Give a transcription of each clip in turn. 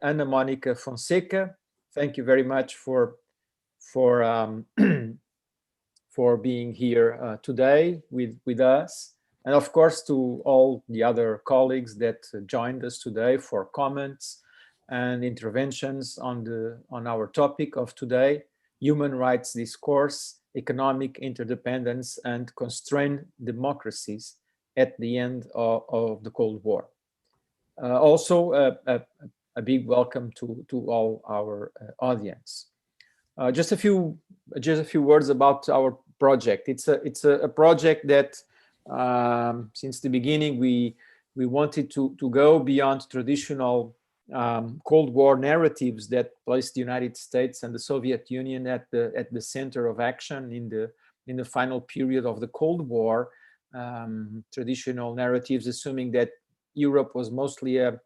Mónica Fonseca. Thank you very much for being here today with us. And of course, to all the other colleagues that joined us today for comments and interventions on our topic of today, human rights discourse, economic interdependence, and constrained democracies at the end of the Cold War. Also, a big welcome to all our audience. Just a few words about our project. It's a project that since the beginning we wanted to go beyond traditional Cold War narratives that placed the United States and the Soviet Union at the center of action in the final period of the Cold War. Traditional narratives assuming that Europe was mostly a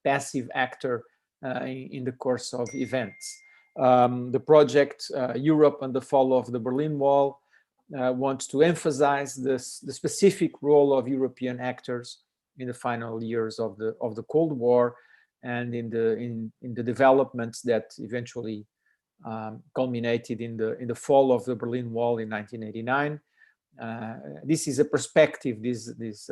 passive actor in the course of events. The project Europe and the Fall of the Berlin Wall wants to emphasize the specific role of European actors in the final years of the Cold War and in the developments that eventually culminated in the fall of the Berlin Wall in 1989. This is a perspective. This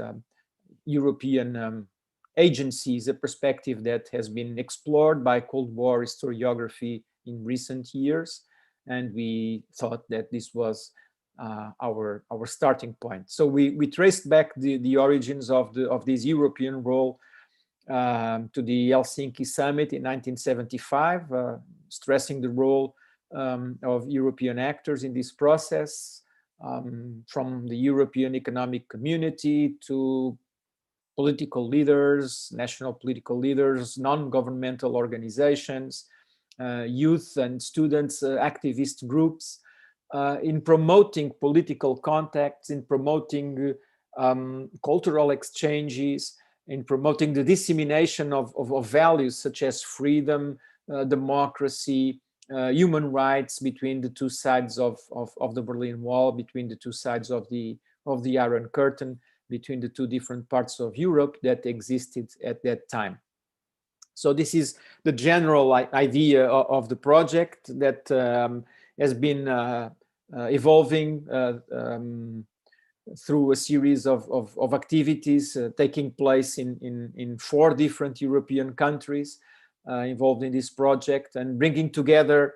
European agency is a perspective that has been explored by Cold War historiography in recent years, and we thought that this was our starting point. So we traced back the origins of this European role to the Helsinki Summit in 1975, stressing the role of European actors in this process, from the European Economic Community to political leaders, national political leaders, non-governmental organizations, youth and students, activist groups, in promoting political contacts, in promoting cultural exchanges, in promoting the dissemination of values such as freedom, democracy, human rights between the two sides of the Berlin Wall, between the two sides of the Iron Curtain, between the two different parts of Europe that existed at that time. So this is the general idea of the project that has been evolving through a series of activities taking place in 4 different European countries involved in this project, and bringing together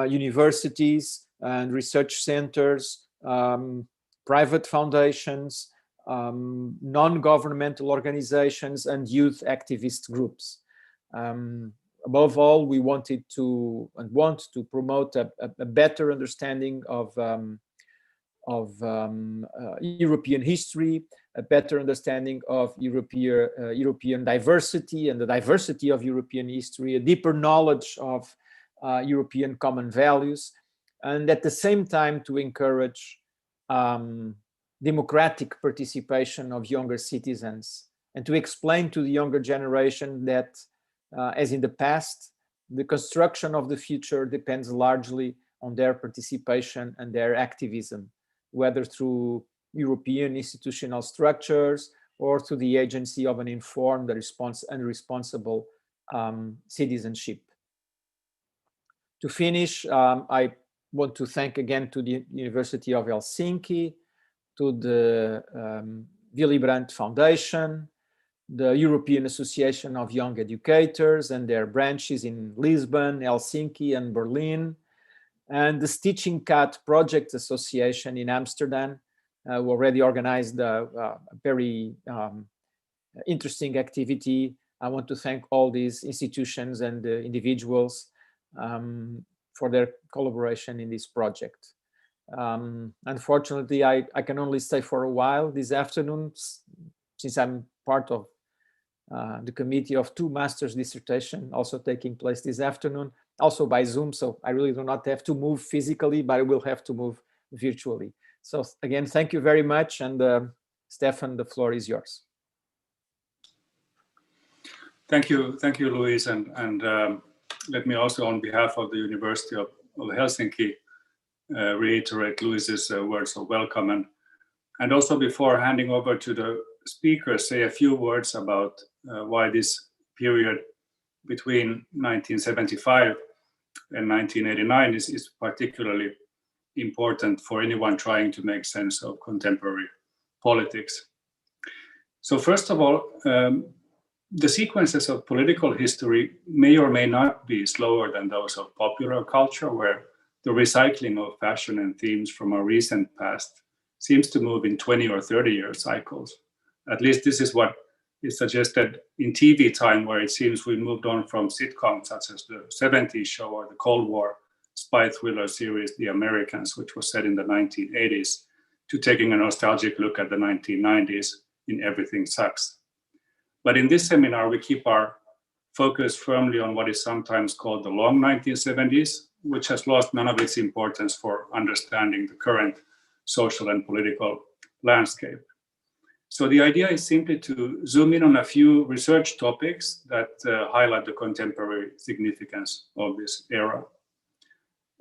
universities and research centers, private foundations, non-governmental organizations, and youth activist groups. Above all, we wanted to and want to promote a better understanding of European history, a better understanding of European diversity and the diversity of European history, a deeper knowledge of European common values, and at the same time to encourage democratic participation of younger citizens, and to explain to the younger generation that, as in the past, the construction of the future depends largely on their participation and their activism, whether through European institutional structures or through the agency of an informed and responsible citizenship. To finish, I want to thank again to the University of Helsinki, to the Willy Brandt Foundation, the European Association of Young Educators and their branches in Lisbon, Helsinki, and Berlin, and the Stitching Cat Project Association in Amsterdam, who already organized a very interesting activity. I want to thank all these institutions and individuals for their collaboration in this project. Unfortunately, I can only stay for a while this afternoon, since I'm part of the committee of 2 master's dissertations also taking place this afternoon, also by Zoom. So I really do not have to move physically, but I will have to move virtually. So again, thank you very much. And Stefan, the floor is yours. Thank you, Luis. And let me also, on behalf of the University of Helsinki, reiterate Luis's words of welcome. And also, before handing over to the speakers, say a few words about why this period between 1975 and 1989 is particularly important for anyone trying to make sense of contemporary politics. So first of all, the sequences of political history may or may not be slower than those of popular culture, where the recycling of fashion and themes from a recent past seems to move in 20 or 30-year cycles. At least this is what is suggested in TV time, where it seems we moved on from sitcoms such as the 70s show or the Cold War spy thriller series The Americans, which was set in the 1980s, to taking a nostalgic look at the 1990s in Everything Sucks. But in this seminar, we keep our focus firmly on what is sometimes called the long 1970s, which has lost none of its importance for understanding the current social and political landscape. So the idea is simply to zoom in on a few research topics that highlight the contemporary significance of this era.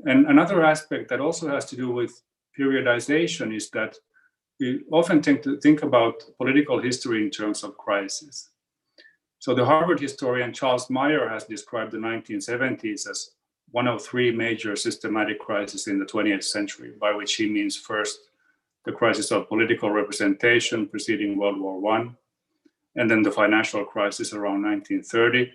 And another aspect that also has to do with periodization is that we often tend to think about political history in terms of crisis. So the Harvard historian Charles Maier has described the 1970s as one of three major systematic crises in the 20th century, by which he means first, the crisis of political representation preceding World War I, and then the financial crisis around 1930,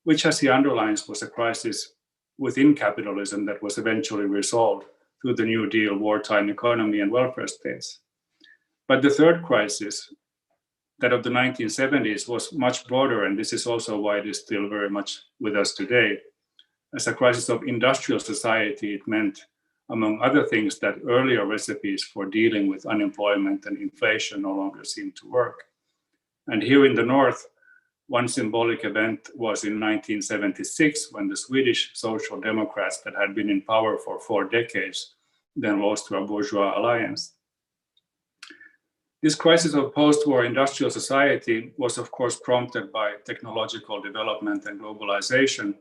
which, as he underlines, was a crisis within capitalism that was eventually resolved through the New Deal, wartime economy, and welfare states. But the third crisis, that of the 1970s, was much broader, and this is also why it is still very much with us today. As a crisis of industrial society, it meant, among other things, that earlier recipes for dealing with unemployment and inflation no longer seemed to work. And here in the North, one symbolic event was in 1976, when the Swedish Social Democrats that had been in power for 4 decades then lost to a bourgeois alliance. This crisis of post-war industrial society was, of course, prompted by technological development and globalization.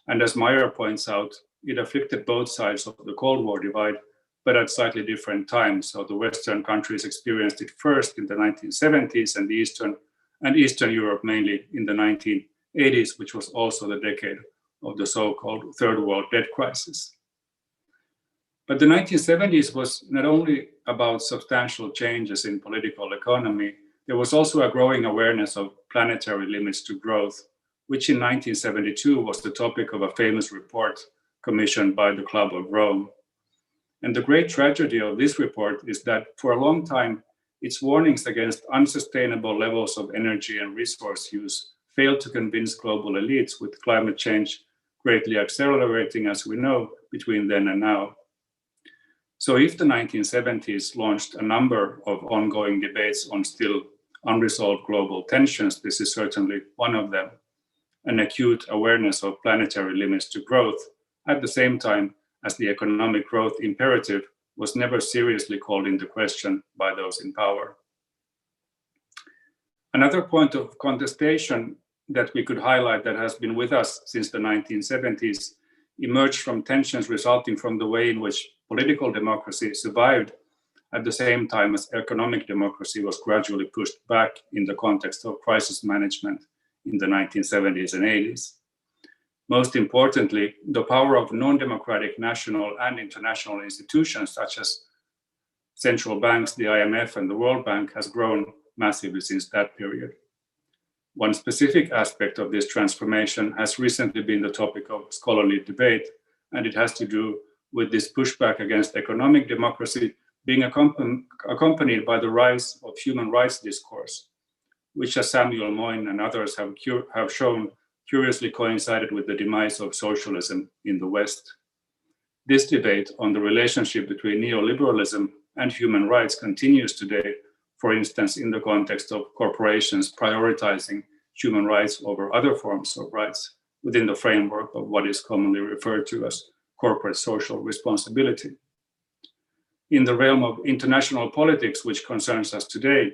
And as Maier points out, it afflicted both sides of the Cold War divide, but at slightly different times. So the Western countries experienced it first in the 1970s, and Eastern Europe mainly in the 1980s, which was also the decade of the so-called Third World Debt Crisis. But the 1970s was not only about substantial changes in political economy, there was also a growing awareness of planetary limits to growth, which in 1972 was the topic of a famous report commissioned by the Club of Rome. And the great tragedy of this report is that for a long time, its warnings against unsustainable levels of energy and resource use failed to convince global elites, with climate change greatly accelerating, as we know, between then and now. So if the 1970s launched a number of ongoing debates on still unresolved global tensions, this is certainly one of them. An acute awareness of planetary limits to growth, at the same time as the economic growth imperative was never seriously called into question by those in power. Another point of contestation that we could highlight that has been with us since the 1970s emerged from tensions resulting from the way in which political democracy survived at the same time as economic democracy was gradually pushed back in the context of crisis management in the 1970s and 80s. Most importantly, the power of non-democratic national and international institutions such as central banks, the IMF and the World Bank has grown massively since that period. One specific aspect of this transformation has recently been the topic of scholarly debate, and it has to do with this pushback against economic democracy being accompanied by the rise of human rights discourse, which, as Samuel Moyn and others have shown, curiously coincided with the demise of socialism in the West. This debate on the relationship between neoliberalism and human rights continues today, for instance, in the context of corporations prioritizing human rights over other forms of rights within the framework of what is commonly referred to as corporate social responsibility. In the realm of international politics, which concerns us today,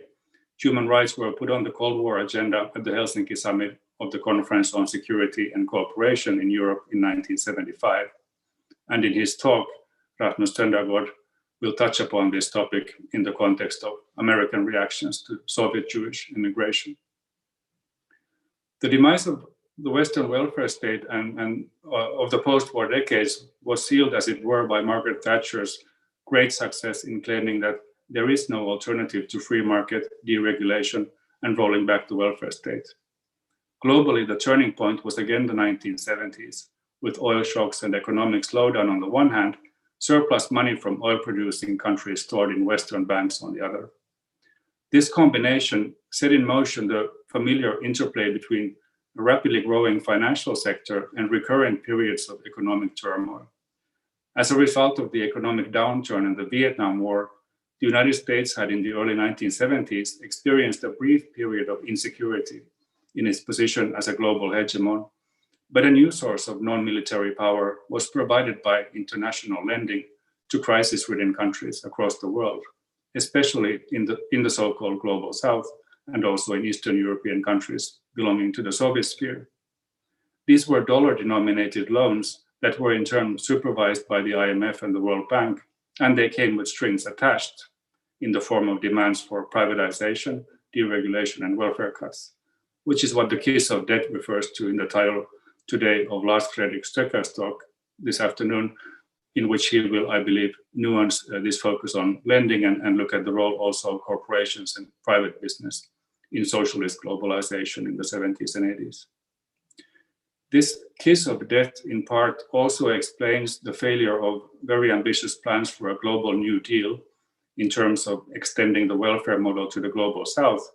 human rights were put on the Cold War agenda at the Helsinki summit of the Conference on Security and Cooperation in Europe in 1975. And in his talk, Rasmus Søndergaard will touch upon this topic in the context of American reactions to Soviet Jewish immigration. The demise of the Western welfare state and of the post-war decades was sealed, as it were, by Margaret Thatcher's great success in claiming that there is no alternative to free market, deregulation, and rolling back the welfare state. Globally, the turning point was again the 1970s, with oil shocks and economic slowdown on the one hand, surplus money from oil-producing countries stored in Western banks on the other. This combination set in motion the familiar interplay between a rapidly growing financial sector and recurrent periods of economic turmoil. As a result of the economic downturn and the Vietnam War, the United States had in the early 1970s experienced a brief period of insecurity in its position as a global hegemon, but a new source of non-military power was provided by international lending to crisis-ridden countries across the world, especially in the so-called Global South and also in Eastern European countries belonging to the Soviet sphere. These were dollar-denominated loans that were in turn supervised by the IMF and the World Bank, and they came with strings attached in the form of demands for privatization, deregulation, and welfare cuts, which is what the kiss of death refers to in the title today of Lars Fredrik Stöcker's talk this afternoon, in which he will, I believe, nuance this focus on lending and look at the role also of corporations and private business in socialist globalization in the 70s and 80s. This kiss of death in part also explains the failure of very ambitious plans for a global New Deal in terms of extending the welfare model to the Global South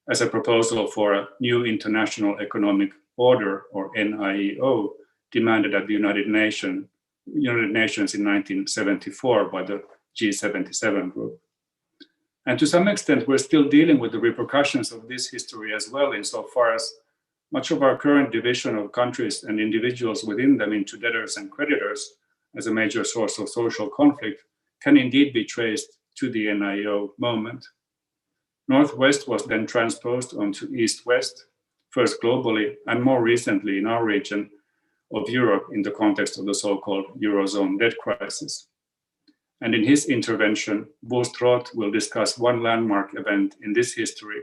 as a proposal for a new international economic order, or NIEO, demanded at the United Nations in 1974 by the G77 group. And to some extent, we're still dealing with the repercussions of this history as well, insofar as much of our current division of countries and individuals within them into debtors and creditors as a major source of social conflict can indeed be traced to the NIEO moment. North-West was then transposed onto East-West, first globally and more recently in our region of Europe in the context of the so-called Eurozone debt crisis. And in his intervention, Bo Stråth will discuss one landmark event in this history,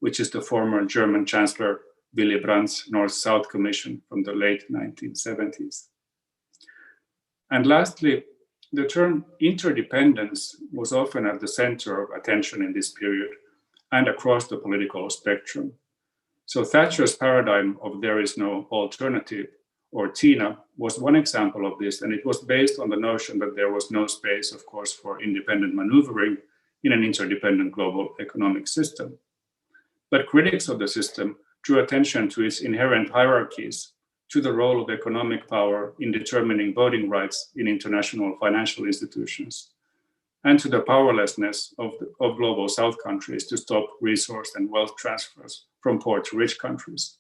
which is the former German Chancellor Willy Brandt's North-South Commission from the late 1970s. And lastly, the term interdependence was often at the center of attention in this period and across the political spectrum. So Thatcher's paradigm of there is no alternative, or TINA, was one example of this, and it was based on the notion that there was no space, of course, for independent maneuvering in an interdependent global economic system. But critics of the system drew attention to its inherent hierarchies, to the role of economic power in determining voting rights in international financial institutions, and to the powerlessness of Global South countries to stop resource and wealth transfers from poor to rich countries.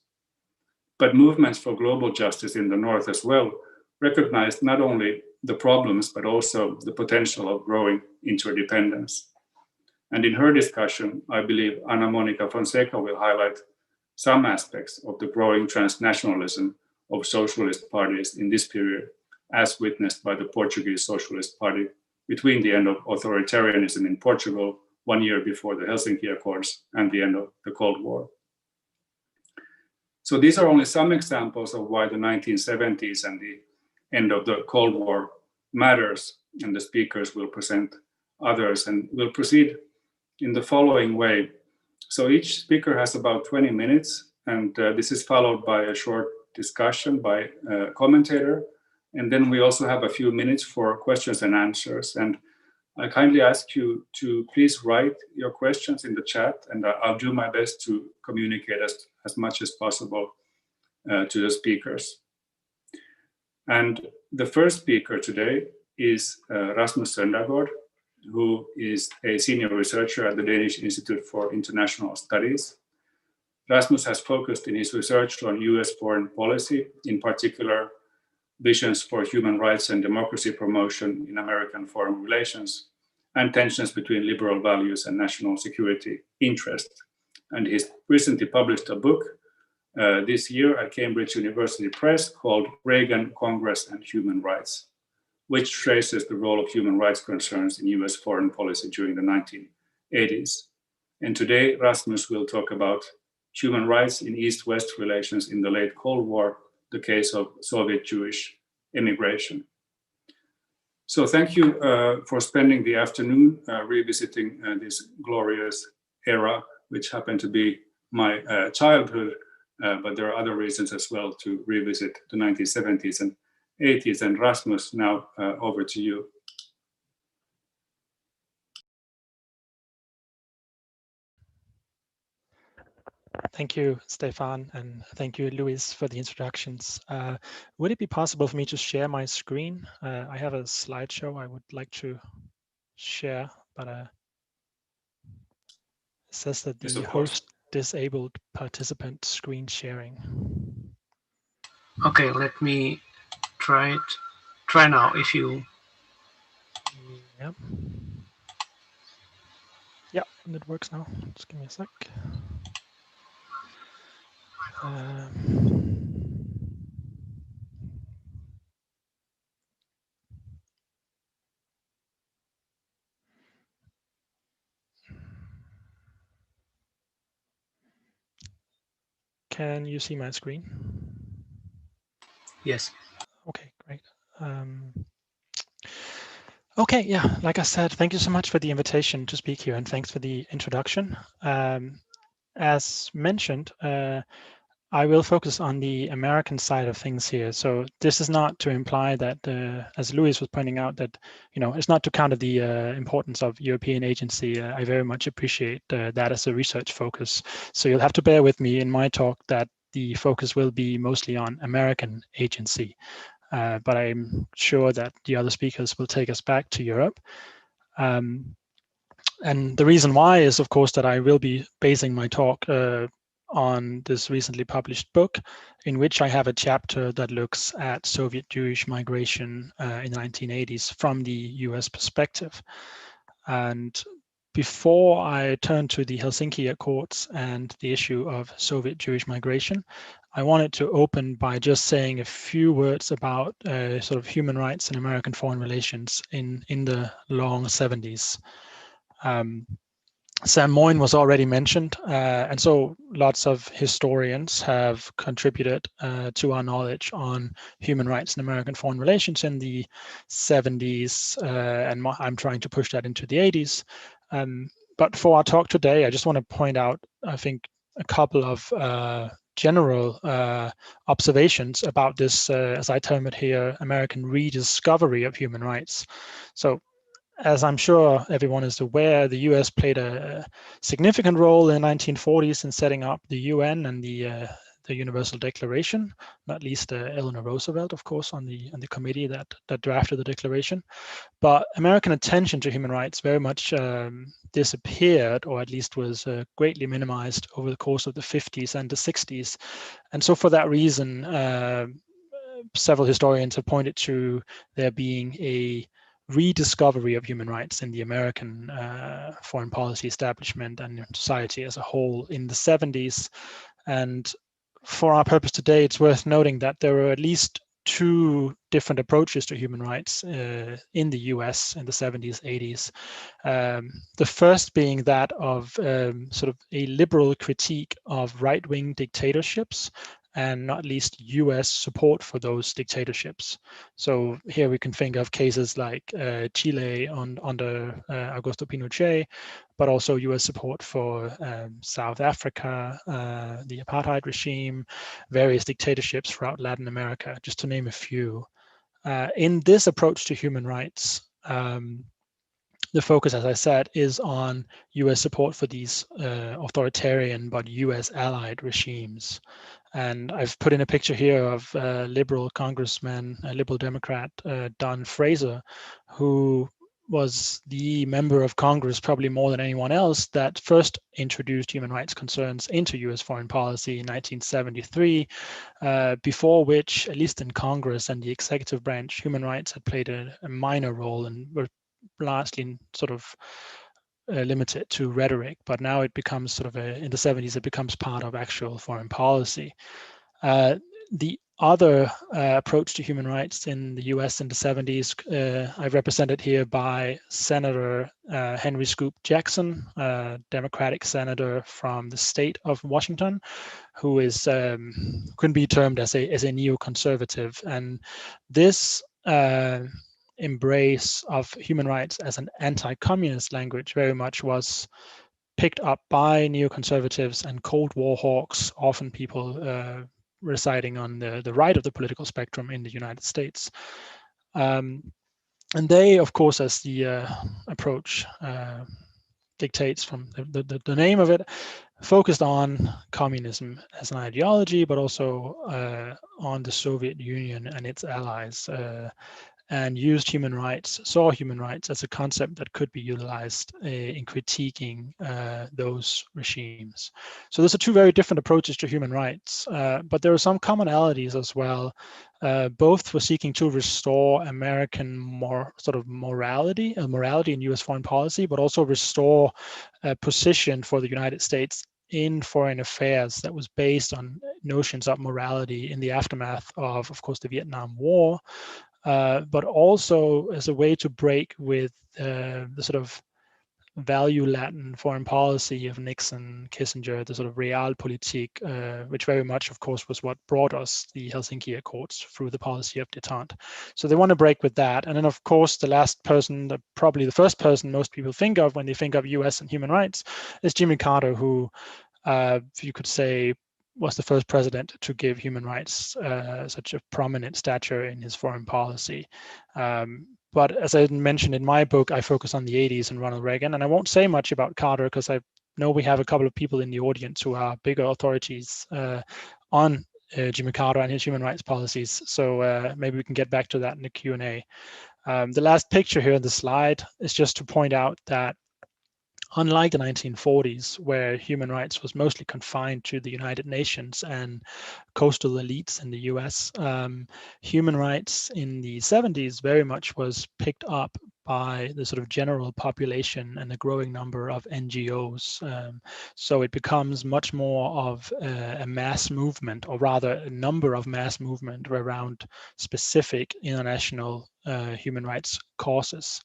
But movements for global justice in the North as well recognized not only the problems, but also the potential of growing interdependence. And in her discussion, I believe Mónica Fonseca will highlight some aspects of the growing transnationalism of socialist parties in this period, as witnessed by the Portuguese Socialist Party between the end of authoritarianism in Portugal 1 year before the Helsinki Accords and the end of the Cold War. So these are only some examples of why the 1970s and the end of the Cold War matters, and the speakers will present others, and we'll proceed in the following way. So each speaker has about 20 minutes, and this is followed by a short discussion by a commentator, and then we also have a few minutes for questions and answers. And I kindly ask you to please write your questions in the chat, and I'll do my best to communicate as much as possible to the speakers. And the first speaker today is Rasmus Søndergaard, who is a senior researcher at the Danish Institute for International Studies. Rasmus has focused in his research on US foreign policy, in particular visions for human rights and democracy promotion in American foreign relations, and tensions between liberal values and national security interest. And he's recently published a book this year at Cambridge University Press called Reagan, Congress, and Human Rights, which traces the role of human rights concerns in US foreign policy during the 1980s. And today, Rasmus will talk about human rights in East-West relations in the late Cold War, the case of Soviet Jewish emigration. So thank you for spending the afternoon revisiting this glorious era, which happened to be my childhood, but there are other reasons as well to revisit the 1970s and 80s. And Rasmus, now over to you. Thank you, Stefan, and thank you, Luis, for the introductions. Would it be possible for me to share my screen? I have a slideshow I would like to share, but it says that the host disabled participant screen sharing. Okay, let me try it. Try now if you... Yeah. Yeah, and it works now. Just give me a sec. Can you see my screen? Yes. Okay, great. Okay, yeah, like I said, thank you so much for the invitation to speak here, and thanks for the introduction. As mentioned, I will focus on the American side of things here. So this is not to imply that, as Luis was pointing out, that it's not to counter the importance of European agency. I very much appreciate that as a research focus. So you'll have to bear with me in my talk that the focus will be mostly on American agency. But I'm sure that the other speakers will take us back to Europe. And the reason why is, of course, that I will be basing my talk on this recently published book, in which I have a chapter that looks at Soviet Jewish migration in the 1980s from the US perspective. And before I turn to the Helsinki Accords and the issue of Soviet Jewish migration, I wanted to open by just saying a few words about sort of human rights and American foreign relations in the long 70s. Sam Moyn was already mentioned, and so lots of historians have contributed to our knowledge on human rights and American foreign relations in the 70s, and I'm trying to push that into the 80s. But for our talk today, I just want to point out, I think, a couple of general observations about this, as I term it here, American rediscovery of human rights. So, as I'm sure everyone is aware, the US played a significant role in the 1940s in setting up the UN and the Universal Declaration, not least Eleanor Roosevelt, of course, on the committee that drafted the declaration. But American attention to human rights very much disappeared, or at least was greatly minimized over the course of the 50s and the 60s. And so for that reason, several historians have pointed to there being a rediscovery of human rights in the American foreign policy establishment and society as a whole in the 70s. And for our purpose today, it's worth noting that there were at least two different approaches to human rights in the US in the 70s, 80s. The first being that of sort of a liberal critique of right-wing dictatorships, and not least US support for those dictatorships. So here we can think of cases like Chile under Augusto Pinochet, but also US support for South Africa, the apartheid regime, various dictatorships throughout Latin America, just to name a few. In this approach to human rights, the focus, as I said, is on US support for these authoritarian but US allied regimes. And I've put in a picture here of Liberal Congressman, Liberal Democrat Don Fraser, who was the member of Congress, probably more than anyone else, that first introduced human rights concerns into US foreign policy in 1973, before which, at least in Congress and the executive branch, human rights had played a minor role and were largely sort of limited to rhetoric, but now it becomes sort of in the 70s, it becomes part of actual foreign policy. The other approach to human rights in the US in the 70s, I represented here by Senator Henry Scoop Jackson, Democratic senator from the state of Washington, who is can be termed as a neoconservative. And this embrace of human rights as an anti-communist language very much was picked up by neoconservatives and Cold War hawks, often people residing on the right of the political spectrum in the United States. And they, of course, as the approach dictates from the name of it, focused on communism as an ideology, but also on the Soviet Union and its allies, and used human rights, saw human rights as a concept that could be utilized in critiquing those regimes. So those are two very different approaches to human rights, but there are some commonalities as well. Both were seeking to restore American morality in US foreign policy, but also restore a position for the United States in foreign affairs that was based on notions of morality in the aftermath of course, the Vietnam War, but also as a way to break with the sort of value-laden foreign policy of Nixon, Kissinger, the sort of realpolitik, which very much, of course, was what brought us the Helsinki Accords through the policy of détente. So they want to break with that. And then, of course, the last person, probably the first person most people think of when they think of US and human rights is Jimmy Carter, who you could say was the first president to give human rights such a prominent stature in his foreign policy. But as I mentioned in my book, I focus on the 80s and Ronald Reagan, and I won't say much about Carter because I know we have a couple of people in the audience who are bigger authorities on Jimmy Carter and his human rights policies. So maybe we can get back to that in the Q&A. The last picture here on the slide is just to point out that unlike the 1940s, where human rights was mostly confined to the United Nations and coastal elites in the US, human rights in the 70s very much was picked up by the sort of general population and a growing number of NGOs. So it becomes much more of a mass movement, or rather a number of mass movement around specific international human rights causes.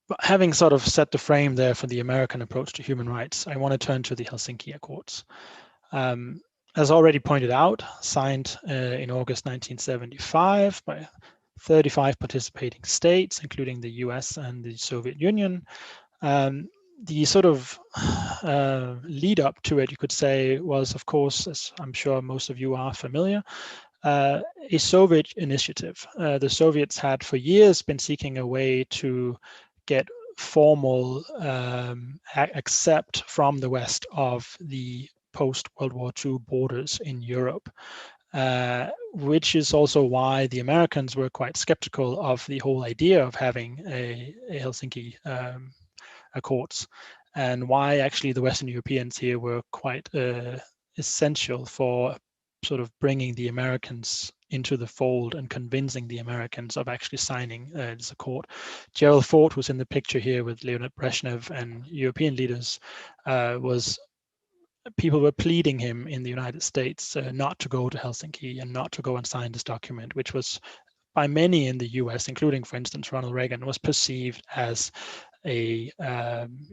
But having sort of set the frame there for the American approach to human rights, I want to turn to the Helsinki Accords. As already pointed out, signed in August 1975 by 35 participating states, including the US and the Soviet Union. The sort of lead up to it, you could say, was, of course, as I'm sure most of you are familiar, a Soviet initiative. The Soviets had for years been seeking a way to get formal accept from the West of the post-World War II borders in Europe, which is also why the Americans were quite skeptical of the whole idea of having a Helsinki Accords, and why actually the Western Europeans here were quite essential for sort of bringing the Americans into the fold and convincing the Americans of actually signing this accord. Gerald Ford, who's in the picture here with Leonid Brezhnev and European leaders, people were pleading him in the United States not to go to Helsinki and not to go and sign this document, which was by many in the US, including, for instance, Ronald Reagan, was perceived as a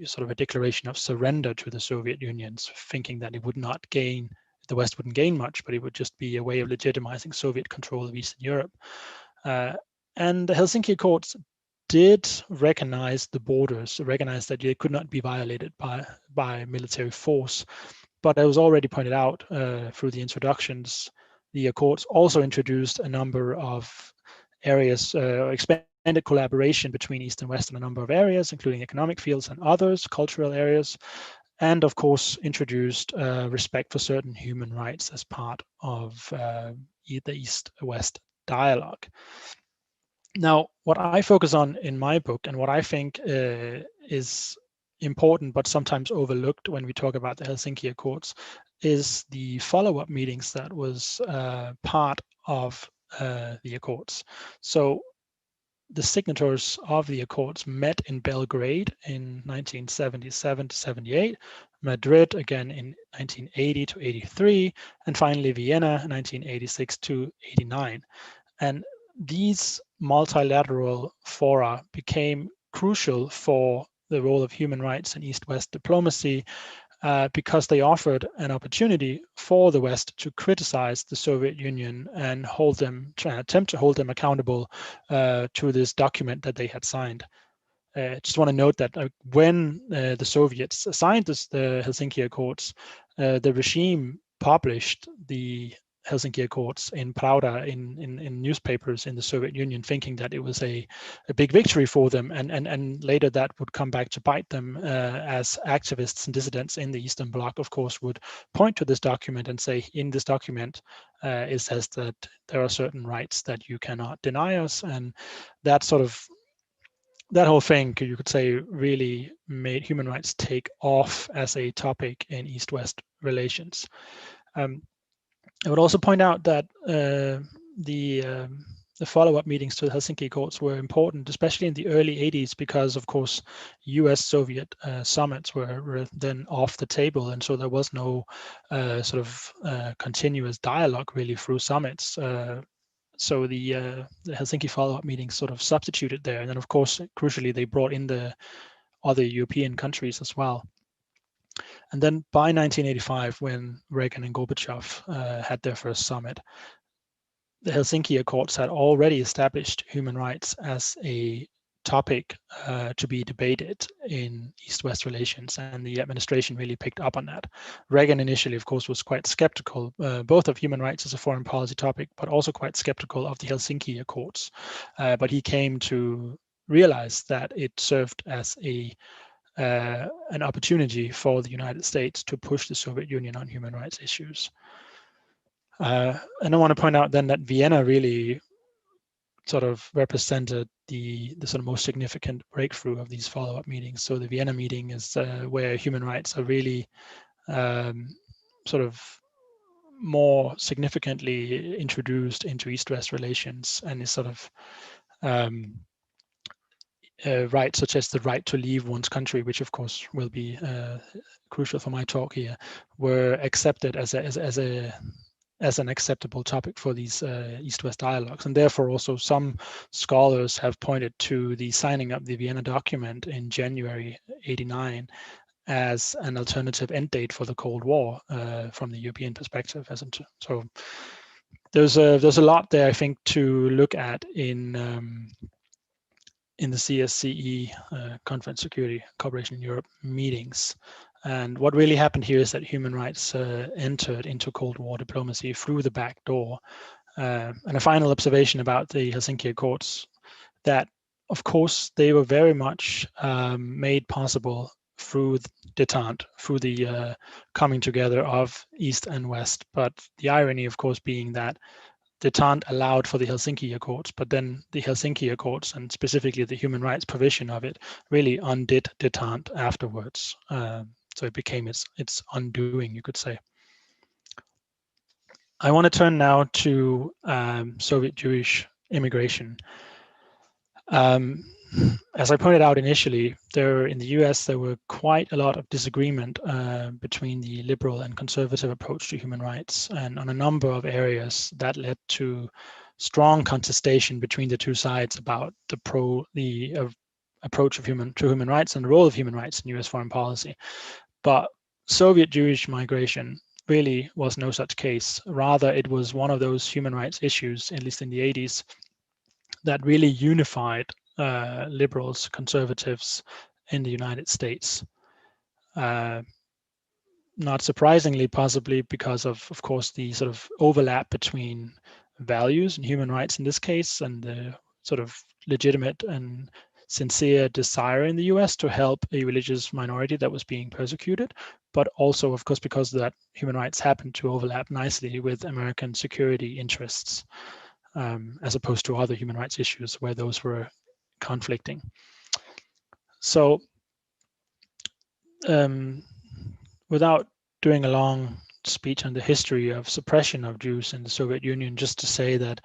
sort of a declaration of surrender to the Soviet Union, thinking that it would not gain, the West wouldn't gain much, but it would just be a way of legitimizing Soviet control of Eastern Europe. And the Helsinki Accords did recognize the borders, recognize that they could not be violated by military force. But as was already pointed out through the introductions, the Accords also introduced a number of areas, expanded collaboration between East and West in a number of areas, including economic fields and others, cultural areas, and of course introduced respect for certain human rights as part of the East-West dialogue. Now, what I focus on in my book, and what I think is important but sometimes overlooked when we talk about the Helsinki Accords, is the follow-up meetings that was part of the Accords. So the signatories of the Accords met in Belgrade in 1977 to 78, Madrid again in 1980 to 83, and finally Vienna 1986 to 89. And these multilateral fora became crucial for the role of human rights in East-West diplomacy because they offered an opportunity for the West to criticize the Soviet Union and attempt to hold them accountable to this document that they had signed. Just want to note that when the Soviets signed the Helsinki Accords, the regime published the Helsinki Accords in Pravda in newspapers in the Soviet Union, thinking that it was a big victory for them, and later that would come back to bite them as activists and dissidents in the Eastern Bloc, of course, would point to this document and say, in this document it says that there are certain rights that you cannot deny us, and that whole thing, you could say, really made human rights take off as a topic in East-West relations. I would also point out that the follow-up meetings to the Helsinki Accords were important, especially in the early 80s, because, of course, US-Soviet summits were then off the table, and so there was no continuous dialogue really through summits. So the Helsinki follow-up meetings sort of substituted there, and then, of course, crucially, they brought in the other European countries as well. And then by 1985, when Reagan and Gorbachev had their first summit, the Helsinki Accords had already established human rights as a topic to be debated in East-West relations, and the administration really picked up on that. Reagan initially, of course, was quite skeptical, both of human rights as a foreign policy topic, but also quite skeptical of the Helsinki Accords. But he came to realize that it served as an opportunity for the United States to push the Soviet Union on human rights issues. And I want to point out then that Vienna really sort of represented the sort of most significant breakthrough of these follow-up meetings. So the Vienna meeting is where human rights are really sort of more significantly introduced into East-West relations, and is sort of rights such as the right to leave one's country, which of course will be crucial for my talk here, were accepted as an acceptable topic for these East-West dialogues. And therefore also some scholars have pointed to the signing of the Vienna document in January '89 as an alternative end date for the Cold War from the European perspective. So there's a lot there, I think, to look at in the CSCE, Conference Security Cooperation in Europe meetings. And what really happened here is that human rights entered into Cold War diplomacy through the back door. And a final observation about the Helsinki Accords, that of course they were very much made possible through detente, through the coming together of East and West. But the irony, of course, being that detente allowed for the Helsinki Accords, but then the Helsinki Accords, and specifically the human rights provision of it, really undid detente afterwards. So it became its undoing, you could say. I want to turn now to Soviet Jewish immigration. As I pointed out initially, in the US, there were quite a lot of disagreement between the liberal and conservative approach to human rights. And on a number of areas, that led to strong contestation between the two sides about the approach of human rights and the role of human rights in US foreign policy. But Soviet Jewish migration really was no such case. Rather, it was one of those human rights issues, at least in the 80s, that really unified liberals, conservatives in the United States. Not surprisingly, possibly because of course, the sort of overlap between values and human rights in this case, and the sort of legitimate and sincere desire in the US to help a religious minority that was being persecuted, but also, of course, because that human rights happened to overlap nicely with American security interests, as opposed to other human rights issues where those were conflicting. So without doing a long speech on the history of suppression of Jews in the Soviet Union, just to say that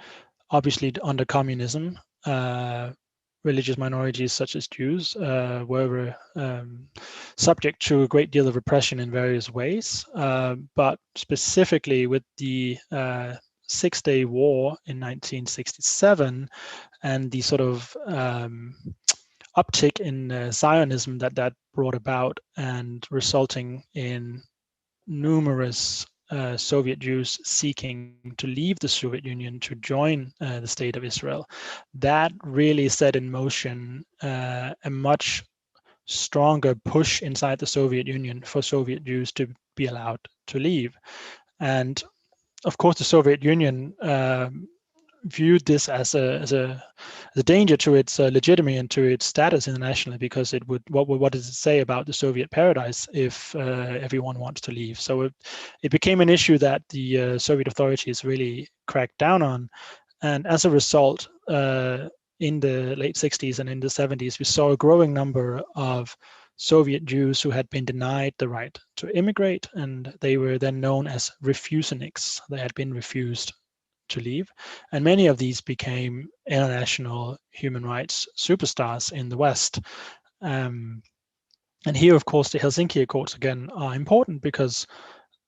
obviously under communism, religious minorities such as Jews were subject to a great deal of repression in various ways, but specifically with the Six-Day War in 1967 and the sort of uptick in Zionism that brought about, and resulting in numerous Soviet Jews seeking to leave the Soviet Union to join the State of Israel. That really set in motion a much stronger push inside the Soviet Union for Soviet Jews to be allowed to leave. And of course, the Soviet Union viewed this as a danger to its legitimacy and to its status internationally, because it would, what does it say about the Soviet paradise if everyone wants to leave? So it became an issue that the Soviet authorities really cracked down on, and as a result, in the late 60s and in the 70s, we saw a growing number of Soviet Jews who had been denied the right to immigrate, and they were then known as refuseniks. They had been refused to leave, and many of these became international human rights superstars in the West. And here, of course, the Helsinki Accords again are important, because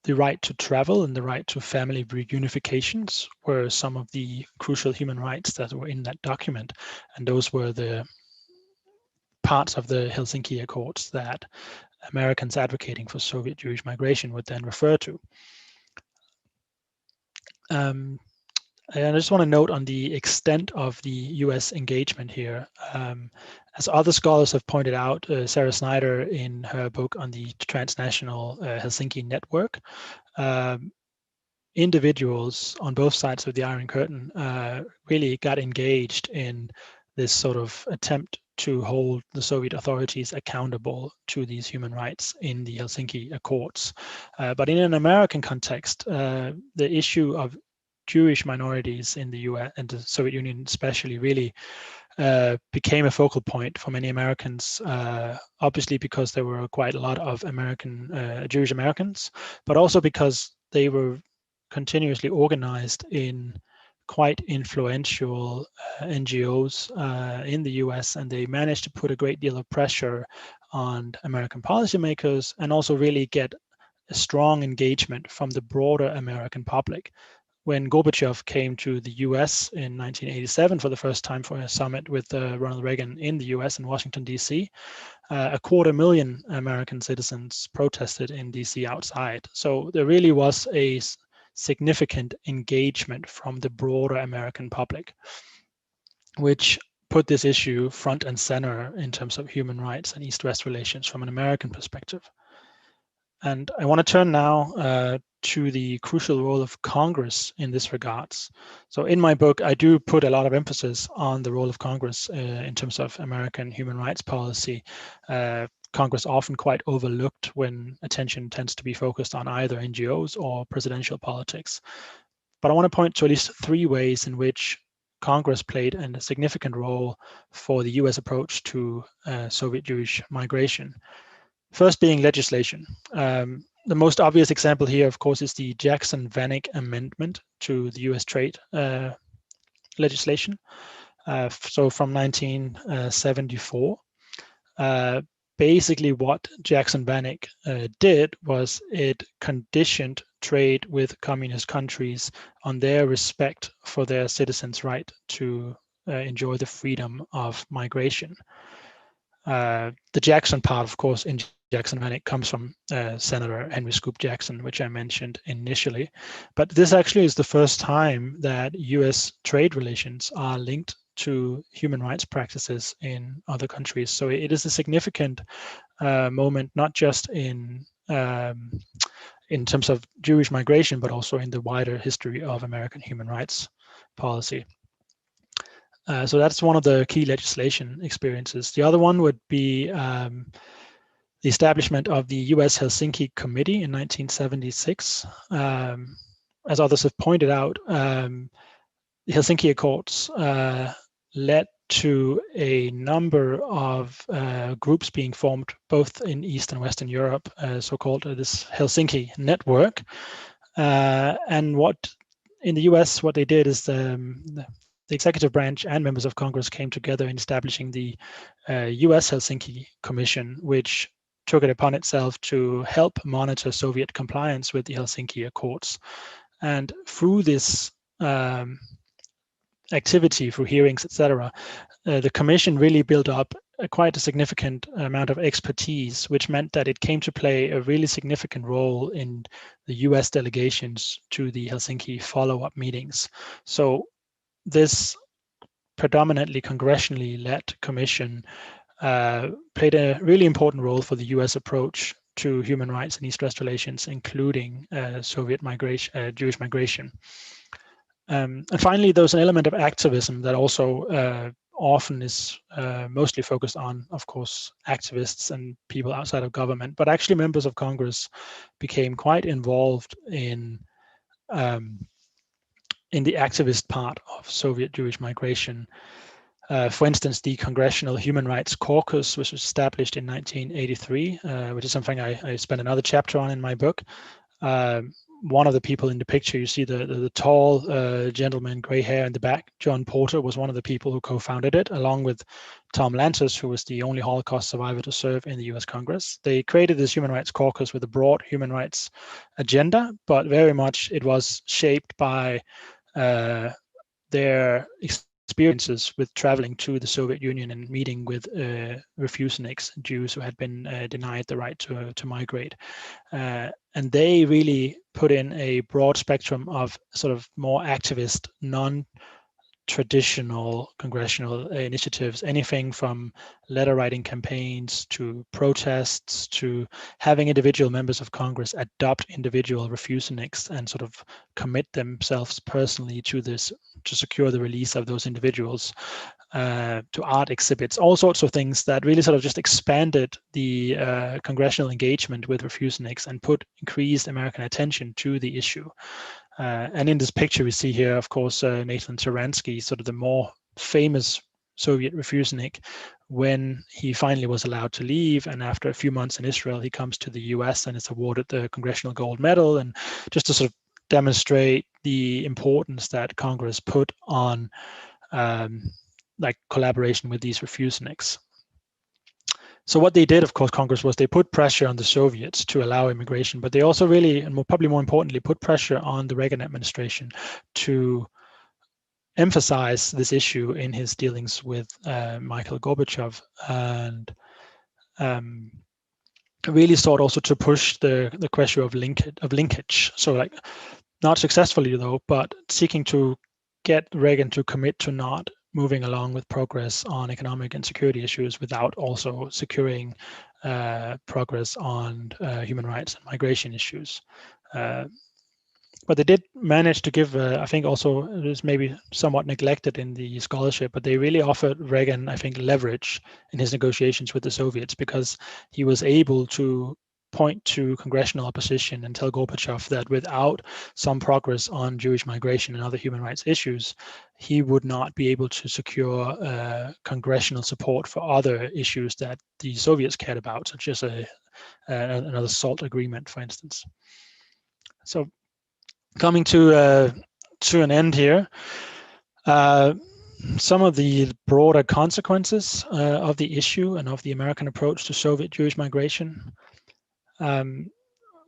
the right to travel and the right to family reunifications were some of the crucial human rights that were in that document, and those were the parts of the Helsinki Accords that Americans advocating for Soviet Jewish migration would then refer to. And I just want to note on the extent of the US engagement here. As other scholars have pointed out, Sarah Snyder in her book on the transnational Helsinki network, individuals on both sides of the Iron Curtain really got engaged in this sort of attempt to hold the Soviet authorities accountable to these human rights in the Helsinki Accords. But in an American context, the issue of Jewish minorities in the US and the Soviet Union especially really became a focal point for many Americans, obviously because there were quite a lot of Jewish Americans, but also because they were continuously organized in quite influential NGOs in the US, and they managed to put a great deal of pressure on American policymakers and also really get a strong engagement from the broader American public. When Gorbachev came to the US in 1987 for the first time for a summit with Ronald Reagan in the US in Washington, DC, 250,000 American citizens protested in DC outside. So there really was a significant engagement from the broader American public, which put this issue front and center in terms of human rights and East-West relations from an American perspective. And I want to turn now to the crucial role of Congress in this regards. So in my book, I do put a lot of emphasis on the role of Congress in terms of American human rights policy. Congress often quite overlooked when attention tends to be focused on either NGOs or presidential politics. But I want to point to at least 3 ways in which Congress played a significant role for the US approach to Soviet Jewish migration. First being legislation. The most obvious example here, of course, is the Jacksonvenic Amendment to the US trade legislation. So from 1974. Basically what Jacksonvenic did was it conditioned trade with communist countries on their respect for their citizens' right to enjoy the freedom of migration. The Jackson part, of course, in Jacksonvenic comes from Senator Henry Scoop Jackson, which I mentioned initially. But this actually is the first time that US trade relations are linked to human rights practices in other countries. So it is a significant moment, not just in terms of Jewish migration, but also in the wider history of American human rights policy. So that's one of the key legislation experiences. The other one would be the establishment of the US Helsinki Committee in 1976. As others have pointed out, the Helsinki Accords led to a number of groups being formed both in East and Western Europe, so-called this Helsinki network. And what in the US, what they did is the executive branch and members of Congress came together in establishing the US Helsinki Commission, which took it upon itself to help monitor Soviet compliance with the Helsinki Accords. And through this activity, through hearings, etc., the Commission really built up quite a significant amount of expertise, which meant that it came to play a really significant role in the US delegations to the Helsinki follow-up meetings. So this predominantly congressionally led commission played a really important role for the US approach to human rights and East-West relations, including Soviet migration, Jewish migration. And finally, there's an element of activism that also often is mostly focused on, of course, activists and people outside of government, but actually members of Congress became quite involved in the activist part of Soviet Jewish migration. For instance, the Congressional Human Rights Caucus, which was established in 1983, which is something I spent another chapter on in my book. One of the people in the picture, you see the tall gentleman, gray hair in the back, John Porter, was one of the people who co-founded it, along with Tom Lantos, who was the only Holocaust survivor to serve in the US Congress. They created this Human Rights Caucus with a broad human rights agenda, but very much it was shaped by their experiences with traveling to the Soviet Union and meeting with refuseniks, Jews who had been denied the right to migrate. And they really put in a broad spectrum of sort of more activist, non-traditional congressional initiatives, anything from letter writing campaigns to protests to having individual members of Congress adopt individual refuseniks and sort of commit themselves personally to this, to secure the release of those individuals, to art exhibits, all sorts of things that really sort of just expanded the congressional engagement with refuseniks and put increased American attention to the issue. And in this picture we see here, of course, Nathan Sharansky, sort of the more famous Soviet refusenik, when he finally was allowed to leave, and after a few months in Israel, he comes to the US and is awarded the Congressional Gold Medal, and just to sort of demonstrate the importance that Congress put on like collaboration with these refuseniks. So what they did, of course, Congress, was they put pressure on the Soviets to allow immigration, but they also really, and probably more importantly, put pressure on the Reagan administration to emphasize this issue in his dealings with Mikhail Gorbachev, and really sought also to push the question of linkage. So like, not successfully though, but seeking to get Reagan to commit to not moving along with progress on economic and security issues without also securing progress on human rights and migration issues. But they did manage to give, I think also it is maybe somewhat neglected in the scholarship, but they really offered Reagan, I think, leverage in his negotiations with the Soviets, because he was able to point to congressional opposition and tell Gorbachev that without some progress on Jewish migration and other human rights issues, he would not be able to secure congressional support for other issues that the Soviets cared about, such as another SALT agreement, for instance. So coming to an end here, some of the broader consequences of the issue and of the American approach to Soviet Jewish migration.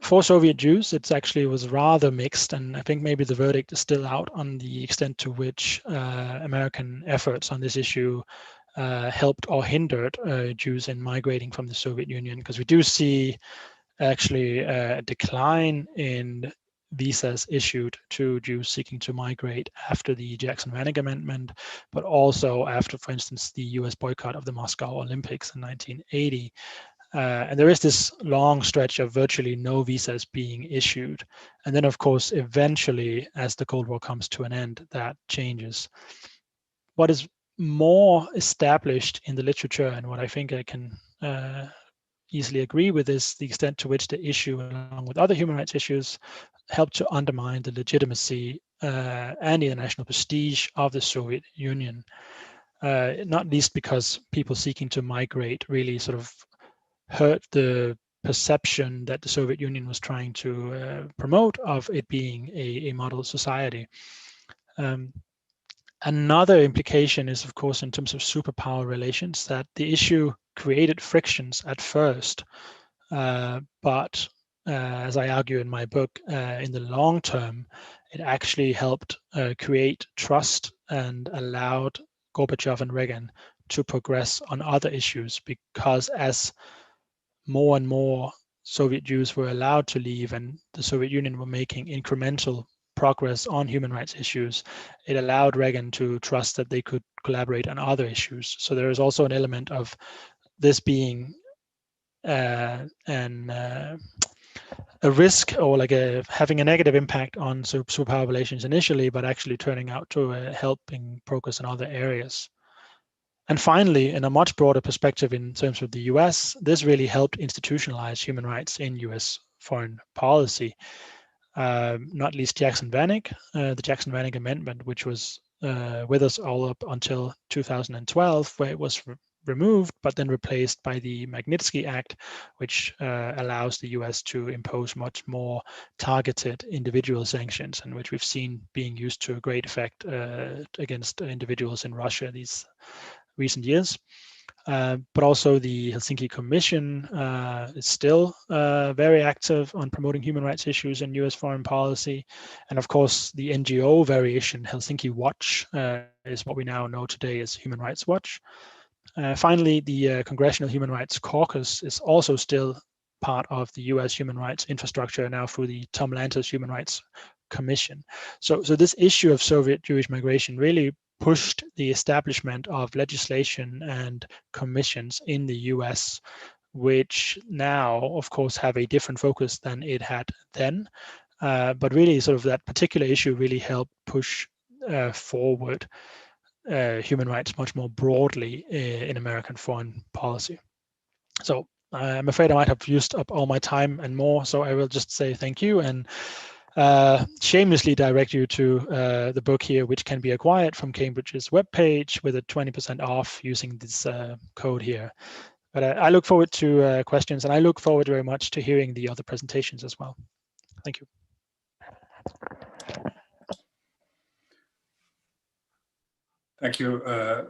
For Soviet Jews, it actually was rather mixed, and I think maybe the verdict is still out on the extent to which American efforts on this issue helped or hindered Jews in migrating from the Soviet Union, because we do see actually a decline in visas issued to Jews seeking to migrate after the Jacksonvenic Amendment, but also after, for instance, the US boycott of the Moscow Olympics in 1980. And there is this long stretch of virtually no visas being issued. And then, of course, eventually, as the Cold War comes to an end, that changes. What is more established in the literature, and what I think I can easily agree with, is the extent to which the issue, along with other human rights issues, helped to undermine the legitimacy and the international prestige of the Soviet Union. Not least because people seeking to migrate really sort of hurt the perception that the Soviet Union was trying to promote of it being a model society. Another implication is, of course, in terms of superpower relations, that the issue created frictions at first, but as I argue in my book, in the long term, it actually helped create trust and allowed Gorbachev and Reagan to progress on other issues, because as more and more Soviet Jews were allowed to leave and the Soviet Union were making incremental progress on human rights issues, it allowed Reagan to trust that they could collaborate on other issues. So there is also an element of this being a risk, or like having a negative impact on superpower relations initially, but actually turning out to helping progress in other areas. And finally, in a much broader perspective in terms of the US, this really helped institutionalize human rights in US foreign policy. Not least Jacksonvenic, the Jacksonvenic Amendment, which was with us all up until 2012, where it was removed, but then replaced by the Magnitsky Act, which allows the US to impose much more targeted individual sanctions, and which we've seen being used to a great effect against individuals in Russia these recent years. But also the Helsinki Commission is still very active on promoting human rights issues in US foreign policy. And of course, the NGO variation, Helsinki Watch, is what we now know today as Human Rights Watch. Finally, the Congressional Human Rights Caucus is also still part of the US human rights infrastructure now through the Tom Lantos Human Rights Commission. So this issue of Soviet Jewish migration really pushed the establishment of legislation and commissions in the US, which now, of course, have a different focus than it had then. But really, sort of that particular issue really helped push forward human rights much more broadly in American foreign policy. So I'm afraid I might have used up all my time and more, so I will just say thank you and shamelessly direct you to the book here, which can be acquired from Cambridge's webpage with a 20% off using this code here. But I look forward to questions, and I look forward very much to hearing the other presentations as well. Thank you. Thank you,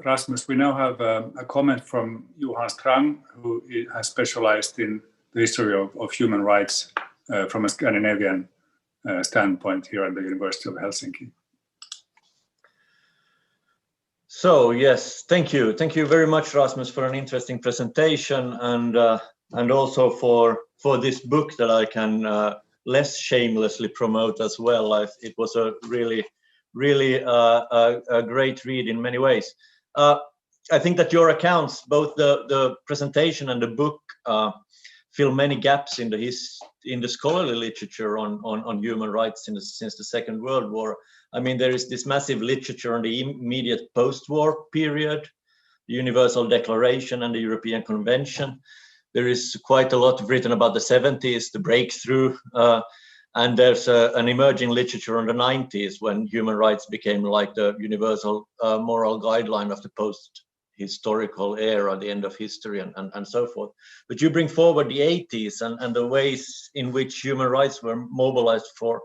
Rasmus. We now have a comment from Johan Strang, who has specialized in the history of human rights from a Scandinavian standpoint here at the University of Helsinki. So yes, thank you. Thank you very much, Rasmus, for an interesting presentation, and also for this book that I can less shamelessly promote as well. It was a really a great read in many ways. I think that your accounts, both the presentation and the book, fill many gaps in the scholarly literature on human rights since the Second World War. I mean, there is this massive literature on the immediate post-war period, the Universal Declaration and the European Convention. There is quite a lot written about the 70s, the breakthrough, and there's an emerging literature on the 90s when human rights became like the universal moral guideline of the post-historical era, the end of history, and so forth. But you bring forward the 80s and the ways in which human rights were mobilized for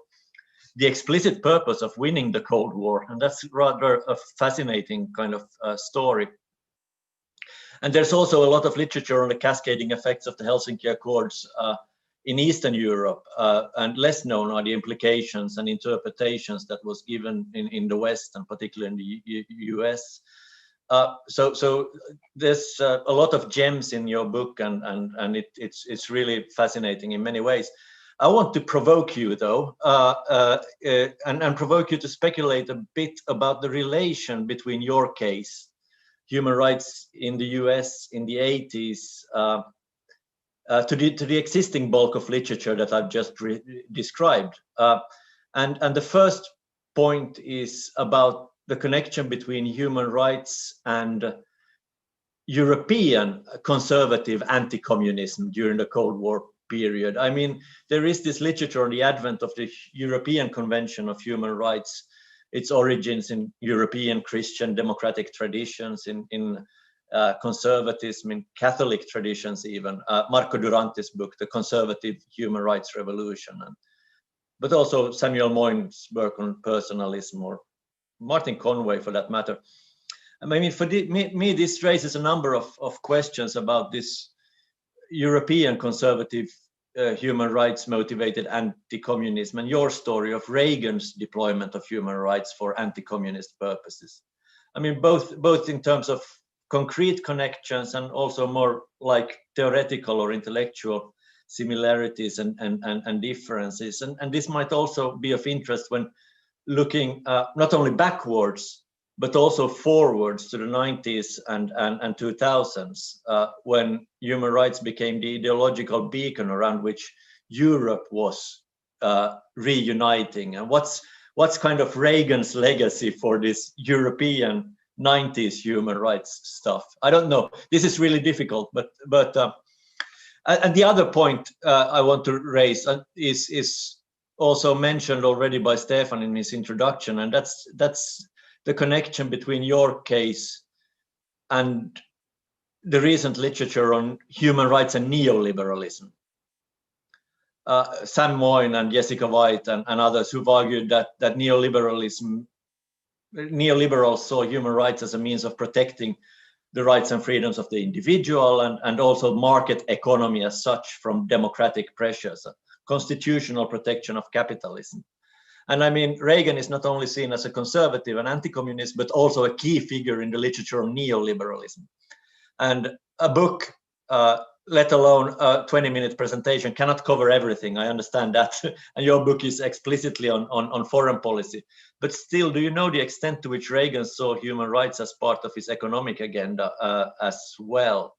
the explicit purpose of winning the Cold War. And that's rather a fascinating kind of story. And there's also a lot of literature on the cascading effects of the Helsinki Accords in Eastern Europe, and less known are the implications and interpretations that was given in the West, and particularly in the US. So there's a lot of gems in your book, and it's really fascinating in many ways. I want to provoke you, though, and provoke you to speculate a bit about the relation between your case, human rights in the US in the 80s, to the existing bulk of literature that I've just described. And the first point is about the connection between human rights and European conservative anti-communism during the Cold War period. I mean, there is this literature on the advent of the European Convention of Human Rights, its origins in European Christian democratic traditions, in conservatism, in Catholic traditions even. Marco Durante's book, The Conservative Human Rights Revolution, but also Samuel Moyn's work on personalism or Martin Conway for that matter. I mean, for me, this raises a number of questions about this European conservative human rights motivated anti-communism and your story of Reagan's deployment of human rights for anti-communist purposes. I mean, both in terms of concrete connections and also more like theoretical or intellectual similarities and differences. And this might also be of interest when looking not only backwards, but also forwards to the 90s and 2000s, when human rights became the ideological beacon around which Europe was reuniting. And what's kind of Reagan's legacy for this European 90s human rights stuff? I don't know. This is really difficult, but and the other point I want to raise is also mentioned already by Stefan in his introduction, and that's the connection between your case and the recent literature on human rights and neoliberalism. Sam Moyne and Jessica White and others who've argued that neoliberals saw human rights as a means of protecting the rights and freedoms of the individual and also market economy as such from democratic pressures, constitutional protection of capitalism. And I mean, Reagan is not only seen as a conservative and anti-communist, but also a key figure in the literature of neoliberalism. And a book, let alone a 20-minute presentation, cannot cover everything. I understand that. And your book is explicitly on foreign policy. But still, do you know the extent to which Reagan saw human rights as part of his economic agenda as well?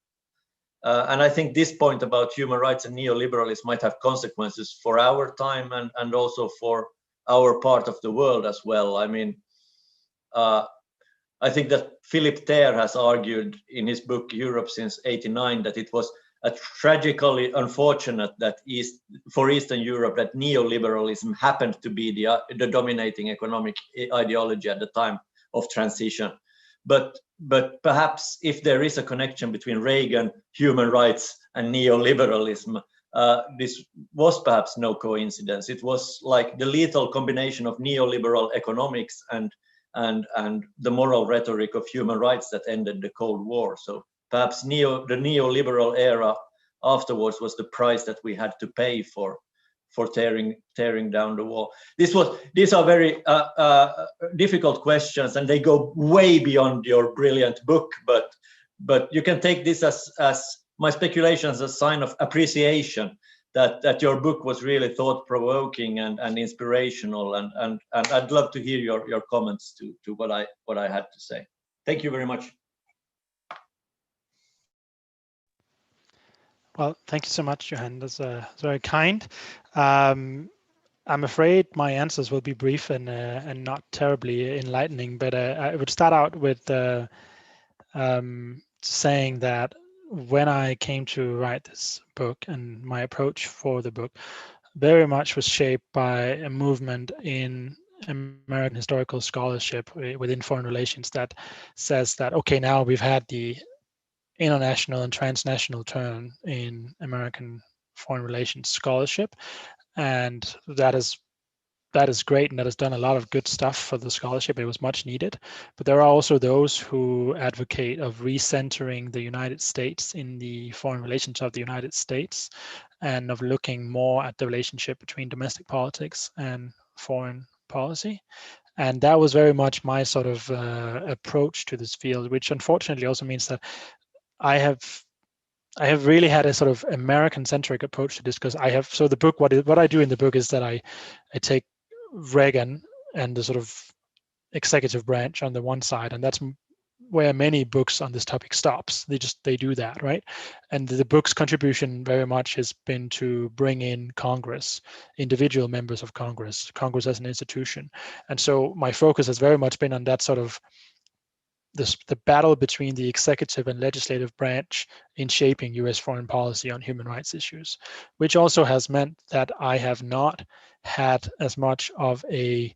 And I think this point about human rights and neoliberalism might have consequences for our time and also for our part of the world as well. I mean, I think that Philip Thayer has argued in his book Europe since '89 that it was tragically unfortunate that for Eastern Europe that neoliberalism happened to be the dominating economic ideology at the time of transition. But perhaps if there is a connection between Reagan, human rights, and neoliberalism, this was perhaps no coincidence. It was like the lethal combination of neoliberal economics and the moral rhetoric of human rights that ended the Cold War. So perhaps the neoliberal era afterwards was the price that we had to pay for tearing down the wall. These are very difficult questions, and they go way beyond your brilliant book. But you can take this as my speculation as a sign of appreciation that your book was really thought-provoking and inspirational. And I'd love to hear your comments to what I had to say. Thank you very much. Well, thank you so much, Johan. That's very kind. I'm afraid my answers will be brief and not terribly enlightening, but I would start out with saying that when I came to write this book and my approach for the book very much was shaped by a movement in American historical scholarship within foreign relations that says that, okay, now we've had the international and transnational turn in American foreign relations scholarship, and that is great, and that has done a lot of good stuff for the scholarship. It was much needed, but there are also those who advocate of recentering the United States in the foreign relations of the United States and of looking more at the relationship between domestic politics and foreign policy. And that was very much my sort of approach to this field, which unfortunately also means that I have really had a sort of American-centric approach to this, because so the book, what I do in the book is that I take Reagan and the sort of executive branch on the one side, and that's where many books on this topic stops. They do that, right? And the book's contribution very much has been to bring in Congress, individual members of Congress as an institution. And so my focus has very much been on that sort of the battle between the executive and legislative branch in shaping US foreign policy on human rights issues, which also has meant that I have not had as much of a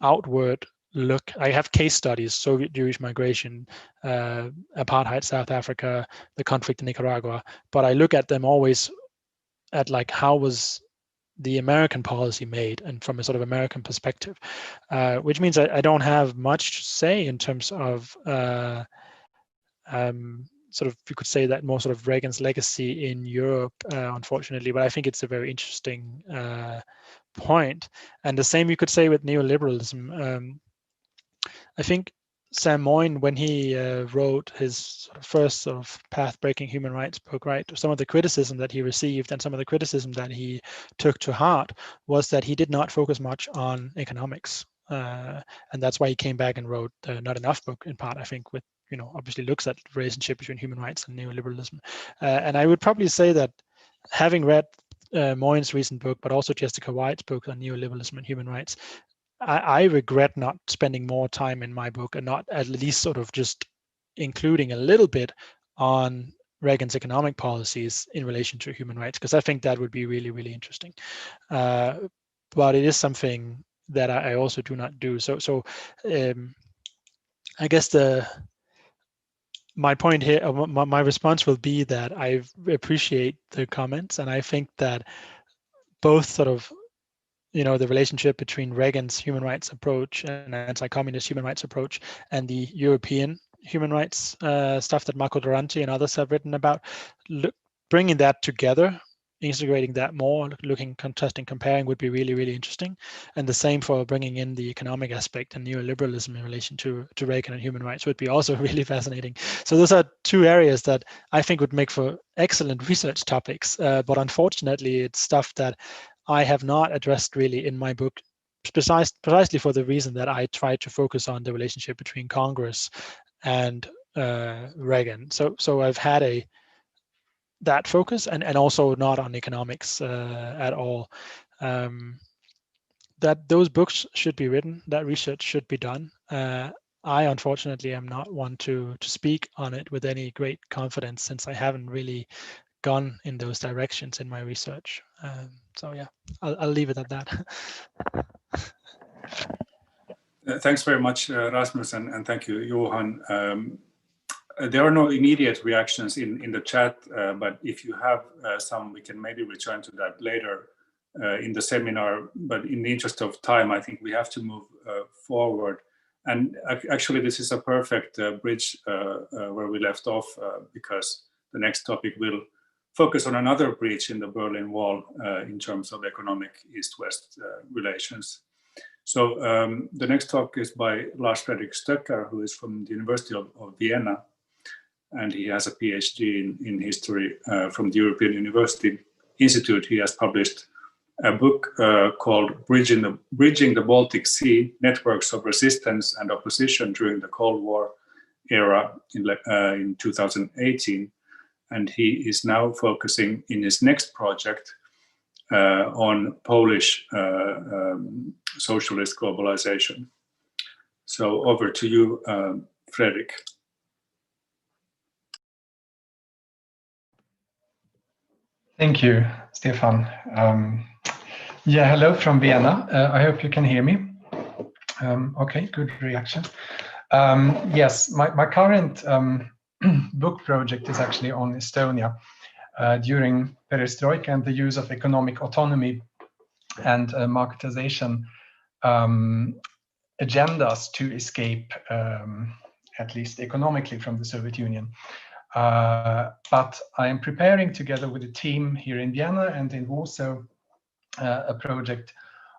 outward look. I have case studies, Soviet Jewish migration, apartheid South Africa, the conflict in Nicaragua, but I look at them always at like, how was the American policy made, and from a sort of American perspective, which means I don't have much to say in terms of sort of, you could say that more sort of Reagan's legacy in Europe, unfortunately, but I think it's a very interesting point. And the same you could say with neoliberalism. I think Sam Moyn, when he wrote his sort of first sort of path-breaking human rights book, right, some of the criticism that he received and some of the criticism that he took to heart was that he did not focus much on economics. And that's why he came back and wrote the Not Enough book, in part, I think, with, obviously looks at the relationship between human rights and neoliberalism. And I would probably say that having read Moyn's recent book, but also Jessica White's book on neoliberalism and human rights, I regret not spending more time in my book and not at least sort of just including a little bit on Reagan's economic policies in relation to human rights, because I think that would be really, really interesting. But it is something that I also do not do. So I guess my point here, my response will be that I appreciate the comments, and I think that both sort of, the relationship between Reagan's human rights approach and anti-communist human rights approach and the European human rights stuff that Marco Duranti and others have written about, bringing that together, integrating that more, looking, contrasting, comparing would be really, really interesting. And the same for bringing in the economic aspect and neoliberalism in relation to Reagan and human rights would be also really fascinating. So those are two areas that I think would make for excellent research topics. But unfortunately, it's stuff that I have not addressed really in my book, precisely for the reason that I try to focus on the relationship between Congress and Reagan. So I've had that focus and also not on economics at all. That those books should be written, that research should be done. I unfortunately am not one to speak on it with any great confidence, since I haven't really gone in those directions in my research. So yeah, I'll leave it at that. Thanks very much, Rasmus, and thank you, Johan. There are no immediate reactions in the chat, but if you have some, we can maybe return to that later in the seminar. But in the interest of time, I think we have to move forward. And actually, this is a perfect bridge where we left off, because the next topic will focus on another breach in the Berlin Wall in terms of economic East-West relations. So the next talk is by Lars Fredrik Stöcker, who is from the University of Vienna, and he has a PhD in history from the European University Institute. He has published a book called Bridging the Baltic Sea, Networks of Resistance and Opposition During the Cold War Era in 2018. And he is now focusing in his next project on Polish socialist globalization. So over to you, Fredrik. Thank you, Stefan. Yeah, hello from Vienna. I hope you can hear me. Okay, good reaction. Yes, my current book project is actually on Estonia during perestroika and the use of economic autonomy and marketization agendas to escape, at least economically, from the Soviet Union. But I am preparing together with a team here in Vienna and in Warsaw a project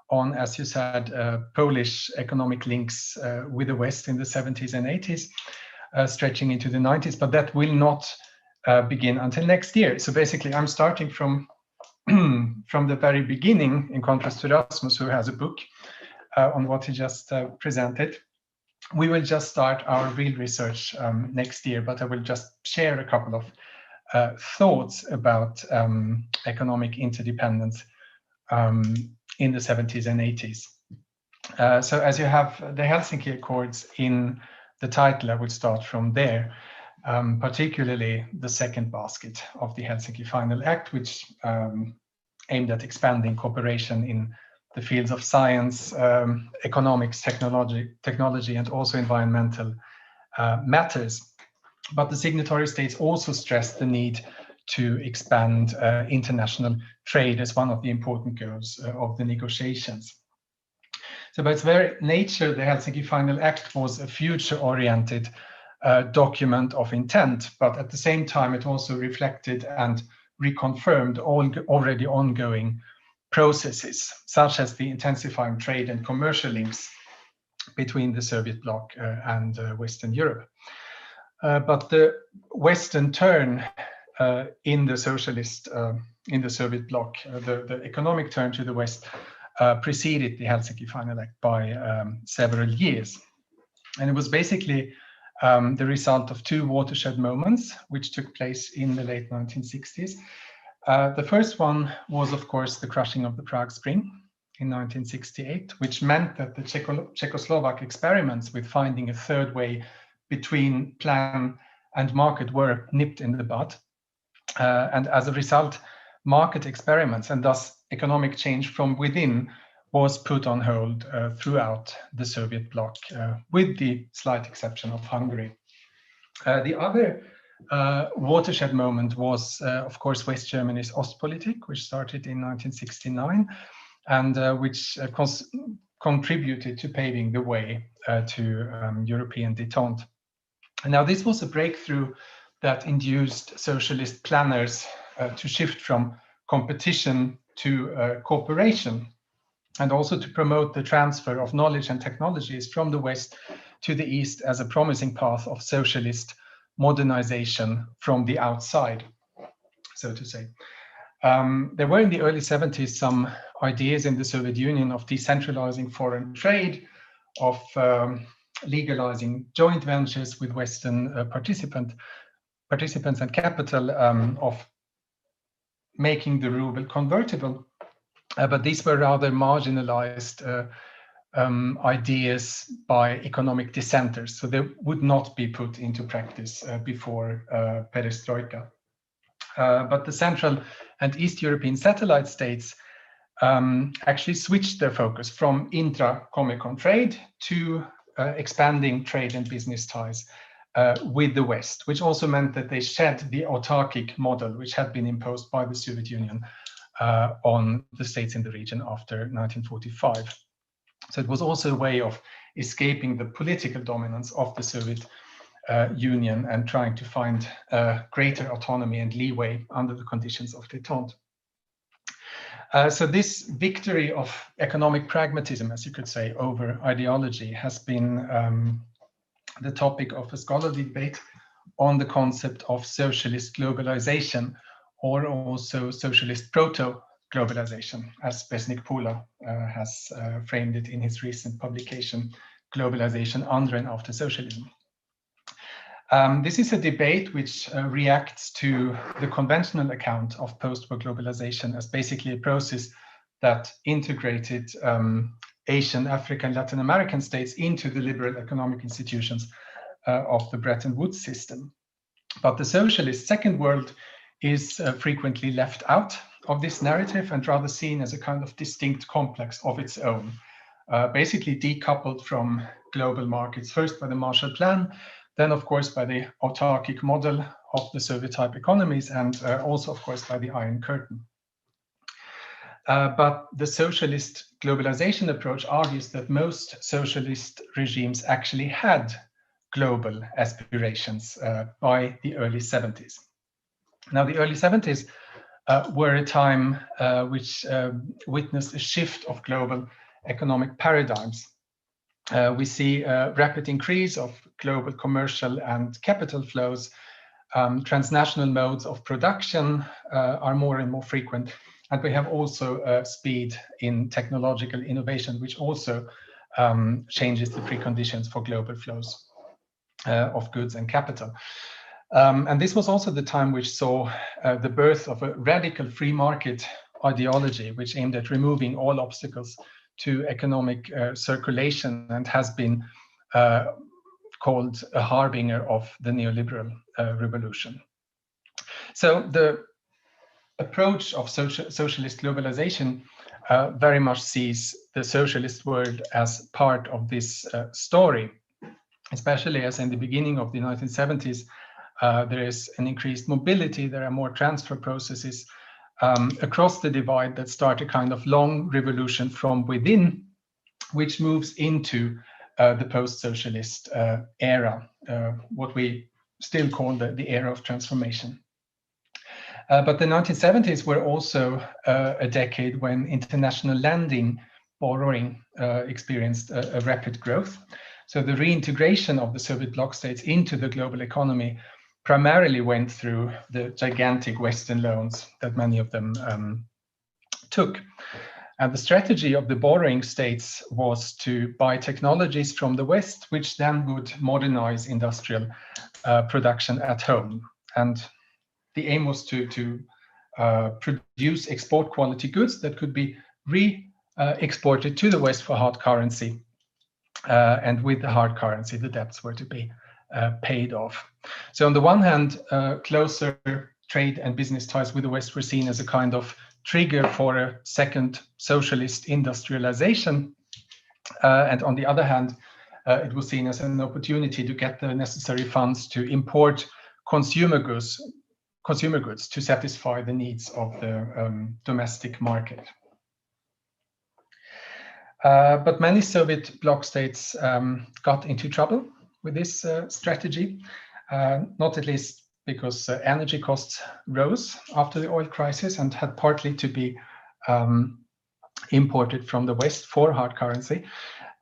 on, as you said, Polish economic links with the West in the 70s and 80s, stretching into the 90s, but that will not begin until next year. So basically, I'm starting from the very beginning, in contrast to Rasmus, who has a book on what he just presented. We will just start our real research next year, but I will just share a couple of thoughts about economic interdependence in the 70s and 80s. So as you have the Helsinki Accords in the title, I will start from there, particularly the second basket of the Helsinki Final Act, which aimed at expanding cooperation in the fields of science, economics, technology, and also environmental matters. But the signatory states also stressed the need to expand international trade as one of the important goals of the negotiations. So by its very nature, the Helsinki Final Act was a future-oriented document of intent, but at the same time, it also reflected and reconfirmed all already ongoing processes, such as the intensifying trade and commercial links between the Soviet bloc and Western Europe. But the Western turn in the Soviet bloc, the economic turn to the West, preceded the Helsinki Final Act by several years. And it was basically the result of two watershed moments, which took place in the late 1960s. The first one was, of course, the crushing of the Prague Spring in 1968, which meant that the Czechoslovak experiments with finding a third way between plan and market were nipped in the bud. And as a result, market experiments and thus economic change from within was put on hold throughout the Soviet bloc, with the slight exception of Hungary. The other watershed moment was, of course, West Germany's Ostpolitik, which started in 1969 and which contributed to paving the way to European détente. And now this was a breakthrough that induced socialist planners to shift from competition to cooperation, and also to promote the transfer of knowledge and technologies from the West to the East as a promising path of socialist modernization from the outside, so to say. There were in the early 70s some ideas in the Soviet Union of decentralizing foreign trade, of legalizing joint ventures with Western participants and capital, of making the ruble convertible. But these were rather marginalized ideas by economic dissenters, so they would not be put into practice before perestroika. But the Central and East European satellite states actually switched their focus from intra-Comecon trade to expanding trade and business ties with the West, which also meant that they shed the autarkic model which had been imposed by the Soviet Union on the states in the region after 1945. So it was also a way of escaping the political dominance of the Soviet Union and trying to find greater autonomy and leeway under the conditions of détente. So this victory of economic pragmatism, as you could say, over ideology has been the topic of a scholarly debate on the concept of socialist globalization, or also socialist proto-globalization, as Besnik Pula has framed it in his recent publication, Globalization Under and After Socialism. This is a debate which reacts to the conventional account of post-war globalization as basically a process that integrated Asian, African, Latin American states into the liberal economic institutions of the Bretton Woods system. But the socialist second world is frequently left out of this narrative and rather seen as a kind of distinct complex of its own, basically decoupled from global markets, first by the Marshall Plan, then of course by the autarkic model of the Soviet-type economies, and also of course by the Iron Curtain. But the socialist globalization approach argues that most socialist regimes actually had global aspirations by the early 70s. Now, the early 70s were a time which witnessed a shift of global economic paradigms. We see a rapid increase of global commercial and capital flows. Transnational modes of production are more and more frequent. And we have also speed in technological innovation, which also changes the preconditions for global flows of goods and capital. And this was also the time which saw the birth of a radical free market ideology, which aimed at removing all obstacles to economic circulation and has been called a harbinger of the neoliberal revolution. So the approach of socialist globalization very much sees the socialist world as part of this story, especially as in the beginning of the 1970s, There is an increased mobility. There are more transfer processes across the divide that start a kind of long revolution from within, which moves into the post-socialist era, what we still call the era of transformation. But the 1970s were also a decade when international lending, borrowing, experienced a rapid growth. So the reintegration of the Soviet bloc states into the global economy primarily went through the gigantic Western loans that many of them took. And the strategy of the borrowing states was to buy technologies from the West, which then would modernize industrial production at home. And the aim was to produce export quality goods that could be re-exported to the West for hard currency. And with the hard currency, the debts were to be paid off. So on the one hand, closer trade and business ties with the West were seen as a kind of trigger for a second socialist industrialization. And on the other hand, it was seen as an opportunity to get the necessary funds to import consumer goods to satisfy the needs of the domestic market. But many Soviet bloc states got into trouble with this strategy, not at least because energy costs rose after the oil crisis and had partly to be imported from the West for hard currency.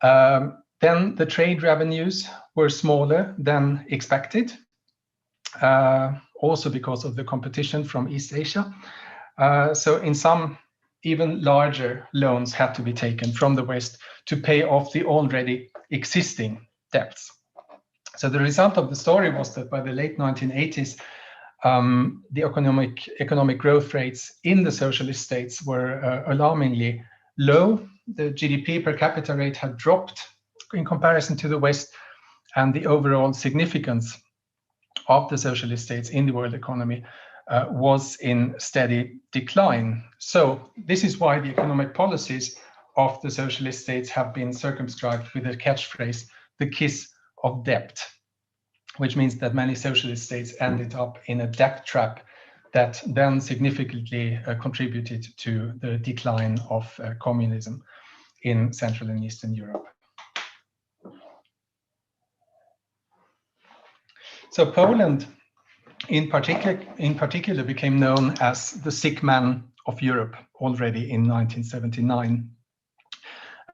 Then the trade revenues were smaller than expected, also because of the competition from East Asia. So in some, even larger loans had to be taken from the West to pay off the already existing debts. So the result of the story was that by the late 1980s, the economic growth rates in the socialist states were alarmingly low. The GDP per capita rate had dropped in comparison to the West, and the overall significance of the socialist states in the world economy was in steady decline. So this is why the economic policies of the socialist states have been circumscribed with the catchphrase, the kiss of debt, which means that many socialist states ended up in a debt trap that then significantly contributed to the decline of communism in Central and Eastern Europe. So Poland in particular became known as the sick man of Europe already in 1979.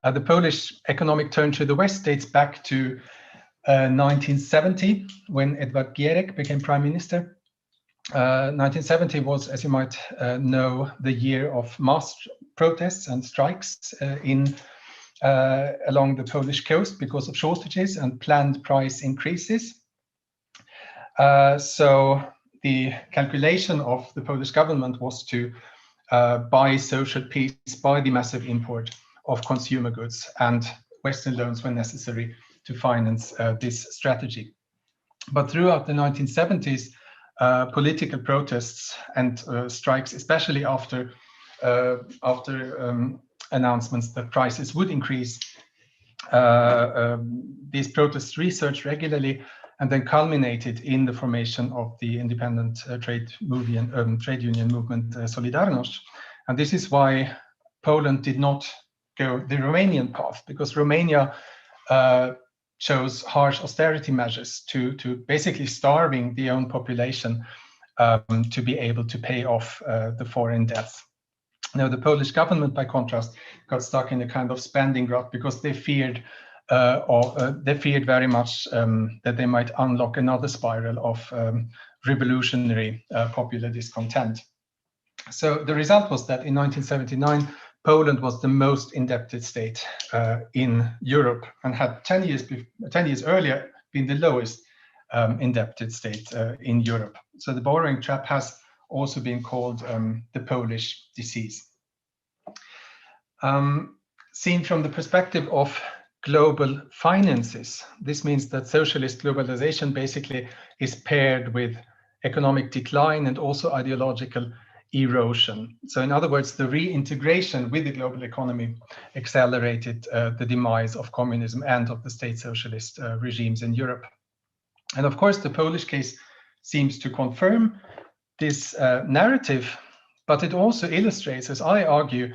The Polish economic turn to the West dates back to 1970, when Edward Gierek became prime minister. 1970 was, as you might know, the year of mass protests and strikes along the Polish coast because of shortages and planned price increases. So the calculation of the Polish government was to buy social peace by the massive import of consumer goods, and Western loans were necessary to finance this strategy. But throughout the 1970s, political protests and strikes, especially after announcements that prices would increase, these protests researched regularly and then culminated in the formation of the independent trade union movement Solidarność. And this is why Poland did not go the Romanian path, because Romania chose harsh austerity measures to basically starving the own population to be able to pay off the foreign debts. Now, the Polish government, by contrast, got stuck in a kind of spending rut because they feared very much that they might unlock another spiral of revolutionary popular discontent. So the result was that in 1979, Poland was the most indebted state in Europe and had 10 years earlier been the lowest indebted state in Europe. So the borrowing trap has also been called the Polish disease. Seen from the perspective of global finances, this means that socialist globalization basically is paired with economic decline and also ideological erosion. So in other words, the reintegration with the global economy accelerated the demise of communism and of the state socialist regimes in Europe. And of course, the Polish case seems to confirm this narrative, but it also illustrates, as I argue,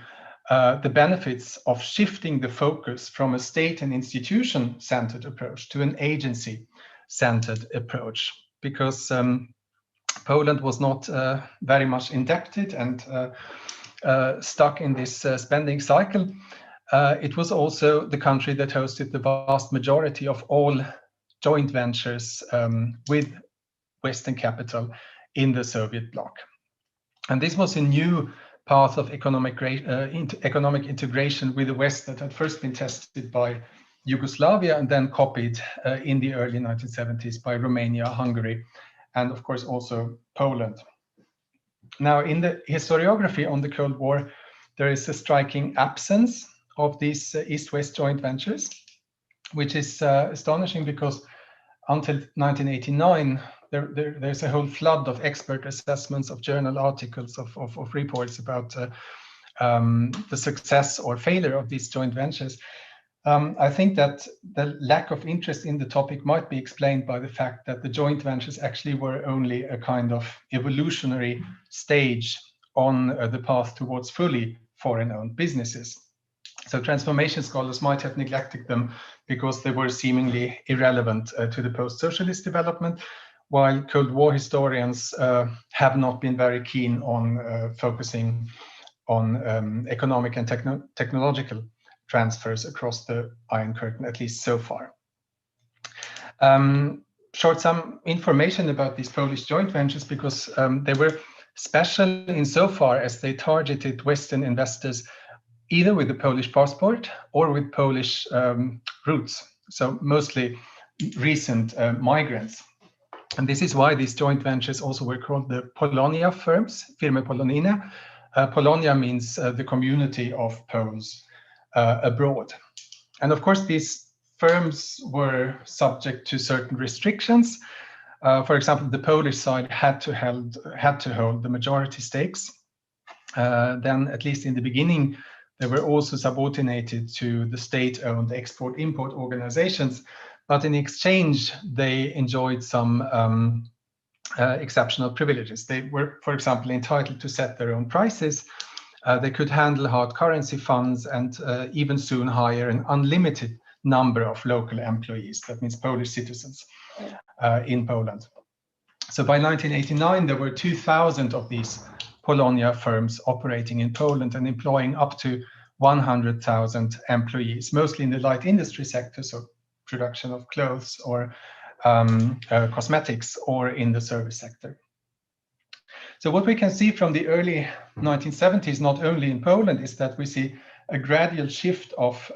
the benefits of shifting the focus from a state and institution-centered approach to an agency-centered approach, because Poland was not very much indebted and stuck in this spending cycle. It was also the country that hosted the vast majority of all joint ventures with Western capital in the Soviet bloc. And this was a new path of economic integration with the West that had first been tested by Yugoslavia and then copied in the early 1970s by Romania, Hungary, and of course also Poland. Now, in the historiography on the Cold War, there is a striking absence of these East-West joint ventures, which is astonishing because until 1989, there's a whole flood of expert assessments, of journal articles, of reports about the success or failure of these joint ventures. I think that the lack of interest in the topic might be explained by the fact that the joint ventures actually were only a kind of evolutionary stage on the path towards fully foreign-owned businesses. So transformation scholars might have neglected them because they were seemingly irrelevant to the post-socialist development, while Cold War historians have not been very keen on focusing on economic and technological transfers across the Iron Curtain, at least so far. Short some information about these Polish joint ventures, because they were special insofar as they targeted Western investors either with a Polish passport or with Polish roots, so mostly recent migrants. And this is why these joint ventures also were called the Polonia firms, Firmy Polonijne. Polonia means the community of Poles abroad. And of course, these firms were subject to certain restrictions. For example, the Polish side had to hold the majority stakes. Then, at least in the beginning, they were also subordinated to the state-owned export-import organizations. But in exchange, they enjoyed some exceptional privileges. They were, for example, entitled to set their own prices. They could handle hard currency funds and even soon hire an unlimited number of local employees. That means Polish citizens in Poland. So by 1989, there were 2,000 of these Polonia firms operating in Poland and employing up to 100,000 employees, mostly in the light industry sector, so production of clothes or cosmetics, or in the service sector. So what we can see from the early 1970s, not only in Poland, is that we see a gradual shift of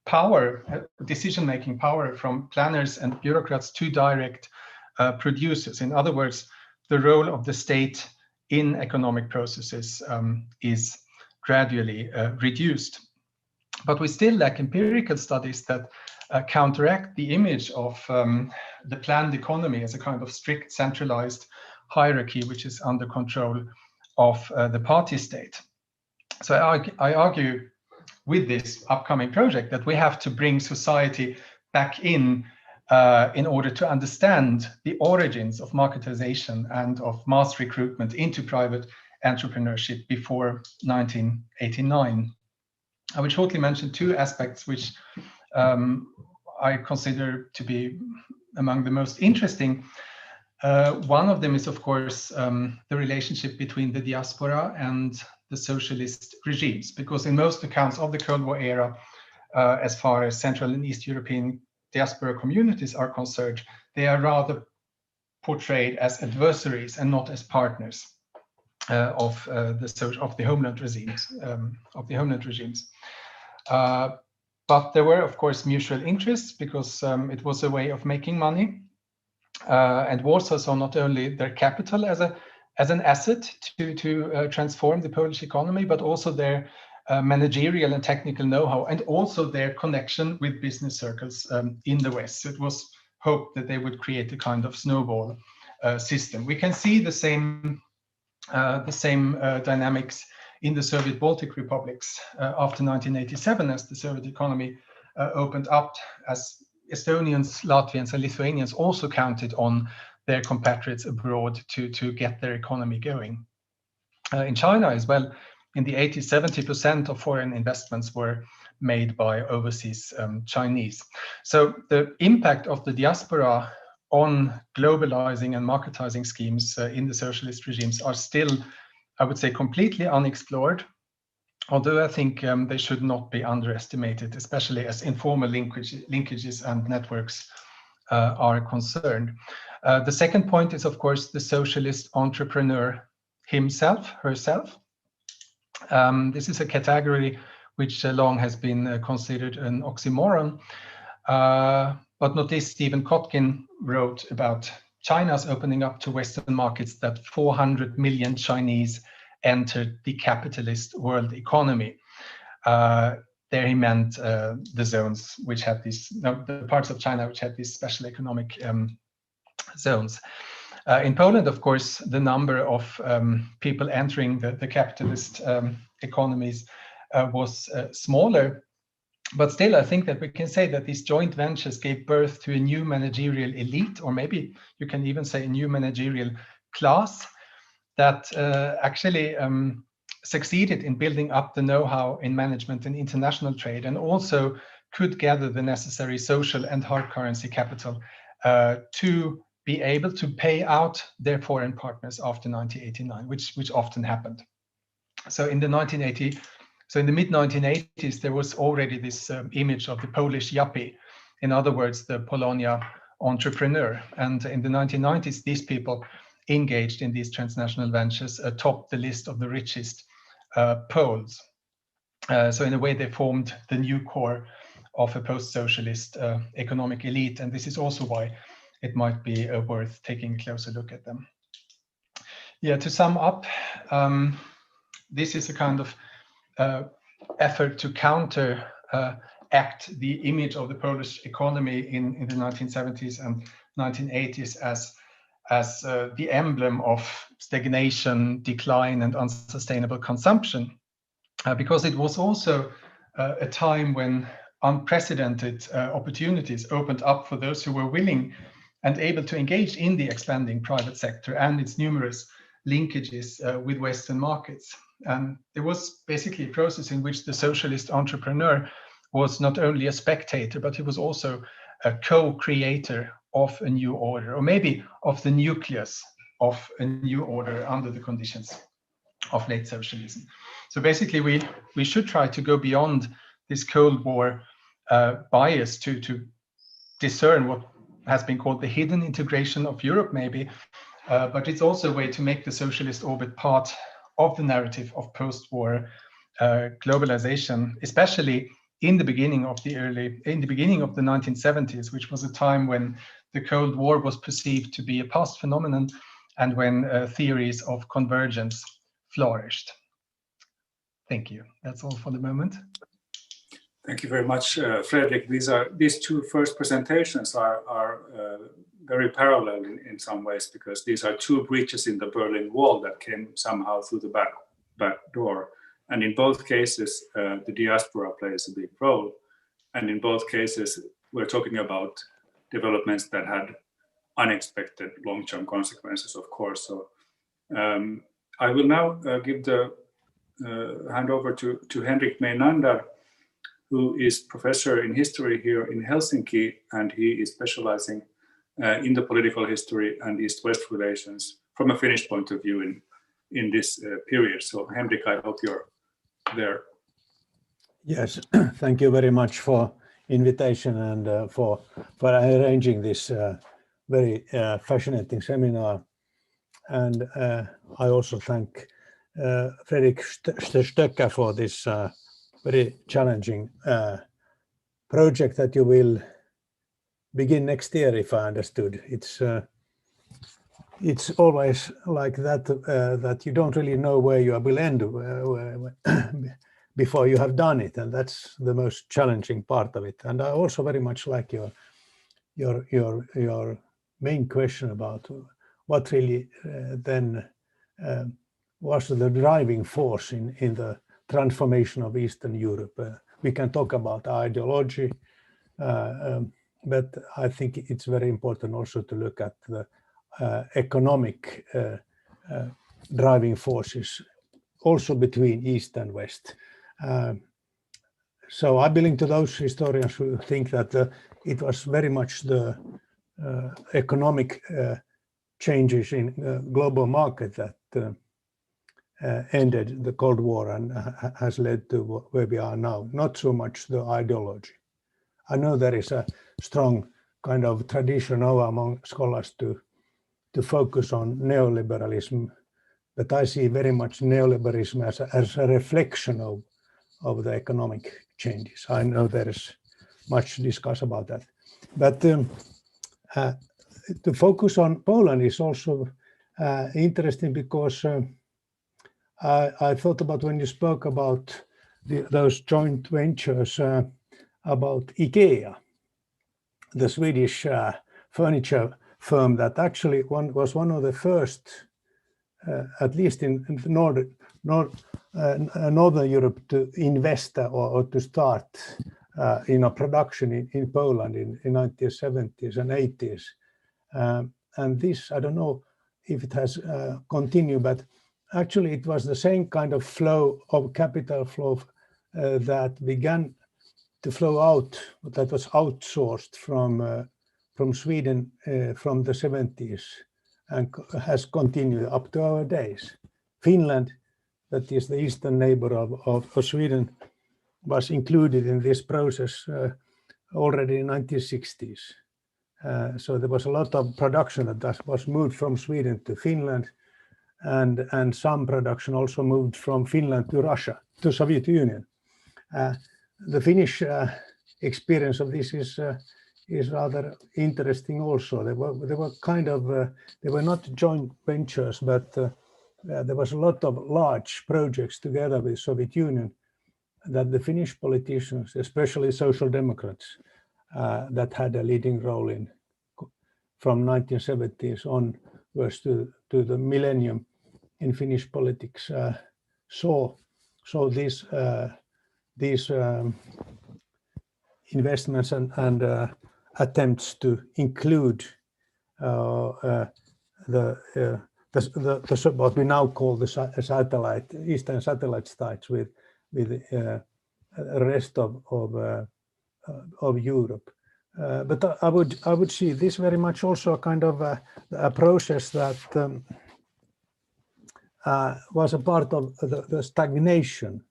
power, decision-making power, from planners and bureaucrats to direct producers. In other words, the role of the state in economic processes is gradually reduced. But we still lack empirical studies that counteract the image of the planned economy as a kind of strict centralized hierarchy which is under control of the party state. So I argue with this upcoming project that we have to bring society back in order to understand the origins of marketization and of mass recruitment into private entrepreneurship before 1989. I will shortly mention two aspects which I consider to be among the most interesting. One of them is, of course, the relationship between the diaspora and the socialist regimes, because in most accounts of the Cold War era, as far as Central and East European diaspora communities are concerned, they are rather portrayed as adversaries and not as partners of the homeland regimes. But there were, of course, mutual interests, because it was a way of making money. And Warsaw saw not only their capital as an asset to transform the Polish economy, but also their managerial and technical know-how, and also their connection with business circles in the West. So it was hoped that they would create a kind of snowball system. We can see the same dynamics in the Soviet Baltic republics after 1987, as the Soviet economy opened up, as Estonians, Latvians, and Lithuanians also counted on their compatriots abroad to get their economy going. In China as well, in the 80s, 70% of foreign investments were made by overseas Chinese. So the impact of the diaspora on globalizing and marketizing schemes in the socialist regimes are still, I would say, completely unexplored, although I think they should not be underestimated, especially as informal linkages and networks are concerned. The second point is, of course, the socialist entrepreneur himself, herself. This is a category which long has been considered an oxymoron, but not least Stephen Kotkin wrote about China's opening up to Western markets, that 400 million Chinese entered the capitalist world economy. There he meant the zones which had these, the parts of China which had these special economic zones. In Poland, of course, the number of people entering the capitalist economies was smaller, but still I think that we can say that these joint ventures gave birth to a new managerial elite, or maybe you can even say a new managerial class that actually succeeded in building up the know-how in management and international trade, and also could gather the necessary social and hard currency capital to be able to pay out their foreign partners after 1989, which often happened. So in the mid-1980s, there was already this image of the Polish yuppie, in other words, the Polonia entrepreneur. And in the 1990s, these people engaged in these transnational ventures topped the list of the richest Poles. So in a way, they formed the new core of a post-socialist economic elite. And this is also why it might be worth taking a closer look at them. Yeah, to sum up, this is a kind of effort to counteract the image of the Polish economy in the 1970s and 1980s as the emblem of stagnation, decline, and unsustainable consumption, because it was also a time when unprecedented opportunities opened up for those who were willing and able to engage in the expanding private sector and its numerous linkages with Western markets. And there was basically a process in which the socialist entrepreneur was not only a spectator, but he was also a co-creator of a new order, or maybe of the nucleus of a new order under the conditions of late socialism. So basically, we should try to go beyond this Cold War bias to discern what has been called the hidden integration of Europe, maybe, but it's also a way to make the socialist orbit part of the narrative of post-war globalization, especially in the beginning of the 1970s, which was a time when the Cold War was perceived to be a past phenomenon and when theories of convergence flourished. Thank you. That's all for the moment. Thank you very much, Fredrik. These two first presentations are very parallel in some ways, because these are two breaches in the Berlin Wall that came somehow through the back door. And in both cases, the diaspora plays a big role. And in both cases, we're talking about developments that had unexpected long-term consequences, of course. So I will now give the hand over to Henrik Maynanda, who is professor in history here in Helsinki, and he is specializing in the political history and East-West relations from a Finnish point of view in this period. So Henrik, I hope you're there. Yes, thank you very much for invitation and for arranging this very fascinating seminar. And I also thank Fredrik Stöcker for this very challenging project that you will begin next year, if I understood. It's always like that, that you don't really know where you will end before you have done it, and that's the most challenging part of it. And I also very much like your main question about what really then was the driving force in the transformation of Eastern Europe. We can talk about ideology, but I think it's very important also to look at the economic driving forces also between East and West. So I belong to those historians who think that it was very much the economic changes in global market that ended the Cold War and has led to where we are now, not so much the ideology. I know there is a strong kind of tradition now among scholars to focus on neoliberalism, but I see very much neoliberalism as a reflection of the economic changes. I know there is much discuss about that. But to focus on Poland is also interesting because I thought about when you spoke about those joint ventures about IKEA, the Swedish furniture firm that actually was one of the first, at least in Northern Europe, to invest or to start production in Poland in 1970s and 80s. And this, I don't know if it has continued, but actually it was the same kind of flow of capital flow that began to flow out, that was outsourced from Sweden from the 70s and has continued up to our days. Finland, that is the eastern neighbor of Sweden, was included in this process already in 1960s. So there was a lot of production that was moved from Sweden to Finland, and some production also moved from Finland to Russia, to Soviet Union. The Finnish experience of this is rather interesting also. They were kind of, they were not joint ventures, but there was a lot of large projects together with Soviet Union that the Finnish politicians, especially Social Democrats, that had a leading role in from 1970s onwards to the millennium in Finnish politics, saw these investments and attempts to include what we now call the satellite, eastern satellite states with the rest of Europe. But I would see this very much also a kind of a process that was a part of the stagnation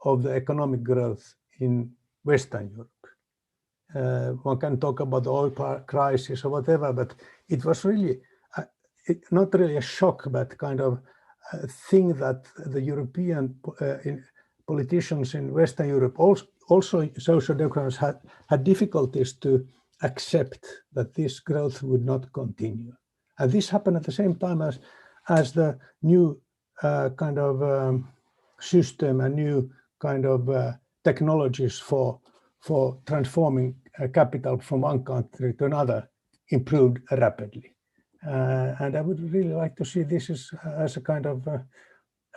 of the economic growth in Western Europe. One can talk about the oil crisis or whatever, but it was really not really a shock, but kind of a thing that the European politicians in Western Europe, also Social Democrats, had difficulties to accept that this growth would not continue. And this happened at the same time as the new kind of system and new kind of technologies for transforming capital from one country to another improved rapidly. And I would really like to see this as a kind of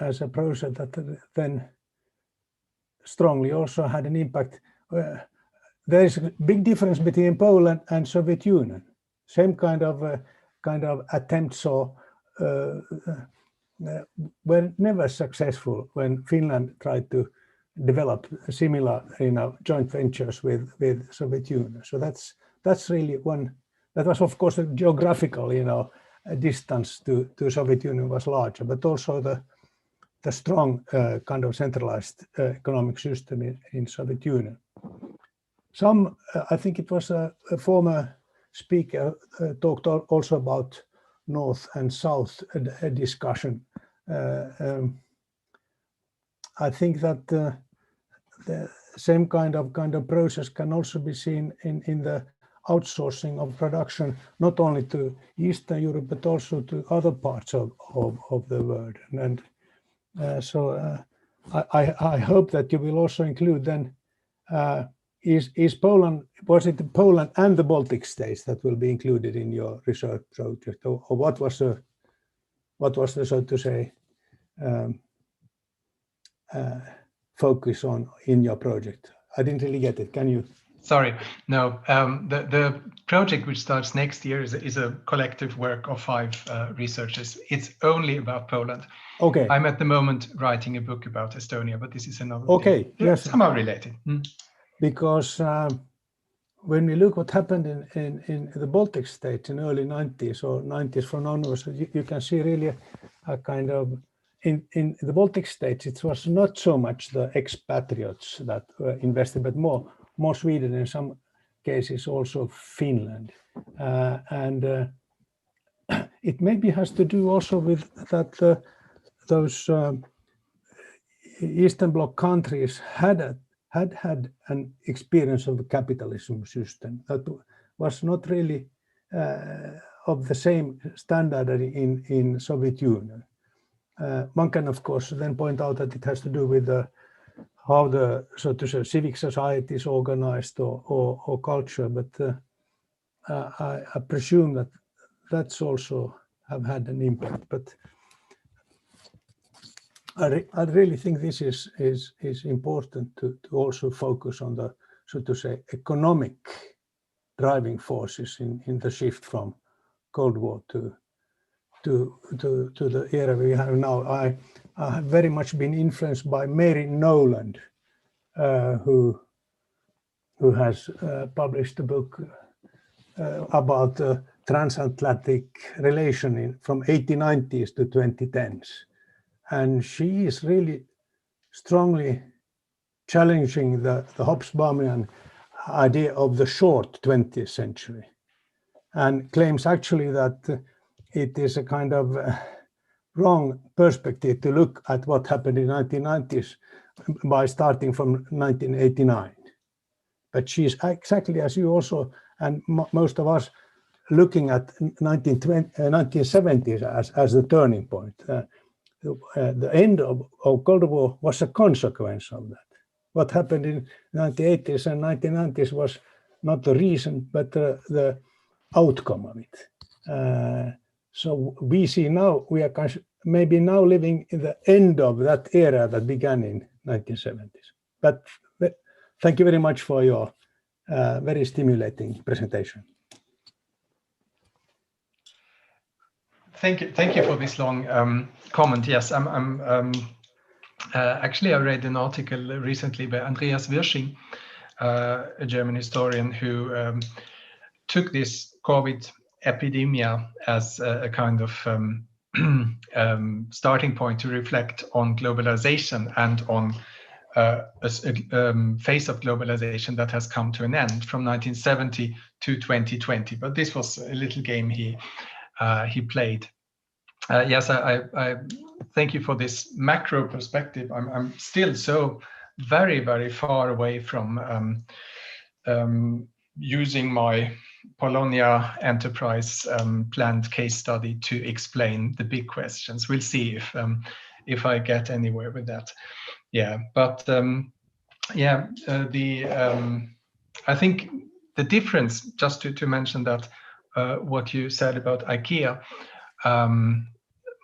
as a process that then strongly also had an impact. There is a big difference between Poland and Soviet Union. Same kind of attempts or were never successful when Finland tried to develop similar, joint ventures with Soviet Union. So that's really one. That was, of course, the geographical, distance to Soviet Union was larger, but also the strong kind of centralized economic system in Soviet Union. I think it was a former speaker talked also about North and South discussion. I think that the same kind of process can also be seen in the outsourcing of production, not only to Eastern Europe, but also to other parts of the world. And so I hope that you will also include then, is Poland, was it Poland and the Baltic states that will be included in your research project? Or what was the, so to say, focus on in your project? I didn't really get it. Can you Sorry, no. The project which starts next year is a collective work of 5 researchers. It's only about Poland. Okay. I'm at the moment writing a book about Estonia, but this is another Okay, thing. yes. Somehow related. Because when we look what happened in the Baltic states in early 90s or 90s from onwards, you can see really a kind of, in the Baltic states, it was not so much the expatriates that were invested, but more Sweden, in some cases also Finland. And it maybe has to do also with that those Eastern Bloc countries had an experience of the capitalism system that was not really of the same standard in Soviet Union. One can, of course, then point out that it has to do with how the, so to say, civic society is organized or culture, but I presume that that's also have had an impact. But I really think this is important to also focus on the, so to say, economic driving forces in the shift from Cold War to the era we have now. I have very much been influenced by Mary Noland, who has published a book about transatlantic relation from 1890s to 2010s. And she is really strongly challenging the Hobsbawmian idea of the short 20th century, and claims actually that it is a kind of wrong perspective to look at what happened in 1990s by starting from 1989. But she's exactly as you also, and most of us, looking at 1970s as the turning point. The end of Cold War was a consequence of that. What happened in 1980s and 1990s was not the reason, but the outcome of it. So we see now, we are maybe now living in the end of that era that began in 1970s. But thank you very much for your very stimulating presentation. Thank you for this long comment. Yes, actually I read an article recently by Andreas Wirsching, a German historian who took this COVID epidemia as a kind of starting point to reflect on globalization and on a phase of globalization that has come to an end from 1970 to 2020. But this was a little game he played. Yes, I thank you for this macro perspective. I'm still so very, very far away from using my Polonia enterprise planned case study to explain the big questions. We'll see if I get anywhere with that. Yeah, but I think the difference, just to mention that what you said about IKEA.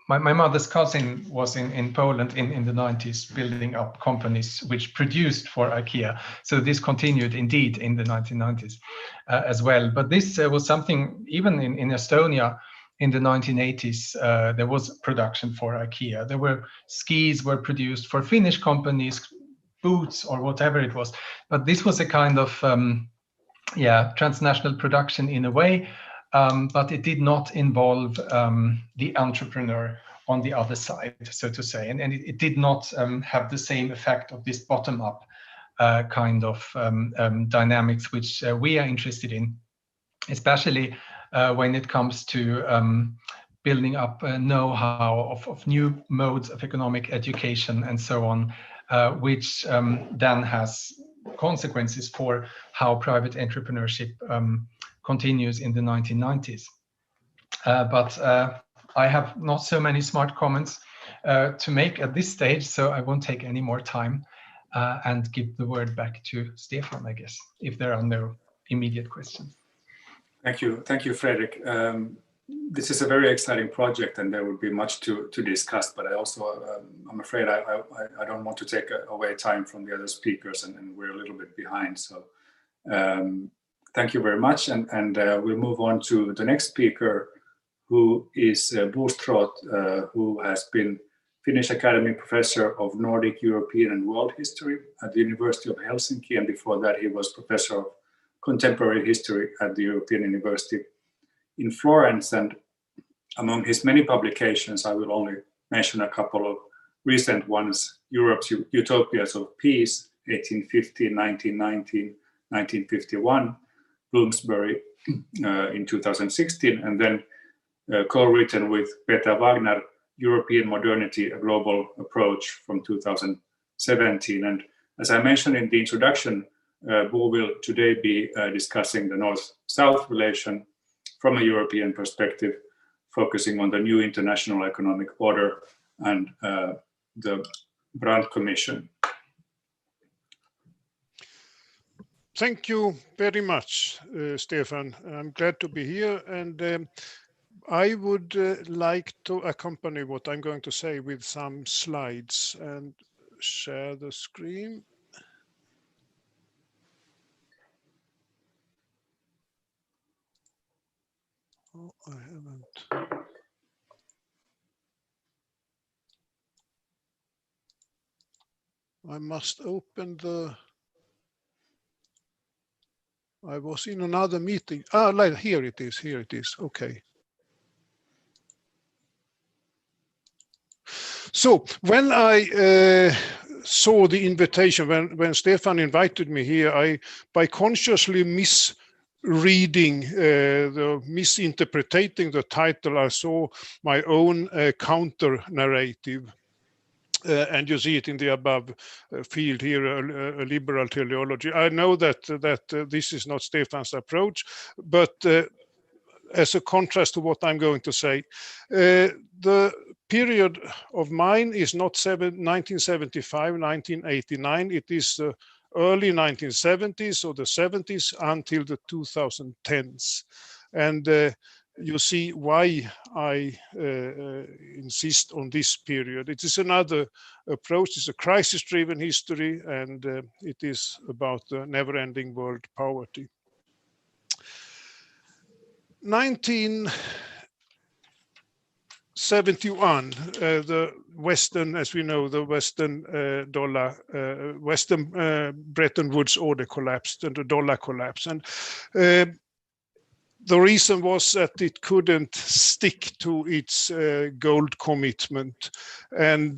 My mother's cousin was in Poland in the 90s, building up companies which produced for IKEA. So this continued indeed in the 1990s as well. But this was something, even in Estonia in the 1980s, there was production for IKEA. There were skis were produced for Finnish companies, boots or whatever it was. But this was a kind of transnational production in a way. But it did not involve the entrepreneur on the other side, so to say. And it did not have the same effect of this bottom-up kind of dynamics, which we are interested in, especially when it comes to building up know-how of new modes of economic education and so on, which then has consequences for how private entrepreneurship continues in the 1990s. But I have not so many smart comments to make at this stage, so I won't take any more time and give the word back to Stefan, I guess, if there are no immediate questions. Thank you, Fredrik. This is a very exciting project, and there would be much to discuss. But I also, I'm afraid, I don't want to take away time from the other speakers, and we're a little bit behind. So Thank you very much, and we'll move on to the next speaker, who is Bo Stråth, who has been Finnish Academy Professor of Nordic, European and World History at the University of Helsinki, and before that he was Professor of Contemporary History at the European University in Florence. And among his many publications, I will only mention a couple of recent ones: Europe's Utopias of Peace, 1815, 1919, 1951, Bloomsbury in 2016, and then co-written with Peter Wagner, European Modernity, a Global Approach from 2017. And as I mentioned in the introduction, Bo will today be discussing the North-South relation from a European perspective, focusing on the new international economic order and the Brandt Commission. Thank you very much, Stefan. I'm glad to be here, and I would like to accompany what I'm going to say with some slides and share the screen. Oh, I haven't. I must open the. I was in another meeting. Like here it is. Here it is. Okay. So when I saw the invitation, when Stefan invited me here, by consciously misreading, misinterpreting the title, I saw my own counter narrative. And you see it in the above field here, a liberal teleology. I know that this is not Stefan's approach, but as a contrast to what I'm going to say, the period of mine is not 1975, 1989. It is the early 1970s or the 70s until the 2010s. And you see why I insist on this period. It is another approach. It's a crisis-driven history, and it is about the never-ending world poverty. 1971, the Western, as we know, the Western Western Bretton Woods order collapsed and the dollar collapsed. And the reason was that it couldn't stick to its gold commitment, and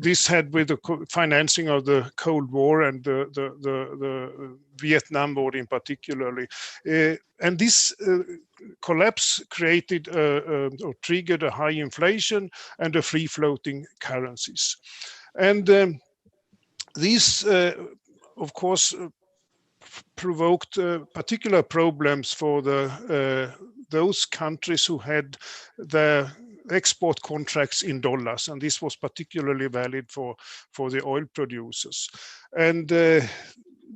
this had with the financing of the Cold War and the Vietnam War in particularly, and this collapse created or triggered a high inflation and a free floating currencies, and these of course provoked particular problems for those countries who had their export contracts in dollars, and this was particularly valid for the oil producers. And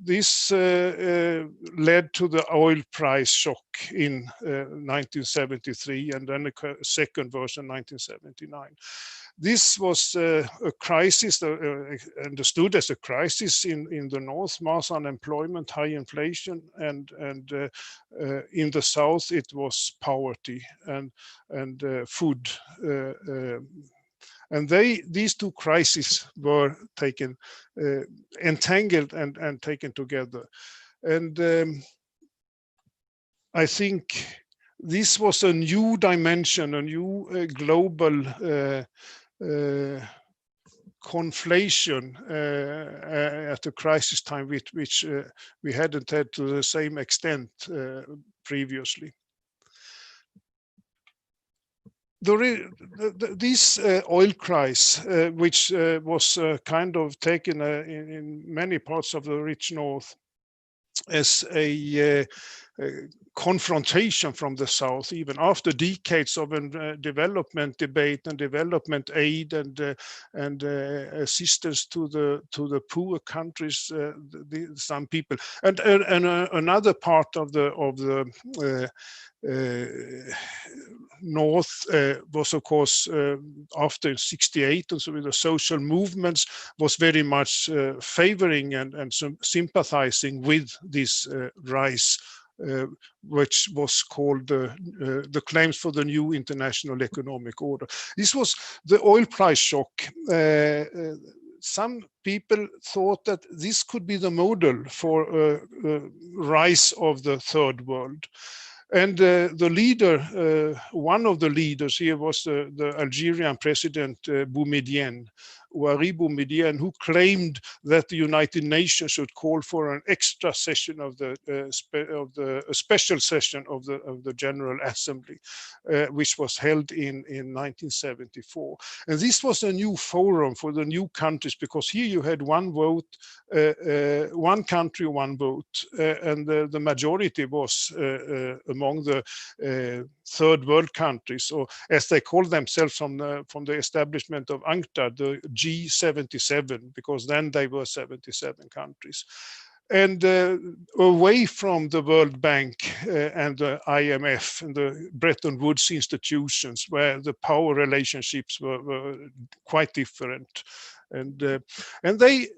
this led to the oil price shock in 1973, and then a second version in 1979. This was a crisis, understood as a crisis in the north: mass unemployment, high inflation, and in the south it was poverty and food. And these two crises were taken, entangled and taken together. And I think this was a new dimension, a new global conflation at the crisis time, which we hadn't had to the same extent previously. This oil crisis, which was kind of taken in many parts of the rich north as a confrontation from the south, even after decades of development debate and development aid and assistance to the poor countries, some people, and another part of the North was, of course, after '68, and so the social movements was very much favoring and sympathizing with this rise, which was called the claims for the new international economic order. This was the oil price shock. Some people thought that this could be the model for a rise of the third world. And the leader, one of the leaders here was the Algerian president Boumedienne, Ouari Boumedienne, who claimed that the United Nations should call for an extra session of the a special session of the General Assembly, which was held in 1974. And this was a new forum for the new countries, because here you had one vote, one country, one vote, and the majority was among the third world countries, or as they call themselves from the establishment of UNCTAD, the G77, because then they were 77 countries. And away from the World Bank and the IMF and the Bretton Woods institutions, where the power relationships were quite different. And they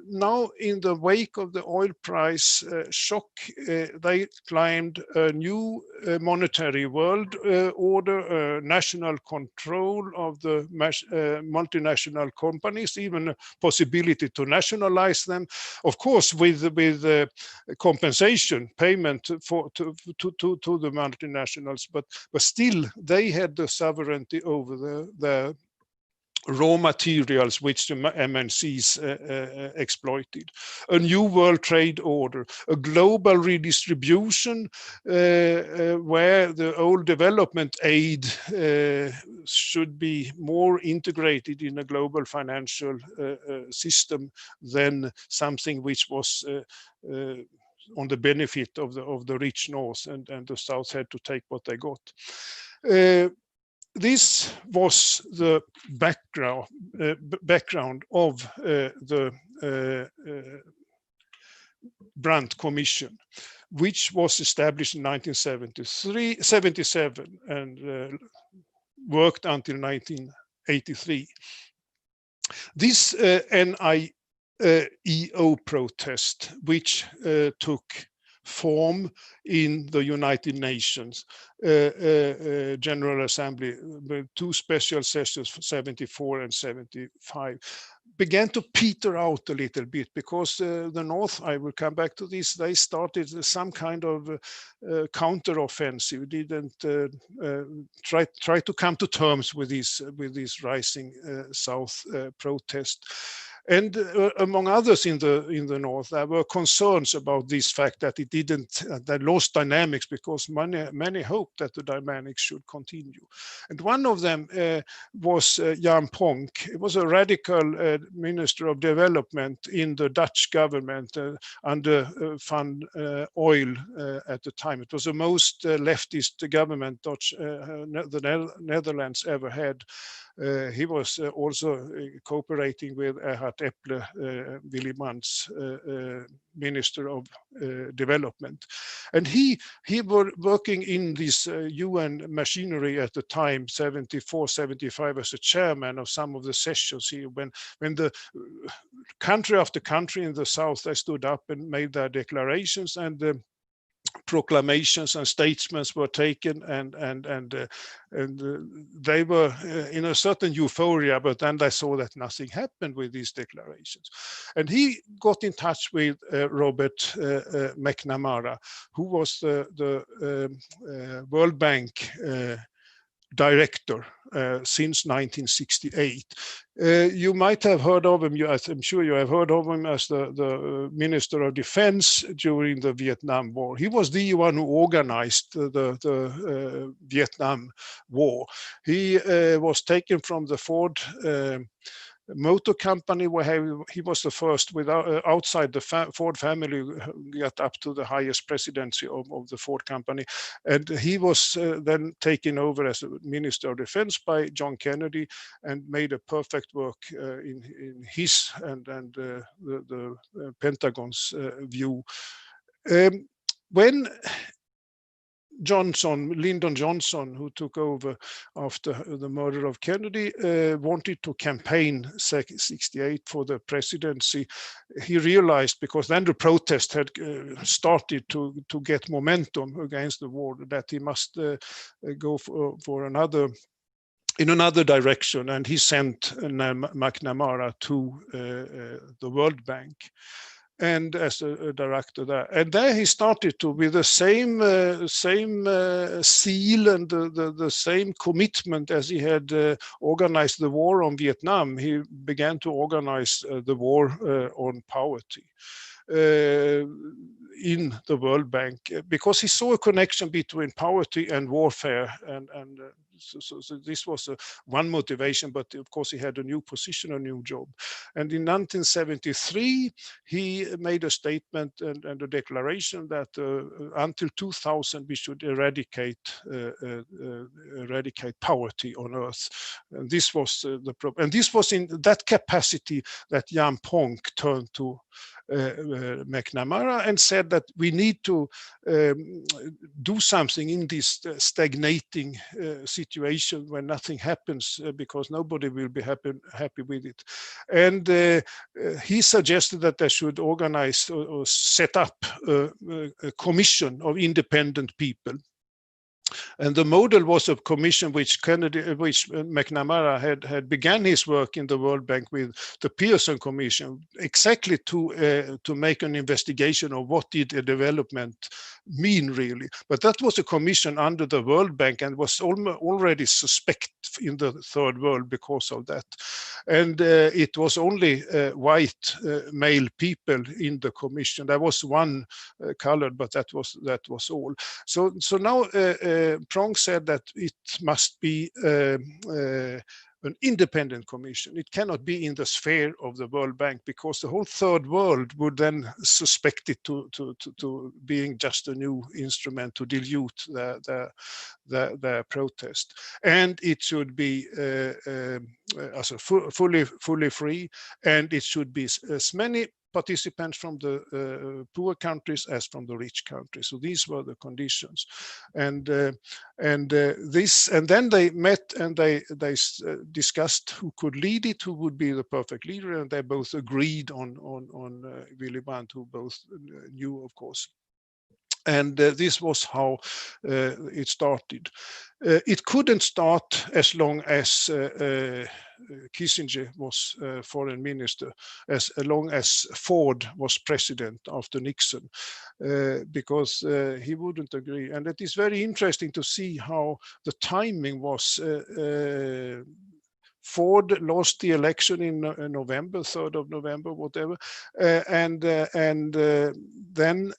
now, in the wake of the oil price shock, they claimed a new monetary world order, national control of the multinational companies, even a possibility to nationalize them, of course, with compensation payment to the multinationals, but still they had the sovereignty over the raw materials which the MNCs exploited. A new world trade order, a global redistribution where the old development aid should be more integrated in a global financial system than something which was on the benefit of the rich North, and the South had to take what they got. This was the background of the Brandt Commission, which was established in 1977 and worked until 1983. This NIEO protest, which took form in the United Nations General Assembly, with two special sessions, 74 and 75, began to peter out a little bit, because the North, I will come back to this, they started some kind of counter-offensive, didn't try to come to terms with this rising South protest. And among others in the North, there were concerns about this fact that it didn't, that lost dynamics, because many hoped that the dynamics should continue. And one of them was Jan Pronk. It was a radical minister of development in the Dutch government under Van Oil at the time. It was the most leftist government the Netherlands ever had. He was also cooperating with Erhard Epple, Willy Brandt's Minister of Development. And he was working in this UN machinery at the time, 74, 75, as a chairman of some of the sessions here, when the country after country in the South, they stood up and made their declarations, and proclamations and statements were taken, and they were in a certain euphoria, but then they saw that nothing happened with these declarations. And he got in touch with Robert McNamara, who was the World Bank director since 1968. You might have heard of him, I'm sure you have heard of him as the Minister of Defense during the Vietnam War. He was the one who organized the Vietnam War. He was taken from the Ford motor company, where he was the first outside the Ford family got up to the highest presidency of the Ford company, and he was then taken over as a Minister of Defense by John Kennedy, and made a perfect work in his and the Pentagon's view. When Lyndon Johnson, who took over after the murder of Kennedy, wanted to campaign 68 for the presidency. He realized, because then the protest had started to get momentum against the war, that he must go for another direction, and he sent McNamara to the World Bank, and as a director there. And there he started to, with the same zeal and the same commitment as he had organized the war on Vietnam, he began to organize the war on poverty in the World Bank, because he saw a connection between poverty and warfare, and so this was one motivation, but of course he had a new position, a new job. And in 1973, he made a statement and a declaration that until 2000 we should eradicate poverty on Earth. And this was the problem. And this was in that capacity that Jan Ponk turned to McNamara and said that we need to do something in this stagnating situation when nothing happens, because nobody will be happy with it. And he suggested that they should organize or set up a commission of independent people. And the model was a commission which McNamara had began his work in the World Bank with, the Pearson Commission, exactly to make an investigation of what did a development mean really. But that was a commission under the World Bank and was already suspect in the Third World because of that. And it was only white male people in the commission. There was one colored, but that was all. So now Prong said that it must be an independent commission. It cannot be in the sphere of the World Bank, because the whole Third World would then suspect it to being just a new instrument to dilute the protest. And it should be fully free, and it should be as many participants from the poor countries as from the rich countries. So these were the conditions, and then they met and they discussed who could lead it, who would be the perfect leader, and they both agreed on Willy Brandt, who both knew, of course. And this was how it started. It couldn't start as long as Kissinger was foreign minister, as long as Ford was president after Nixon, because he wouldn't agree. And it is very interesting to see how the timing was. Ford lost the election in November, 3rd of November, whatever, and then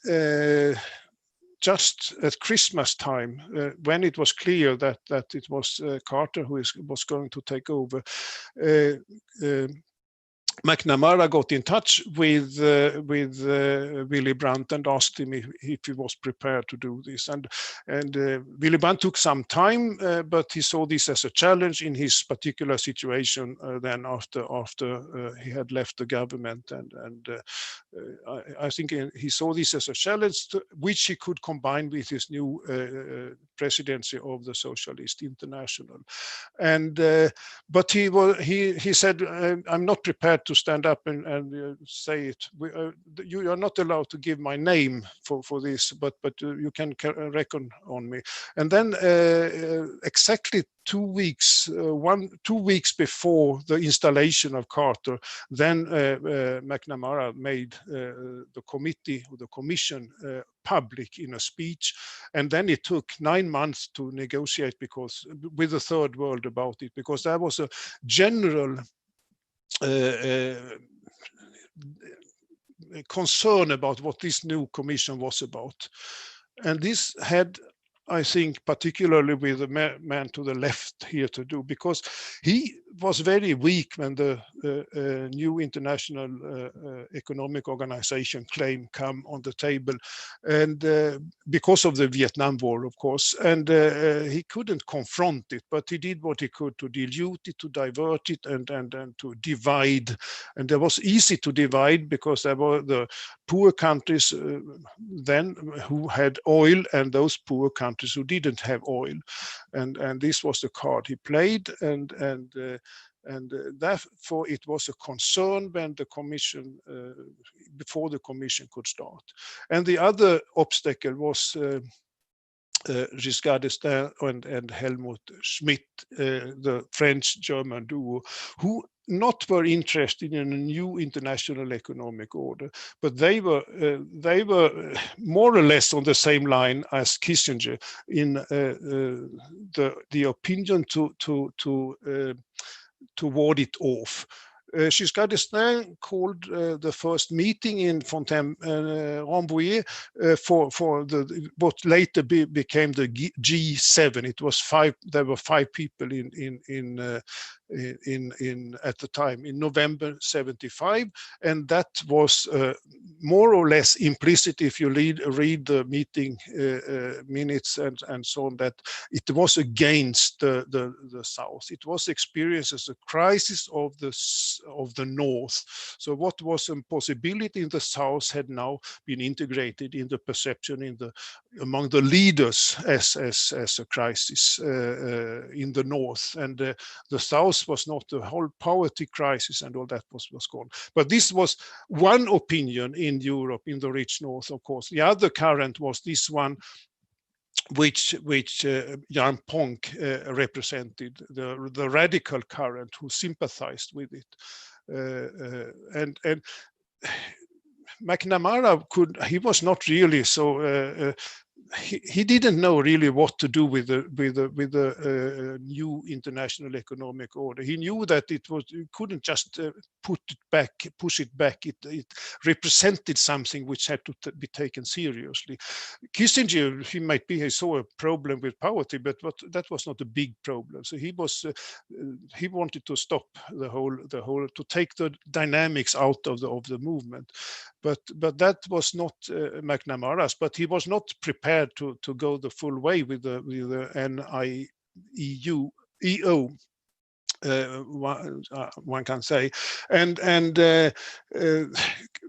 just at Christmas time, when it was clear that it was Carter who was going to take over, McNamara got in touch with Willy Brandt and asked him if he was prepared to do this. And Willy Brandt took some time, but he saw this as a challenge in his particular situation. Then after he had left the government, and I think he saw this as a challenge which he could combine with his new presidency of the Socialist International. And but he said, I'm not prepared to stand up and say it. You are not allowed to give my name for this, but you can reckon on me. And then exactly 2 weeks, 2 weeks before the installation of Carter, then McNamara made the committee or the commission public in a speech, and then it took 9 months to negotiate with the Third World about it, because there was a general concern about what this new commission was about. And this had, I think, particularly with the man to the left here to do, because he was very weak when the new international economic organization claim come on the table, and because of the Vietnam War, of course, and he couldn't confront it, but he did what he could to dilute it, to divert it, and to divide. And it was easy to divide because there were the poor countries then who had oil, and those poor countries who didn't have oil, and this was the card he played, and therefore it was a concern when the commission, before the commission could start. And the other obstacle was Giscard d'Estaing and Helmut Schmidt, the French-German duo, who not were interested in a new international economic order, but they were more or less on the same line as Kissinger in the opinion to ward it off. Giscard d'Estaing called the first meeting in Fontaine-Rambouillet for what later became the G7. It was there were 5 people at the time in November 75, and that was more or less implicit if you read the meeting minutes and so on, that it was against the South. It was experienced as a crisis of the North. So what was a possibility in the South had now been integrated in the perception among the leaders as a crisis in the North, and the South was not the whole poverty crisis and all that was gone. But this was one opinion in Europe, in the rich North, of course. The other current was this one, which Jan Ponk represented, the radical current who sympathized with it. And McNamara he was not really so he didn't know really what to do with the new international economic order. He knew that you couldn't just push it back. It represented something which had to be taken seriously. Kissinger, he saw a problem with poverty, but that was not a big problem. So he wanted to stop the whole to take the dynamics out of the movement. But that was not McNamara's. But he was not prepared to go the full way with the NIEO. One can say, and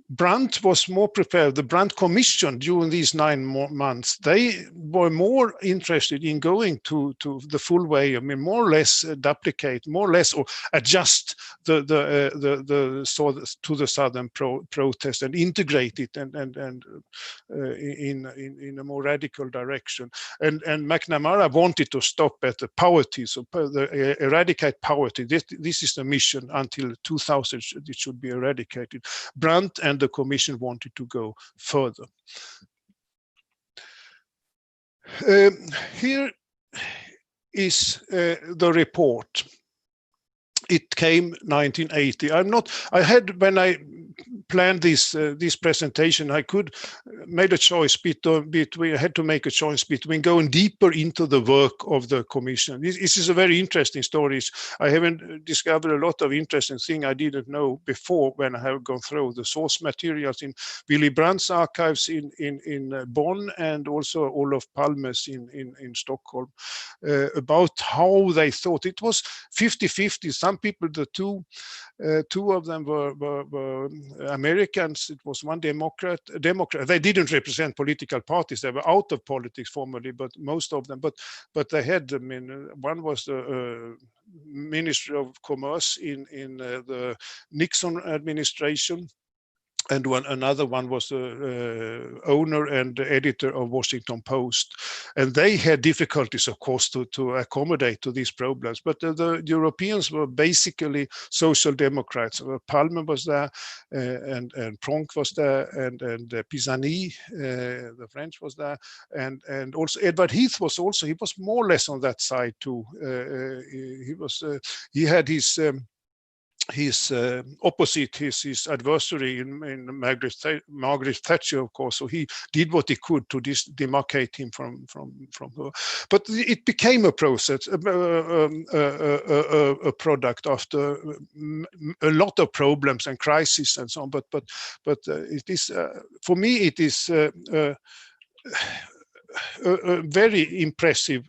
Brandt was more prepared. The Brandt Commission during these 9 months, they were more interested in going to the full way. I mean, more or less duplicate, more or less, or adjust to the southern protest and integrate it and in a more radical direction. And McNamara wanted to stop at the poverty, so eradicate poverty. This is the mission until 2000. It should be eradicated. Brandt and the Commission wanted to go further. Here is the report. It came 1980. When I planned this presentation, I made a choice between. I had to make a choice between going deeper into the work of the Commission. This is a very interesting story. I haven't discovered a lot of interesting things I didn't know before when I have gone through the source materials in Willy Brandt's archives in Bonn and also Olof Palme's in Stockholm about how they thought. It was 50-50. Some people, the two of them were Americans. It was one Democrat. They didn't represent political parties. They were out of politics formally, but most of them. But they had. I mean, one was the Ministry of Commerce in the Nixon administration. And another one was the owner and editor of Washington Post. And they had difficulties, of course, to accommodate to these problems. But the Europeans were basically social democrats. Palme was there, and Pronk was there, and Pisani, the French, was there. And also Edward Heath was also, he was more or less on that side too. He had his his opposite, his adversary in Margaret Thatcher, of course. So he did what he could to demarcate him from her. But it became a process, a product after a lot of problems and crises and so on. But it is for me it is a very impressive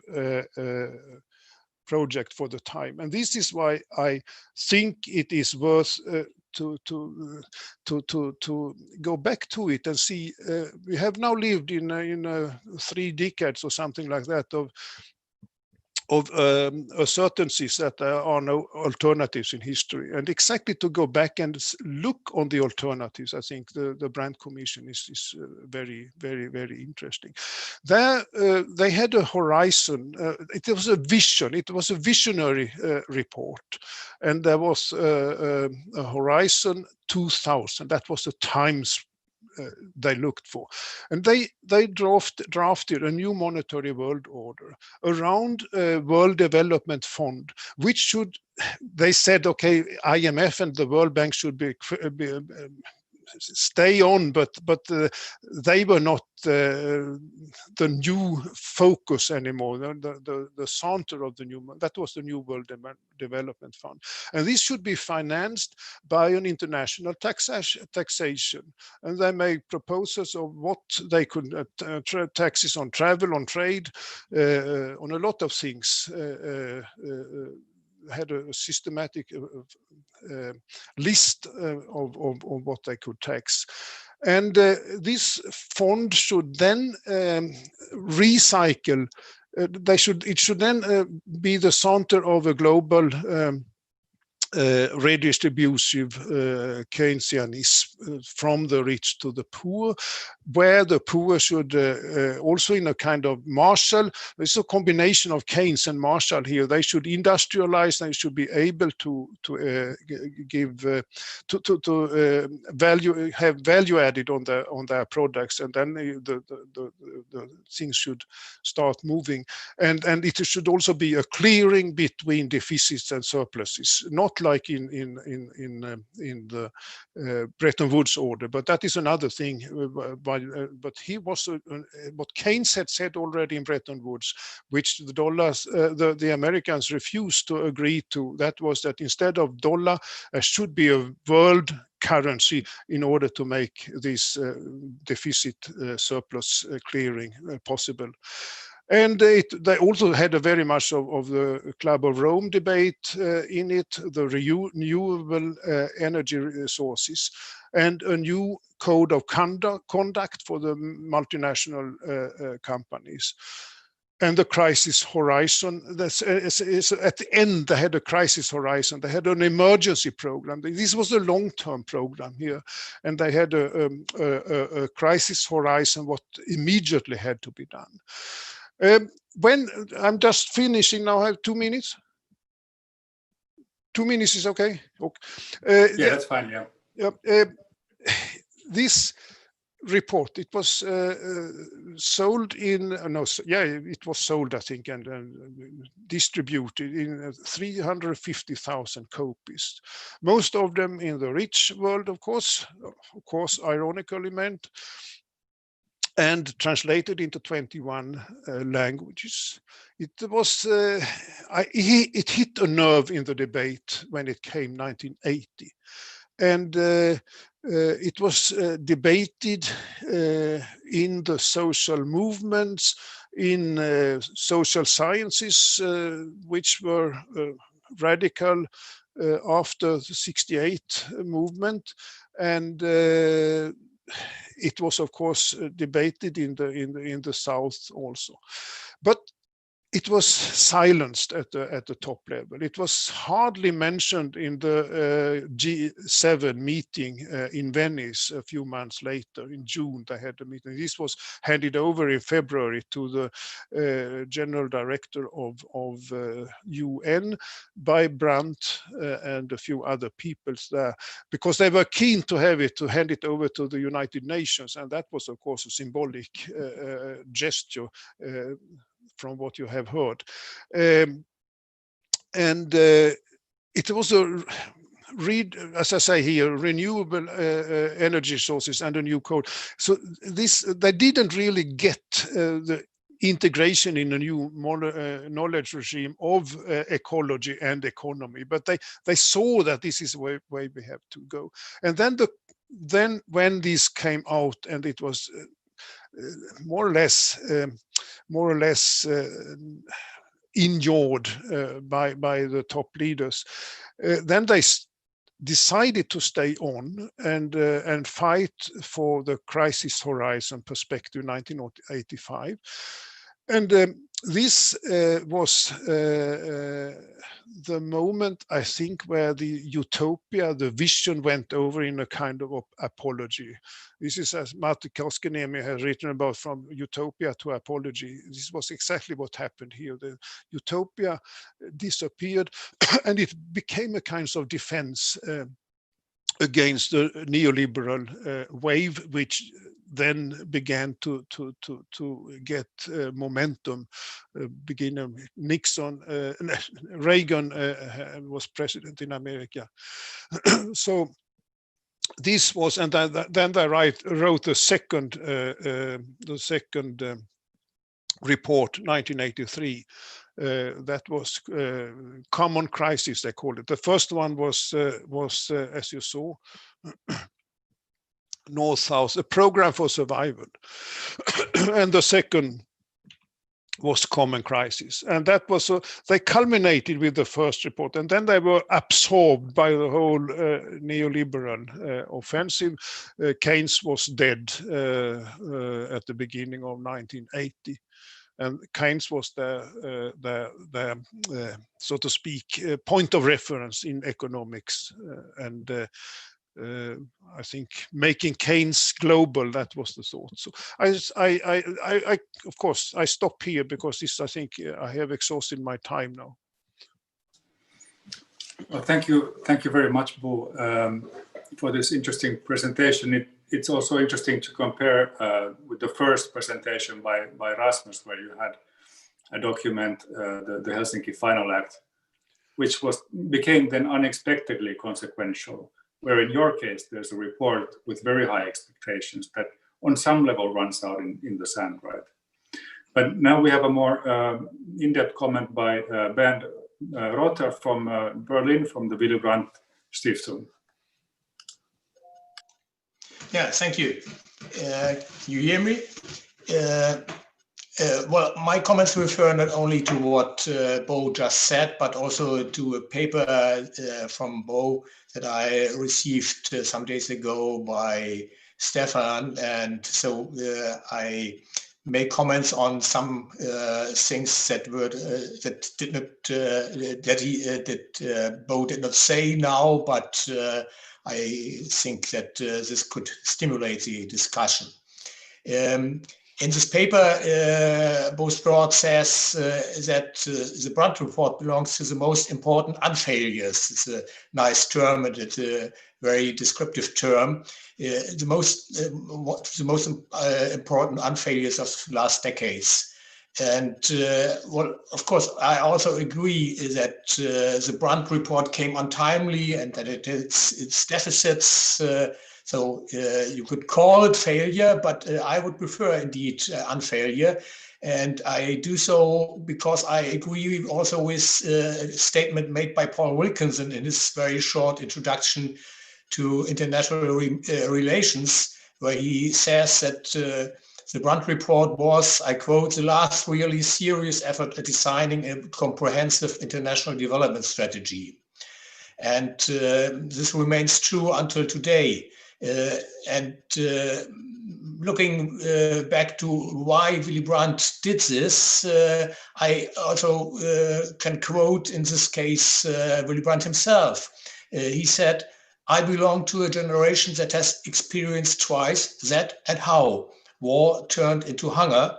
project for the time, and this is why I think it is worth to go back to it and see. We have now lived in 3 decades or something like that of certainties that there are no alternatives in history, and exactly to go back and look on the alternatives. I think the Brandt Commission is very, very, very interesting. There they had a horizon. It was a vision. It was a visionary report, and there was a horizon 2000. That was the times they looked for, and they drafted a new monetary world order around World Development Fund, which should, they said, okay, IMF and the World Bank should stay on, but they were not the new focus anymore, the center of the new, that was the new World Development Fund. And this should be financed by an international taxation. And they made proposals of what they could, taxes on travel, on trade, on a lot of things. Had a systematic list of what they could tax. And this fund should then recycle. It should then be the center of a global redistributive Keynesianism from the rich to the poor, where the poor should also, in a kind of Marshall, there's a combination of Keynes and Marshall here. They should industrialize, they should be able to give value, have value added on their products, and then the things should start moving. And it should also be a clearing between deficits and surpluses, not like in the Bretton Woods order, but that is another thing. But he was what Keynes had said already in Bretton Woods, which the Americans refused to agree to. That was that instead of dollar, there should be a world currency in order to make this deficit surplus clearing possible. And they also had a very much of the Club of Rome debate in it, the renewable energy resources, and a new code of conduct for the multinational companies. And the crisis horizon, that's at the end, they had a crisis horizon. They had an emergency program. This was a long-term program here. And they had a crisis horizon, what immediately had to be done. When I'm just finishing now, I have 2 minutes. 2 minutes is okay. Yeah, that's fine. Yeah. This report, it was sold in it was sold, I think, and distributed in 350,000 copies. Most of them in the rich world, of course, ironically meant, and translated into 21 languages. It was it hit a nerve in the debate when it came 1980, and it was debated in the social movements, in social sciences, which were radical after the '68 movement, and it was, of course, debated in the South also, but it was silenced at the top level. It was hardly mentioned in the G7 meeting in Venice a few months later. In June, they had a meeting. This was handed over in February to the General Director of UN by Brandt and a few other peoples there, because they were keen to hand it over to the United Nations, and that was, of course, a symbolic gesture from what you have heard. And it was as I say here, renewable energy sources and a new code. So they didn't really get the integration in a new knowledge regime of ecology and economy, but they saw that this is the way we have to go. And then when this came out, and it was more or less endured by the top leaders, then they decided to stay on and fight for the crisis horizon perspective 1985. And this was the moment, I think, where the utopia, the vision, went over in a kind of apology. This is, as Matti Koskiniemi has written about, from utopia to apology. This was exactly what happened here. The utopia disappeared and it became a kind of defense against the neoliberal wave, which then began to get momentum. Beginning Nixon, Reagan was president in America. So this was, and then they wrote the second report, 1983. That was common crisis, they called it. The first one was as you saw, North-South, a program for survival. And the second was common crisis. And that was, they culminated with the first report, and then they were absorbed by the whole neoliberal offensive. Keynes was dead at the beginning of 1980. And Keynes was the so to speak, point of reference in economics. I think making Keynes global, that was the thought. So I of course, I stop here because this, I think I have exhausted my time now. Well, thank you very much, Bo, for this interesting presentation. It's also interesting to compare with the first presentation by Rasmus, where you had a document, the Helsinki Final Act, which became then unexpectedly consequential, where in your case there's a report with very high expectations that on some level runs out in the sand, right? But now we have a more in-depth comment by Bernd Rother from Berlin, from the Willy Brandt Stiftung. Yeah, thank you. You hear me? Well, my comments refer not only to what Bo just said, but also to a paper from Bo that I received some days ago by Stefan. And so I make comments on some things that were that Bo did not say now, but I think that this could stimulate the discussion. In this paper, Bo Stråth says that the Brandt report belongs to the most important unfailures. It's a nice term, and it's a very descriptive term. The most important unfailures of last decades. And well, of course, I also agree that the Brandt report came untimely and that it has its deficits. So you could call it failure, but I would prefer indeed unfailure. And I do so because I agree also with a statement made by Paul Wilkinson in his very short introduction to international relations, where he says that the Brandt report was, I quote, the last really serious effort at designing a comprehensive international development strategy. And this remains true until today. Looking back to why Willy Brandt did this, I also can quote in this case Willy Brandt himself. He said, "I belong to a generation that has experienced twice that and how war turned into hunger.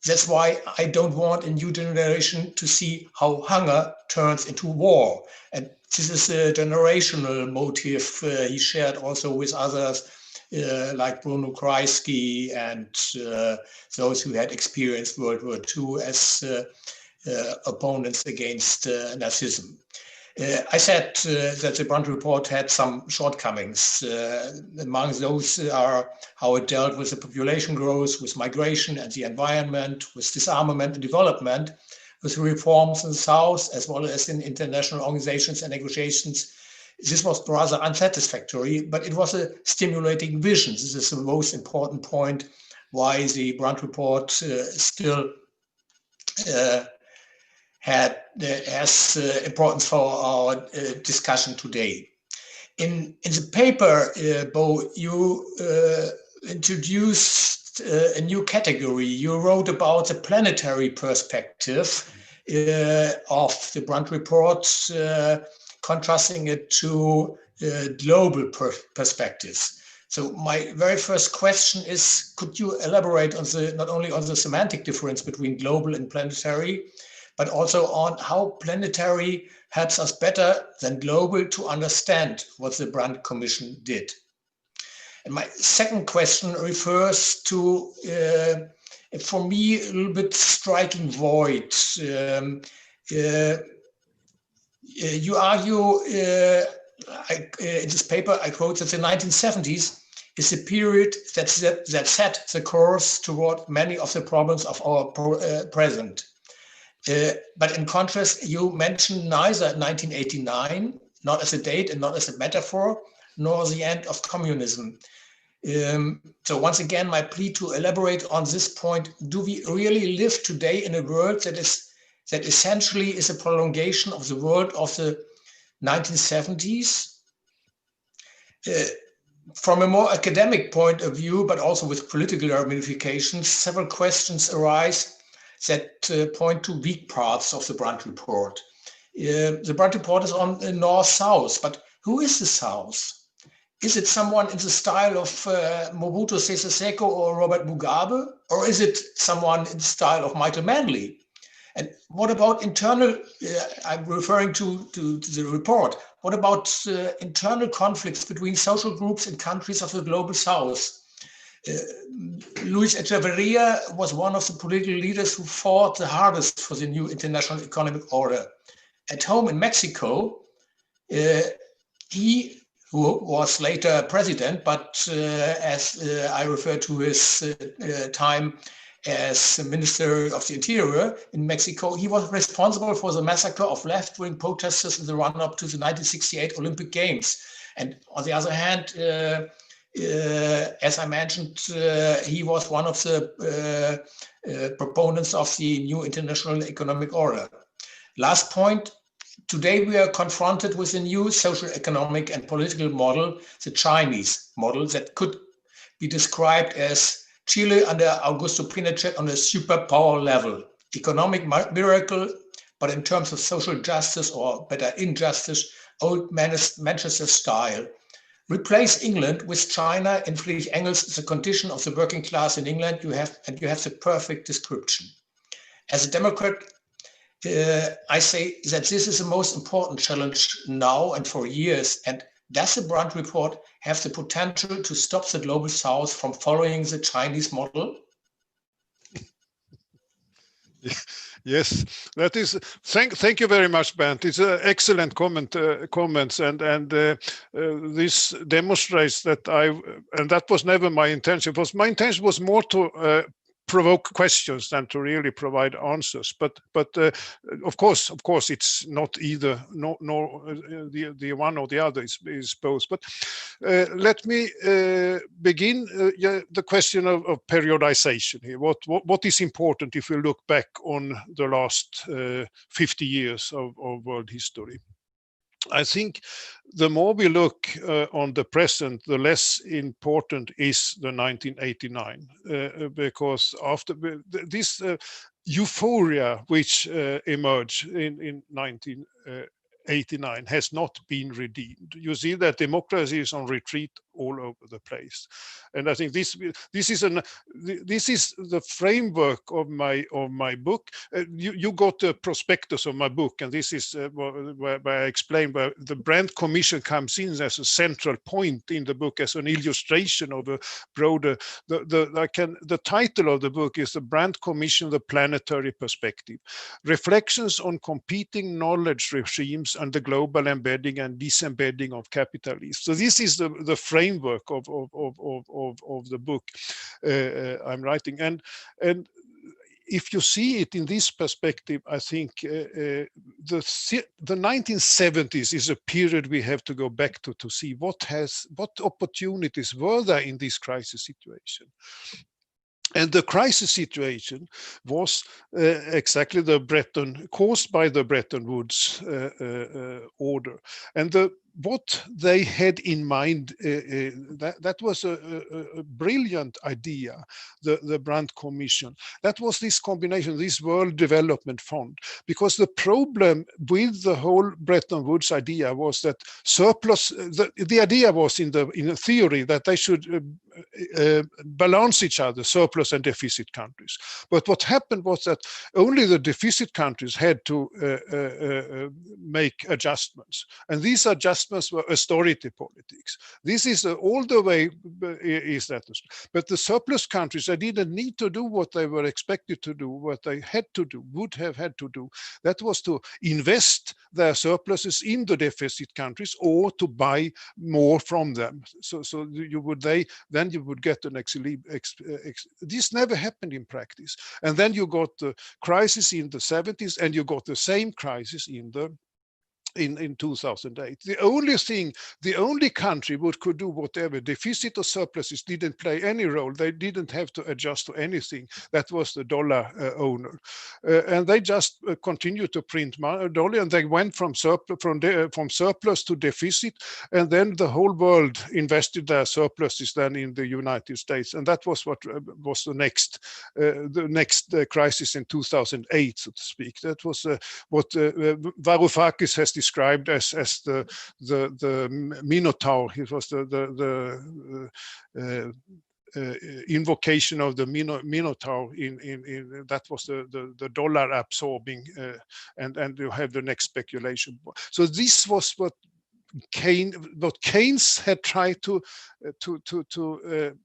That's why I don't want a new generation to see how hunger turns into war." And this is a generational motive he shared also with others like Bruno Kreisky and those who had experienced World War II as opponents against Nazism. I said that the Brandt report had some shortcomings. Among those are how it dealt with the population growth, with migration and the environment, with disarmament and development, with reforms in the South, as well as in international organizations and negotiations. This was rather unsatisfactory, but it was a stimulating vision. This is the most important point why the Brandt report still has importance for our discussion today. In the paper, Bo, you introduced a new category. You wrote about the planetary perspective of the Brandt report, contrasting it to global perspectives. So my very first question is, could you elaborate on not only on the semantic difference between global and planetary, but also on how planetary helps us better than global to understand what the Brandt Commission did? And my second question refers to, for me, a little bit striking void. You argue in this paper, I quote, that the 1970s is the period that set the course toward many of the problems of our present. But in contrast, you mention neither 1989, not as a date and not as a metaphor, nor the end of communism. So once again, my plea to elaborate on this point: do we really live today in a world that essentially is a prolongation of the world of the 1970s? From a more academic point of view, but also with political ramifications, several questions arise that point to weak parts of the Brandt report. The Brandt report is on the North-South, but who is the South? Is it someone in the style of Mobutu Sese Seko or Robert Mugabe? Or is it someone in the style of Michael Manley? And what about internal, I'm referring to the report, what about internal conflicts between social groups in countries of the global South? Luis Echeverría was one of the political leaders who fought the hardest for the new international economic order. At home in Mexico, he, who was later president, but as I refer to his time as Minister of the Interior in Mexico, he was responsible for the massacre of left-wing protesters in the run-up to the 1968 Olympic Games. And on the other hand, as I mentioned, he was one of the proponents of the new international economic order. Last point, today we are confronted with a new social, economic and political model, the Chinese model, that could be described as Chile under Augusto Pinochet on a superpower level. Economic miracle, but in terms of social justice, or better injustice, old Manchester style. Replace England with China in Friedrich Engels, the condition of the working class in England, you have the perfect description. As a Democrat, I say that this is the most important challenge now and for years. And does the Brandt report have the potential to stop the global South from following the Chinese model? Yes, that is. Thank you very much, Brandt. It's an excellent comments, and this demonstrates that and that was never my intention. My intention was more to provoke questions than to really provide answers. But of course, it's not either nor the one or the other. Is both. But let me begin the question of periodization here. What is important if we look back on the last 50 years of world history? I think the more we look on the present, the less important is the 1989, because after this euphoria which emerged in 1989 has not been redeemed. You see that democracy is on retreat all over the place. And I think this is the framework of my book. You got the prospectus of my book, and this is where I explain where the Brandt Commission comes in as a central point in the book, as an illustration of a broader. The title of the book is The Brandt Commission: The Planetary Perspective: Reflections on Competing Knowledge Regimes and the Global Embedding and Disembedding of Capitalism. So this is the framework of the book I'm writing, and if you see it in this perspective, I think the 1970s is a period we have to go back to see what opportunities were there in this crisis situation. And the crisis situation was exactly caused by the Bretton Woods order. And what they had in mind, that was a brilliant idea, the Brandt Commission. That was this combination, this World Development Fund, because the problem with the whole Bretton Woods idea was that surplus, the idea was in the theory that they should balance each other, surplus and deficit countries. But what happened was that only the deficit countries had to make adjustments. And these adjustments were austerity politics. This is all the way is that. But the surplus countries, they didn't need to do what they were expected to do, what they had to do, would have had to do. That was to invest their surpluses in the deficit countries or to buy more from them. So you would then you would get an this never happened in practice. And then you got the crisis in the 70s, and you got the same crisis in 2008. The only country which could do whatever, deficit or surpluses, didn't play any role. They didn't have to adjust to anything. That was the dollar owner. And they just continued to print dollar, and they went from surplus to deficit. And then the whole world invested their surpluses then in the United States. And that was what was the next crisis in 2008, so to speak. That was what Varoufakis has described as the Minotaur. It was the invocation of the Minotaur in that was the dollar absorbing, and you have the next speculation. So this was what Keynes had tried to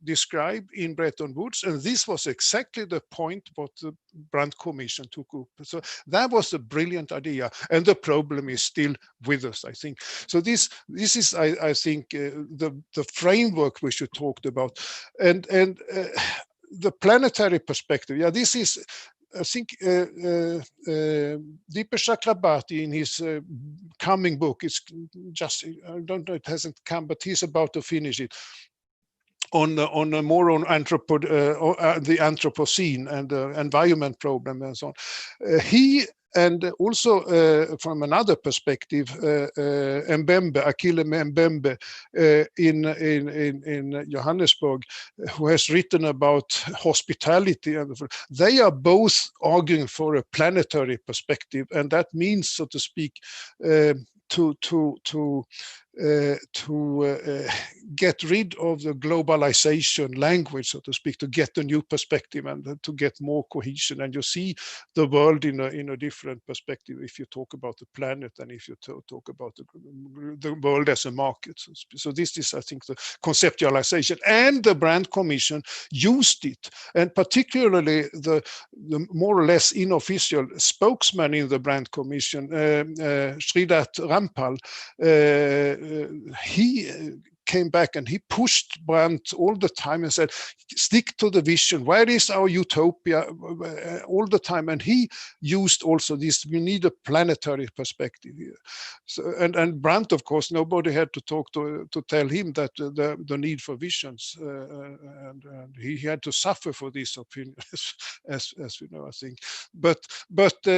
describe in Bretton Woods, and this was exactly the point what the Brandt Commission took up. So that was a brilliant idea, and the problem is still with us, I think. So this is, I think, the framework we should talk about, and the planetary perspective. Yeah, this is. I think Deepa Chakrabarti in his coming book, it's just, I don't know, it hasn't come, but he's about to finish it, on the Anthropocene and the environment problem and so on. He, and also from another perspective, Akile Mbembe in Johannesburg, who has written about hospitality, and they are both arguing for a planetary perspective, and that means, so to speak, to get rid of the globalization language, so to speak, to get a new perspective and to get more cohesion. And you see the world in a different perspective if you talk about the planet and if you talk about the world as a market. So this is, I think, the conceptualization, and the Brandt Commission used it, and particularly the more or less unofficial spokesman in the Brandt Commission, Sridhar Rampal, he came back and he pushed Brandt all the time and said, stick to the vision. Where is our utopia? All the time. And he used also this, we need a planetary perspective here. So, and Brandt, of course, nobody had to tell him that the need for visions. And he had to suffer for this opinion, as we know, I think. But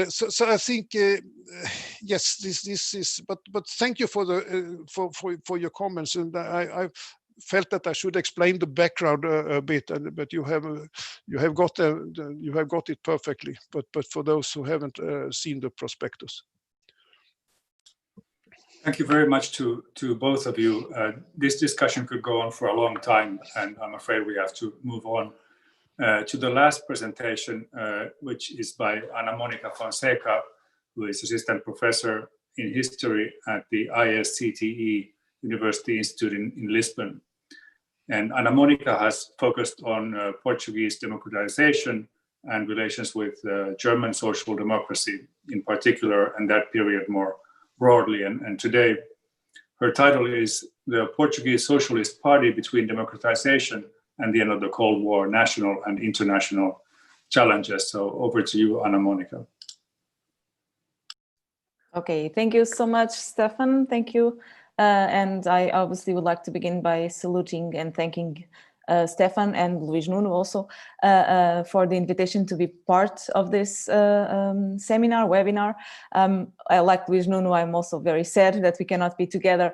so I think, yes, this is, but thank you for for your comments. And I felt that I should explain the background a bit, but you have got it perfectly. But for those who haven't seen the prospectus. Thank you very much to both of you. This discussion could go on for a long time, and I'm afraid we have to move on to the last presentation, which is by Mónica Fonseca, who is assistant professor in history at the Iscte University Institute in Lisbon. And Mónica has focused on Portuguese democratization and relations with German social democracy in particular, and that period more broadly. And today, her title is The Portuguese Socialist Party Between Democratization and the End of the Cold War, National and International Challenges. So over to you, Mónica. Okay, thank you so much, Stefan. Thank you. And I obviously would like to begin by saluting and thanking Stefan and Luís Nuno also for the invitation to be part of this webinar. Like Luís Nuno, I'm also very sad that we cannot be together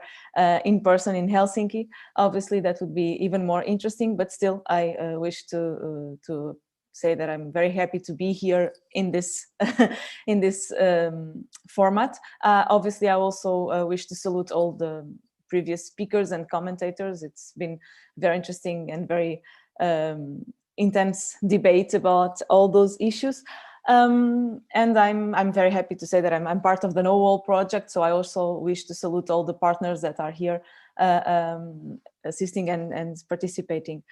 in person in Helsinki. Obviously, that would be even more interesting, but still, I wish to say that I'm very happy to be here in this in this format. Obviously, I also wish to salute all the previous speakers and commentators. It's been very interesting and very intense debate about all those issues. And I'm very happy to say that I'm part of the Nowall project. So I also wish to salute all the partners that are here assisting and participating.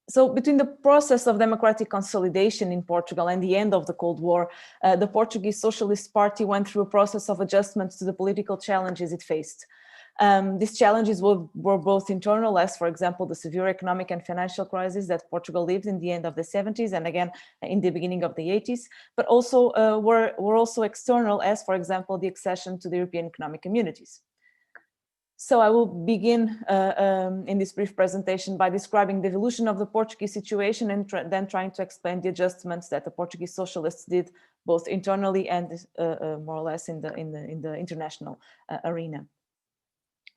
So between the process of democratic consolidation in Portugal and the end of the Cold War, the Portuguese Socialist Party went through a process of adjustment to the political challenges it faced. These challenges were both internal, as for example, the severe economic and financial crisis that Portugal lived in the end of the 70s and again in the beginning of the 80s, but also were also external, as for example, the accession to the European Economic Communities. So I will begin in this brief presentation by describing the evolution of the Portuguese situation and then trying to explain the adjustments that the Portuguese socialists did both internally and more or less in the international arena.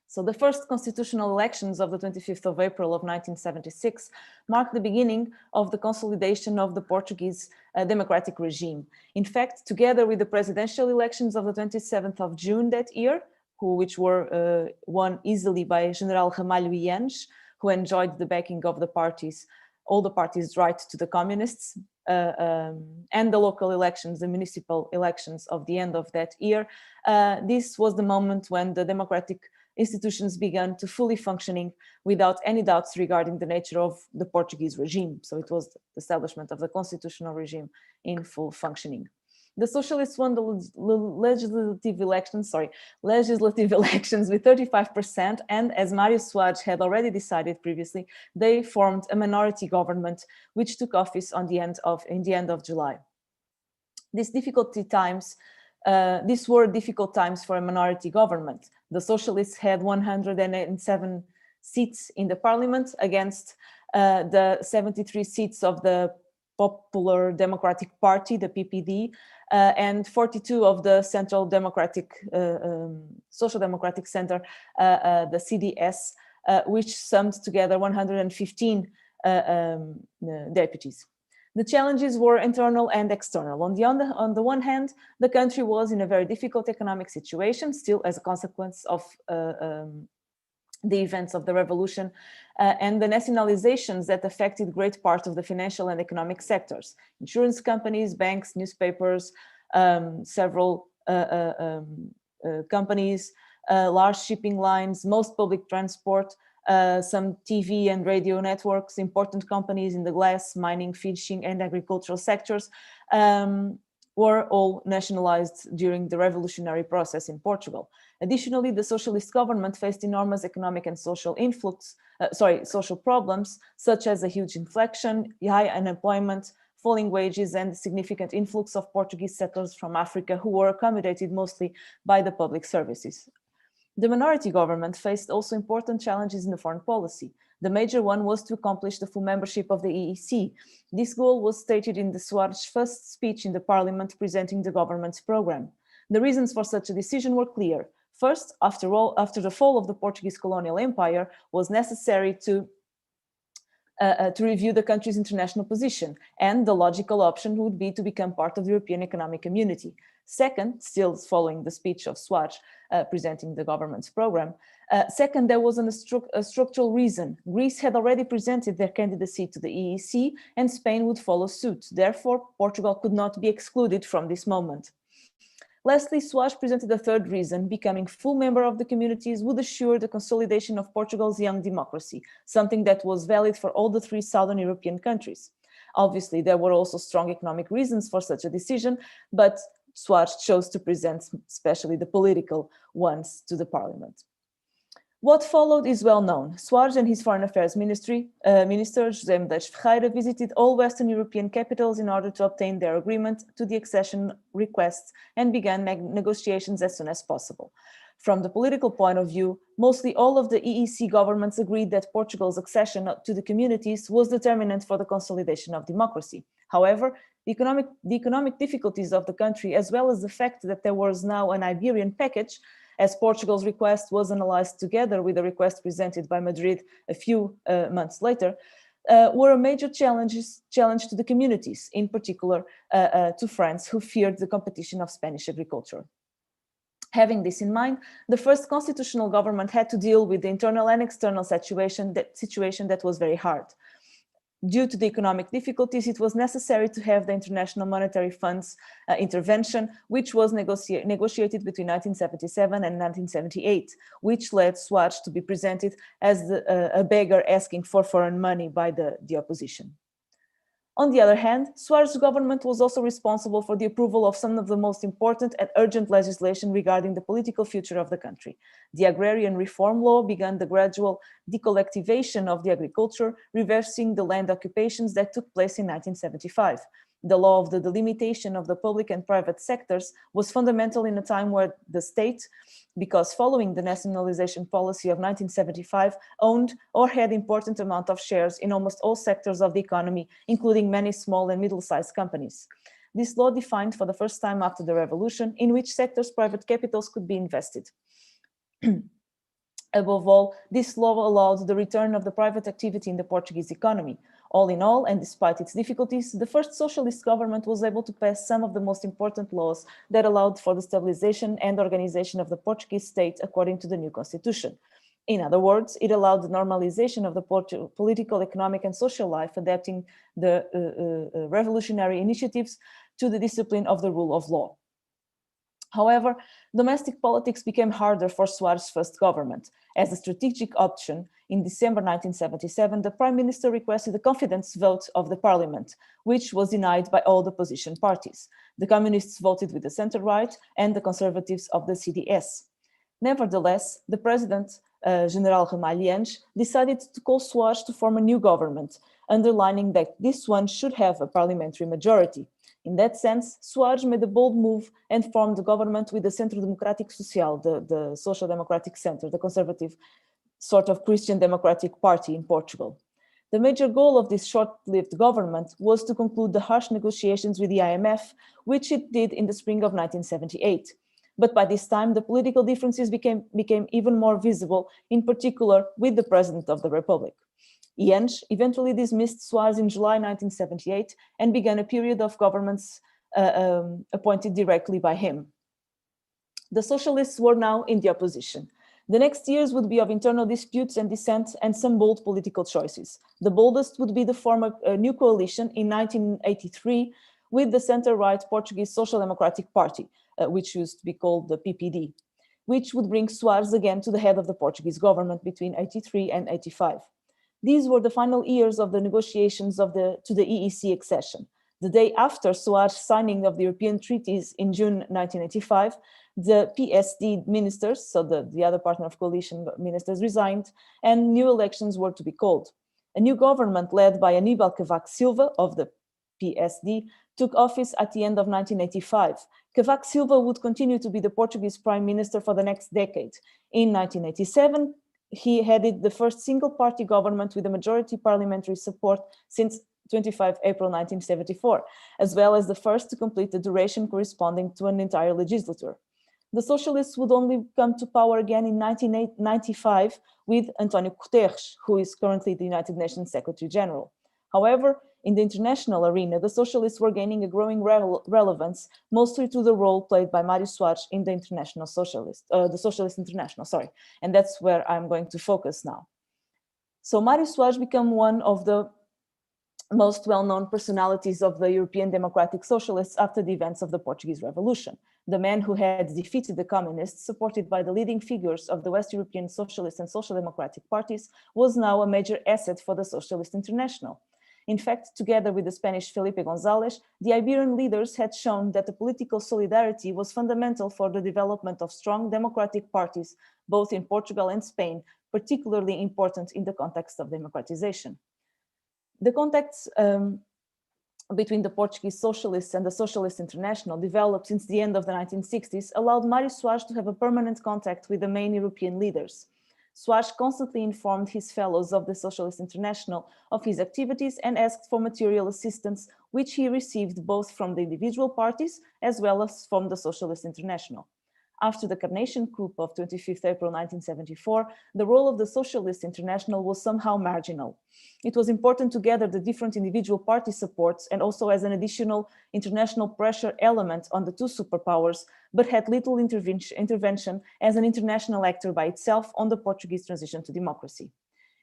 So the first constitutional elections of the 25th of April of 1976 marked the beginning of the consolidation of the Portuguese democratic regime. In fact, together with the presidential elections of the 27th of June that year, which were won easily by General Ramalho e Eanes, who enjoyed the backing of the parties, all the parties right to the communists, and the local elections, the municipal elections of the end of that year. This was the moment when the democratic institutions began to fully functioning without any doubts regarding the nature of the Portuguese regime. So it was the establishment of the constitutional regime in full functioning. The socialists won the legislative elections with 35%, and as Mário Soares had already decided previously, they formed a minority government which took office in the end of July. These were difficult times for a minority government. The socialists had 107 seats in the parliament against the 73 seats of the Popular Democratic Party, the PPD, and 42 of the Central Democratic, Social Democratic Center, the CDS, which summed together 115 deputies. The challenges were internal and external. On the one hand, the country was in a very difficult economic situation, still as a consequence of the events of the revolution and the nationalizations that affected great part of the financial and economic sectors. Insurance companies, banks, newspapers, several companies, large shipping lines, most public transport, some TV and radio networks, important companies in the glass, mining, fishing and agricultural sectors were all nationalized during the revolutionary process in Portugal. Additionally, the socialist government faced enormous economic and social social problems, such as a huge inflation, high unemployment, falling wages, and significant influx of Portuguese settlers from Africa who were accommodated mostly by the public services. The minority government faced also important challenges in the foreign policy. The major one was to accomplish the full membership of the EEC. This goal was stated in the Soares' first speech in the parliament presenting the government's program. The reasons for such a decision were clear. First, after the fall of the Portuguese colonial empire, was necessary to to review the country's international position, and the logical option would be to become part of the European Economic Community. Second, still following the speech of Soares presenting the government's program, second, there was a structural reason. Greece had already presented their candidacy to the EEC, and Spain would follow suit. Therefore, Portugal could not be excluded from this moment. Lastly, Soares presented a third reason: becoming full member of the communities would assure the consolidation of Portugal's young democracy, something that was valid for all the 3 Southern European countries. Obviously, there were also strong economic reasons for such a decision, but Soares chose to present especially the political ones to the parliament. What followed is well known. Soares and his Foreign Affairs Minister, José Medeiros Ferreira, visited all Western European capitals in order to obtain their agreement to the accession requests and began negotiations as soon as possible. From the political point of view, mostly all of the EEC governments agreed that Portugal's accession to the communities was determinant for the consolidation of democracy. However, the economic difficulties of the country, as well as the fact that there was now an Iberian package, as Portugal's request was analyzed together with the request presented by Madrid a few months later, were a major challenge to the communities, in particular to France, who feared the competition of Spanish agriculture. Having this in mind, the first constitutional government had to deal with the internal and external situation that was very hard. Due to the economic difficulties, it was necessary to have the International Monetary Fund's intervention, which was negotiated between 1977 and 1978, which led Soares to be presented as a beggar asking for foreign money by the opposition. On the other hand, Soares' government was also responsible for the approval of some of the most important and urgent legislation regarding the political future of the country. The Agrarian Reform Law began the gradual decollectivization of the agriculture, reversing the land occupations that took place in 1975. The law of the delimitation of the public and private sectors was fundamental in a time where the state, because following the nationalization policy of 1975, owned or had important amount of shares in almost all sectors of the economy, including many small and middle-sized companies. This law defined for the first time after the revolution in which sectors private capitals could be invested. Above all, this law allowed the return of the private activity in the Portuguese economy. All in all, and despite its difficulties, the first socialist government was able to pass some of the most important laws that allowed for the stabilization and organization of the Portuguese state according to the new constitution. In other words, it allowed the normalization of the political, economic, and social life, adapting the revolutionary initiatives to the discipline of the rule of law. However, domestic politics became harder for Soares' first government. As a strategic option, in December 1977, the Prime Minister requested the confidence vote of the Parliament, which was denied by all the opposition parties. The Communists voted with the center-right and the Conservatives of the CDS. Nevertheless, the President, General Ramalhians, decided to call Soares to form a new government, underlining that this one should have a parliamentary majority. In that sense, Soares made a bold move and formed the government with the Centro Democrático Social, the Social Democratic Center, the conservative sort of Christian Democratic Party in Portugal. The major goal of this short-lived government was to conclude the harsh negotiations with the IMF, which it did in the spring of 1978. But by this time, the political differences became even more visible, in particular with the President of the Republic. Ianch eventually dismissed Soares in July 1978 and began a period of governments appointed directly by him. The socialists were now in the opposition. The next years would be of internal disputes and dissent and some bold political choices. The boldest would be the form of a new coalition in 1983 with the center-right Portuguese Social Democratic Party, which used to be called the PPD, which would bring Soares again to the head of the Portuguese government between 83 and 85. These were the final years of the negotiations to the EEC accession. The day after Soares' signing of the European treaties in June 1985, the PSD ministers, so the other partner of coalition ministers, resigned and new elections were to be called. A new government led by Aníbal Cavaco Silva of the PSD took office at the end of 1985. Cavaco Silva would continue to be the Portuguese prime minister for the next decade. In 1987, he headed the first single-party government with a majority parliamentary support since 25 April 1974, as well as the first to complete the duration corresponding to an entire legislature. The socialists would only come to power again in 1995 with António Guterres, who is currently the United Nations Secretary General. However, in the international arena, the socialists were gaining a growing relevance, mostly through the role played by Mário Soares in the the Socialist International, sorry. And that's where I'm going to focus now. So Mário Soares became one of the most well-known personalities of the European democratic socialists after the events of the Portuguese Revolution. The man who had defeated the communists, supported by the leading figures of the West European socialist and social democratic parties, was now a major asset for the Socialist International. In fact, together with the Spanish Felipe González, the Iberian leaders had shown that the political solidarity was fundamental for the development of strong democratic parties, both in Portugal and Spain, particularly important in the context of democratization. The contacts between the Portuguese Socialists and the Socialist International, developed since the end of the 1960s, allowed Mário Soares to have a permanent contact with the main European leaders. Soares constantly informed his fellows of the Socialist International of his activities and asked for material assistance, which he received both from the individual parties as well as from the Socialist International. After the Carnation coup of 25th April 1974, the role of the Socialist International was somehow marginal. It was important to gather the different individual party supports and also as an additional international pressure element on the two superpowers, but had little intervention as an international actor by itself on the Portuguese transition to democracy.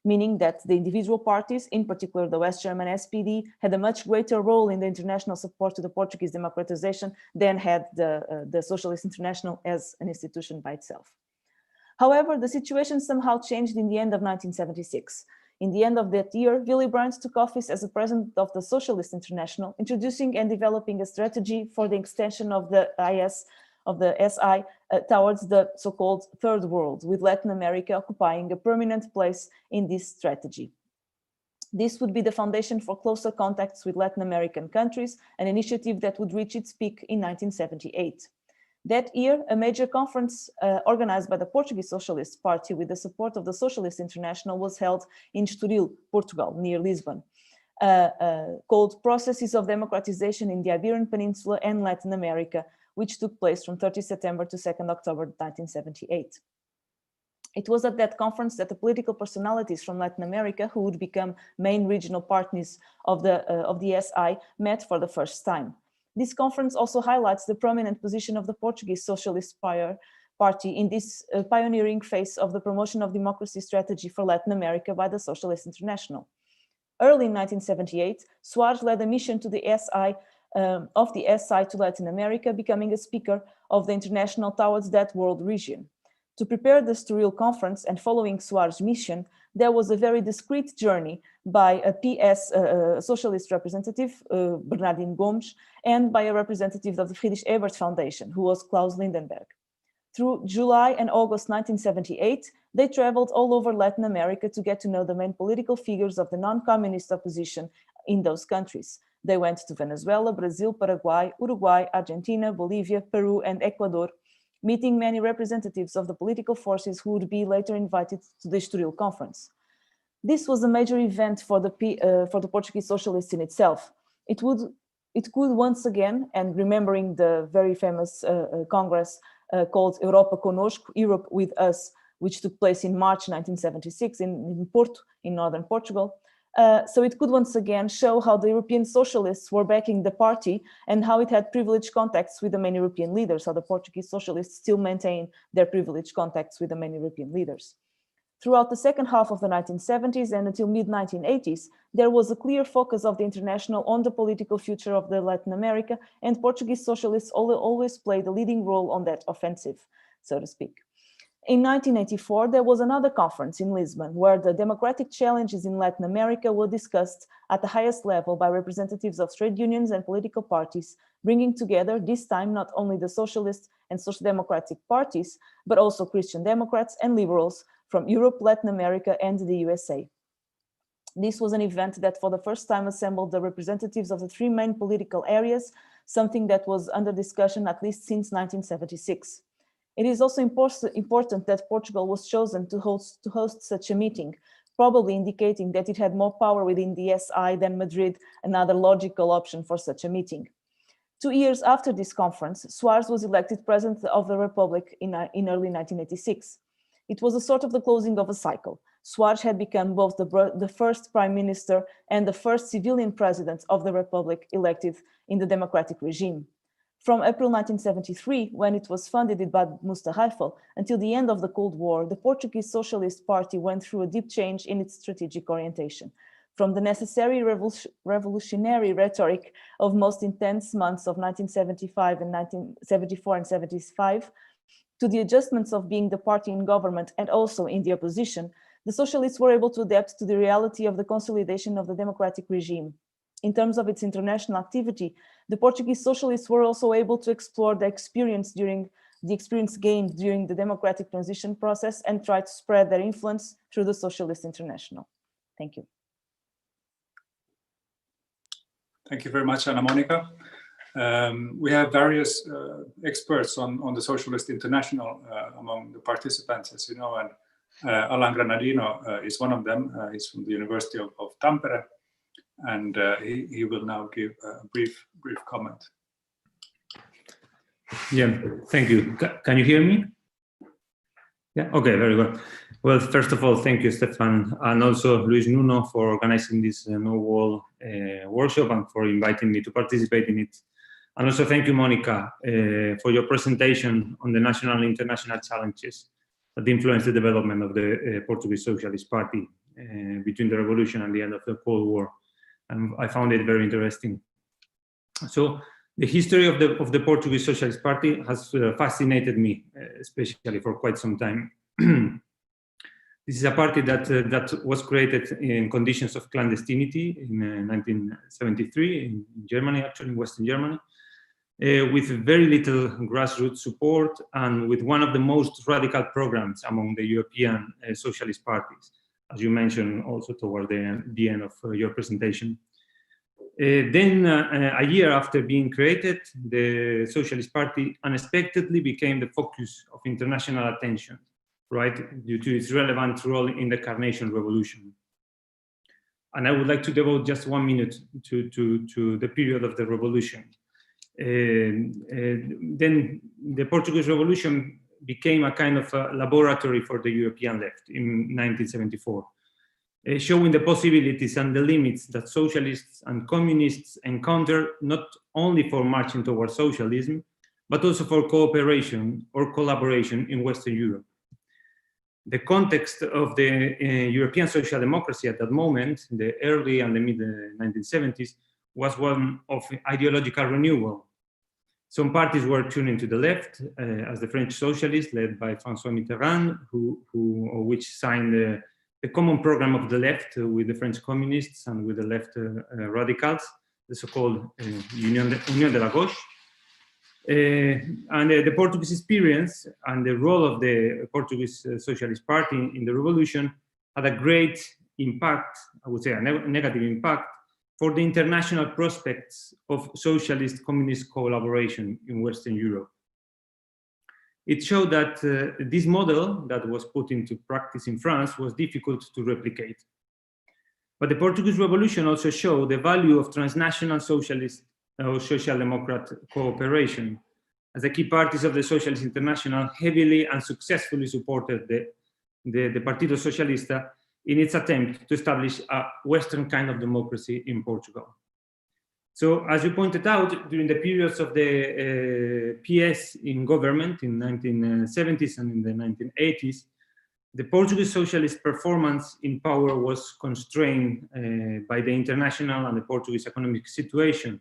Meaning that the individual parties, in particular the West German SPD, had a much greater role in the international support to the Portuguese democratization than had the Socialist International as an institution by itself. However, the situation somehow changed in the end of 1976. In the end of that year, Willy Brandt took office as the president of the Socialist International, introducing and developing a strategy for the extension of the SI towards the so-called Third World, with Latin America occupying a permanent place in this strategy. This would be the foundation for closer contacts with Latin American countries, an initiative that would reach its peak in 1978. That year, a major conference organized by the Portuguese Socialist Party with the support of the Socialist International was held in Estoril, Portugal, near Lisbon, called Processes of Democratization in the Iberian Peninsula and Latin America, which took place from 30 September to 2nd October 1978. It was at that conference that the political personalities from Latin America, who would become main regional partners of the SI, met for the first time. This conference also highlights the prominent position of the Portuguese Socialist Party in this pioneering phase of the promotion of democracy strategy for Latin America by the Socialist International. Early in 1978, Soares led a mission to the SI to Latin America, becoming a speaker of the International towards that world region. To prepare the Estoril conference and following Soares' mission, there was a very discreet journey by a PS socialist representative, Bernardino Gomes, and by a representative of the Friedrich Ebert Foundation, who was Klaus Lindenberg. Through July and August 1978, they traveled all over Latin America to get to know the main political figures of the non-communist opposition in those countries. They went to Venezuela, Brazil, Paraguay, Uruguay, Argentina, Bolivia, Peru, and Ecuador, meeting many representatives of the political forces who would be later invited to the Estoril conference. This was a major event for the Portuguese socialists in itself. It could once again, and remembering the very famous congress called Europa Conosco, Europe with Us, which took place in March 1976 in Porto, in northern Portugal. So it could once again show how the European socialists were backing the party and how it had privileged contacts with the main European leaders, how the Portuguese socialists still maintain their privileged contacts with the main European leaders. Throughout the second half of the 1970s and until mid-1980s, there was a clear focus of the International on the political future of Latin America, and Portuguese socialists always played a leading role on that offensive, so to speak. In 1984, there was another conference in Lisbon where the democratic challenges in Latin America were discussed at the highest level by representatives of trade unions and political parties, bringing together this time not only the socialist and social democratic parties, but also Christian Democrats and liberals from Europe, Latin America, and the USA. This was an event that for the first time assembled the representatives of the three main political areas, something that was under discussion at least since 1976. It is also important that Portugal was chosen to host such a meeting, probably indicating that it had more power within the SI than Madrid, another logical option for such a meeting. 2 years after this conference, Soares was elected President of the Republic in early 1986. It was a sort of the closing of a cycle. Soares had become both the first Prime Minister and the first civilian President of the Republic elected in the democratic regime. From April 1973, when it was founded by Mustafa, until the end of the Cold War, the Portuguese Socialist Party went through a deep change in its strategic orientation. From the necessary revolutionary rhetoric of most intense months of 1975 and 1974 and 75, to the adjustments of being the party in government and also in the opposition, the socialists were able to adapt to the reality of the consolidation of the democratic regime. In terms of its international activity, the Portuguese socialists were also able to explore the experience gained during the democratic transition process and try to spread their influence through the Socialist International. Thank you. Thank you very much, Anna Mónica. We have various experts on the Socialist International among the participants, as you know, and Alain Granadino is one of them. He's from the University of Tampere, and he will now give a brief comment. Yeah, thank you. Can you hear me? Yeah, okay, very good. Well, first of all, thank you, Stefan, and also Luis Nuno for organizing this Nowall workshop and for inviting me to participate in it. And also thank you, Mónica, for your presentation on the national and international challenges that influenced the development of the Portuguese Socialist Party between the revolution and the end of the Cold War. And I found it very interesting. So the history of the Portuguese Socialist Party has fascinated me, especially for quite some time. This is a party that was created in conditions of clandestinity in 1973 in Germany, actually in Western Germany, with very little grassroots support and with one of the most radical programs among the European socialist parties, as you mentioned also toward the end of your presentation. Then a year after being created, the Socialist Party unexpectedly became the focus of international attention, right, due to its relevant role in the Carnation Revolution. And I would like to devote just 1 minute to the period of the revolution. Then the Portuguese Revolution became a kind of a laboratory for the European left in 1974. Showing the possibilities and the limits that socialists and communists encounter, not only for marching towards socialism, but also for cooperation or collaboration in Western Europe. The context of the European social democracy at that moment, the early and the mid 1970s, was one of ideological renewal. Some parties were turning to the left, as the French socialists led by François Mitterrand, which signed the common program of the left with the French communists and with the left radicals, the so-called Union de la Gauche. And the Portuguese experience and the role of the Portuguese Socialist Party in the revolution had a great impact, I would say a negative impact, for the international prospects of socialist-communist collaboration in Western Europe. It showed that this model that was put into practice in France was difficult to replicate. But the Portuguese Revolution also showed the value of transnational socialist or social democrat cooperation, as the key parties of the Socialist International heavily and successfully supported the Partido Socialista in its attempt to establish a Western kind of democracy in Portugal. So, as you pointed out, during the periods of the PS in government in 1970s and in the 1980s, the Portuguese socialist performance in power was constrained by the international and the Portuguese economic situation,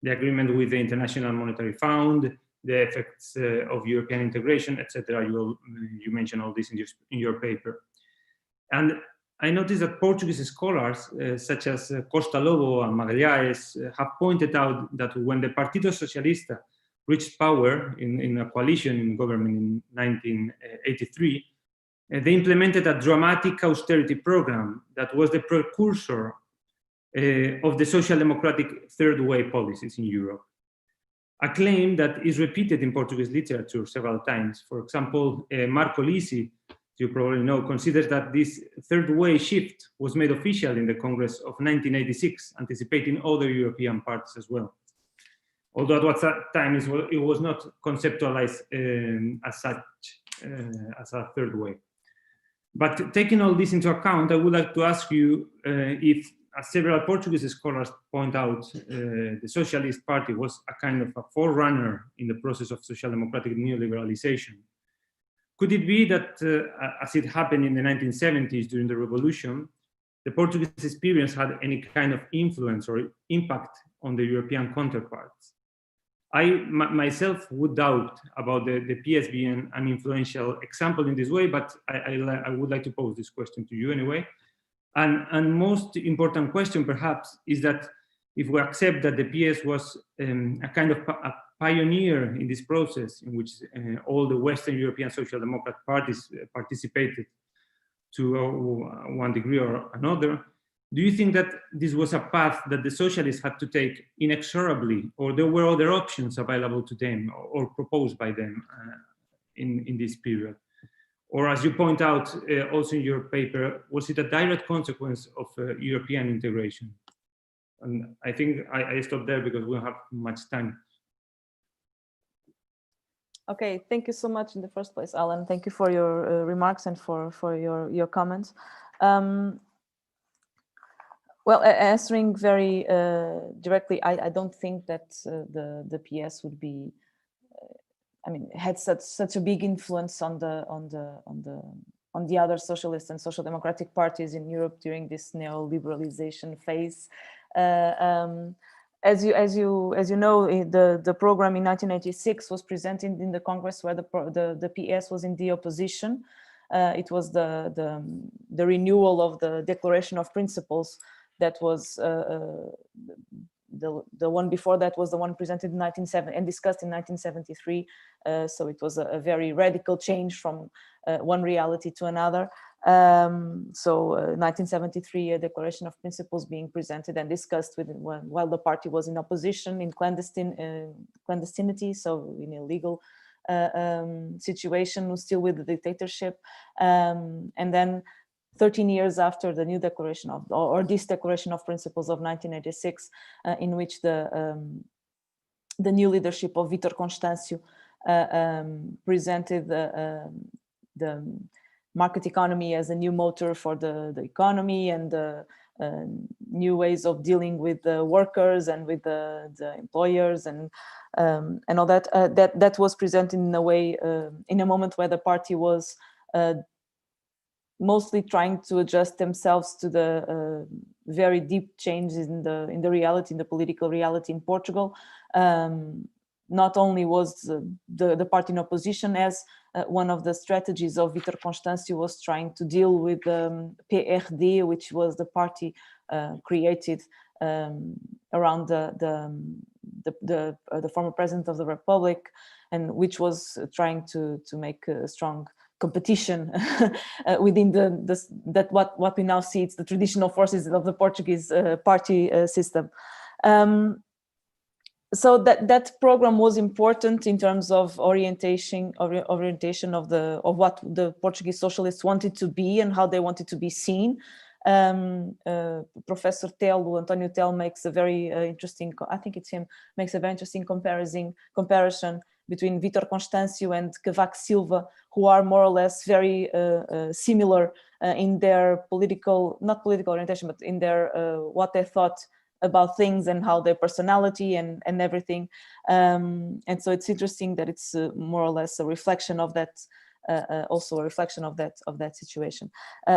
the agreement with the International Monetary Fund, the effects of European integration, etc. You mentioned all this in your paper. And I noticed that Portuguese scholars such as Costa Lobo and Magalhães have pointed out that when the Partido Socialista reached power in a coalition in government in 1983, they implemented a dramatic austerity program that was the precursor of the social democratic third way policies in Europe. A claim that is repeated in Portuguese literature several times. For example, Marco Lisi, you probably know, considers that this third way shift was made official in the Congress of 1986, anticipating other European parties as well. although at that time it was not conceptualized as such, as a third way. But taking all this into account, I would like to ask you if, as several Portuguese scholars point out, the Socialist Party was a kind of a forerunner in the process of social democratic neoliberalization. Could it be that, as it happened in the 1970s during the revolution, the Portuguese experience had any kind of influence or impact on the European counterparts? I myself would doubt about the PS being an influential example in this way, but I would like to pose this question to you anyway. And most important question perhaps is that if we accept that the PS was a kind of a pioneer in this process in which all the Western European social democrat parties participated to one degree or another, do you think that this was a path that the socialists had to take inexorably, or there were other options available to them or proposed by them in this period? Or as you point out also in your paper, was it a direct consequence of European integration? And I think I stop there because we don't have much time. Okay, thank you so much in the first place, Alan. Thank you for your remarks and for your comments. Well, answering very directly, I don't think that the PS would be, I mean, had such a big influence on the other socialist and social democratic parties in Europe during this neoliberalization phase. As you know, the program in 1986 was presented in the Congress where the PS was in the opposition. It was the renewal of the Declaration of Principles that was the one before that was the one presented in 1970 and discussed in 1973. So it was a very radical change from one reality to another. 1973, a Declaration of Principles being presented and discussed while the party was in opposition, in clandestinity, so in illegal situation, still with the dictatorship. And then 13 years after the new declaration of, or this Declaration of Principles of 1986, in which the new leadership of Vítor Constâncio presented the market economy as a new motor for the economy and the new ways of dealing with the workers and with the employers and all that. That was presented in a way, in a moment where the party was mostly trying to adjust themselves to the very deep changes in the reality, in the political reality in Portugal. Not only was the party in opposition, as one of the strategies of Vítor Constâncio was trying to deal with PRD, which was the party created around the former president of the Republic, and which was trying to make a strong competition within what we now see, it's the traditional forces of the Portuguese party system. So that program was important in terms of orientation of what the Portuguese socialists wanted to be and how they wanted to be seen. Professor Antonio Tel makes a very interesting, I think it's him, makes a very interesting comparison between Vítor Constâncio and Cavaco Silva, who are more or less very similar in their not political orientation, but in their what they thought about things and how their personality and everything. And so it's interesting that it's more or less a reflection of that, also a reflection of that situation.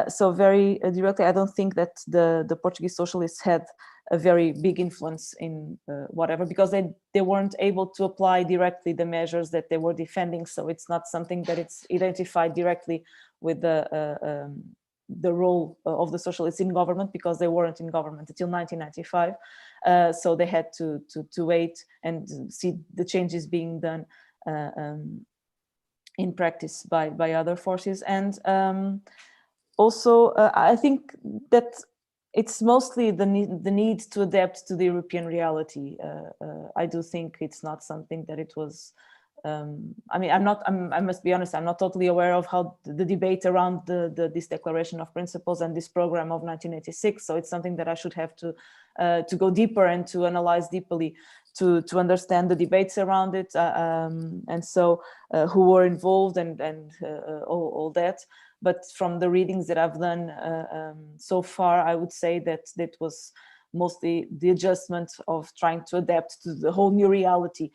So very directly, I don't think that the Portuguese socialists had a very big influence in whatever, because they weren't able to apply directly the measures that they were defending. So it's not something that it's identified directly with the role of the socialists in government, because they weren't in government until 1995. So they had to wait and see the changes being done in practice by other forces. And also, I think that it's mostly the need to adapt to the European reality. I do think it's not something that it was I mean, I must be honest, I'm not totally aware of how the debate around this Declaration of Principles and this program of 1986. So it's something that I should have to go deeper and to analyze deeply to understand the debates around it, and so who were involved and all that. But from the readings that I've done so far, I would say that that was mostly the adjustment of trying to adapt to the whole new reality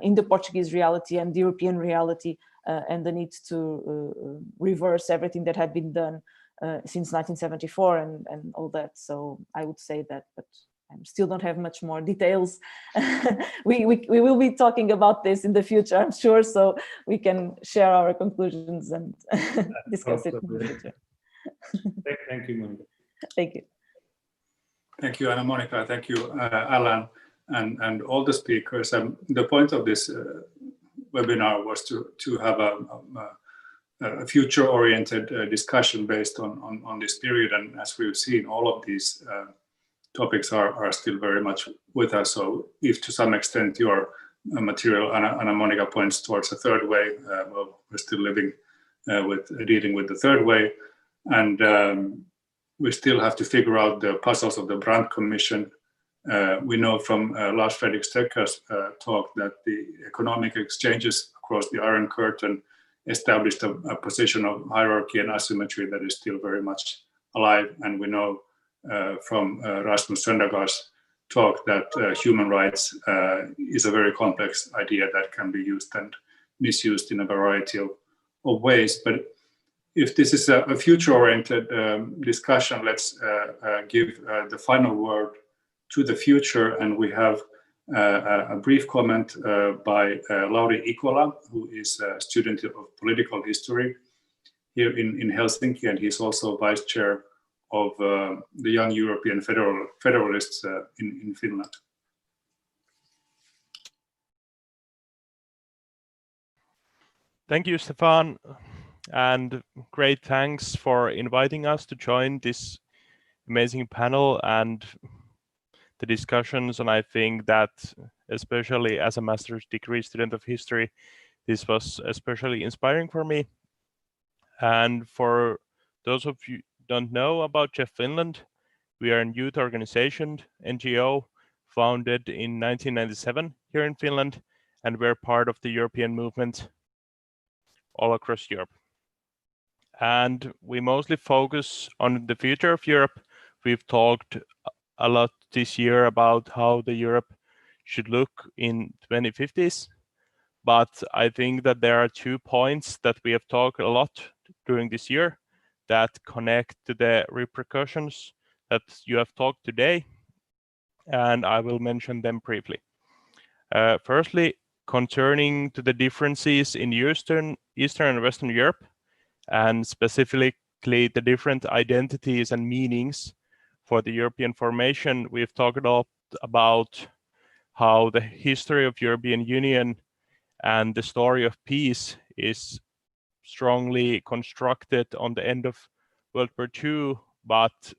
in the Portuguese reality and the European reality, and the need to reverse everything that had been done since 1974 and all that. So I would say that, but I still don't have much more details. we will be talking about this in the future, I'm sure, so we can share our conclusions and discuss it in the future. Thank you, Mónica. Thank you. Thank you, Anna Mónica. Thank you, Alan, and all the speakers. The point of this webinar was to have a future-oriented discussion based on this period. And as we've seen, all of these topics are still very much with us. So if to some extent your material, Anna Mónica, points towards a third way, well, we're still living dealing with the third way. And we still have to figure out the puzzles of the Brandt Commission. We know from Lars Fredrik Stöcker's talk that the economic exchanges across the Iron Curtain established a position of hierarchy and asymmetry that is still very much alive. And we know from Rasmus Søndergaard's talk that human rights is a very complex idea that can be used and misused in a variety of ways. But if this is a future-oriented discussion, let's give the final word to the future. And we have a brief comment by Lauri Ikola, who is a student of political history here in Helsinki, and he's also vice chair of the Young European Federalists in Finland. Thank you, Stefan, and great thanks for inviting us to join this amazing panel and the discussions. And I think that, especially as a master's degree student of history, this was especially inspiring for me. And for those of you who don't know about JEF Finland, we are a youth organization, NGO, founded in 1997 here in Finland, and we're part of the European movement all across Europe. And we mostly focus on the future of Europe. We've talked a lot this year about how the Europe should look in 2050s. But I think that there are 2 points that we have talked a lot during this year that connect to the repercussions that you have talked today. And I will mention them briefly. Firstly, concerning to the differences in Eastern and Western Europe, and specifically the different identities and meanings for the European formation. We've talked a lot about how the history of European Union and the story of peace is strongly constructed on the end of World War II, but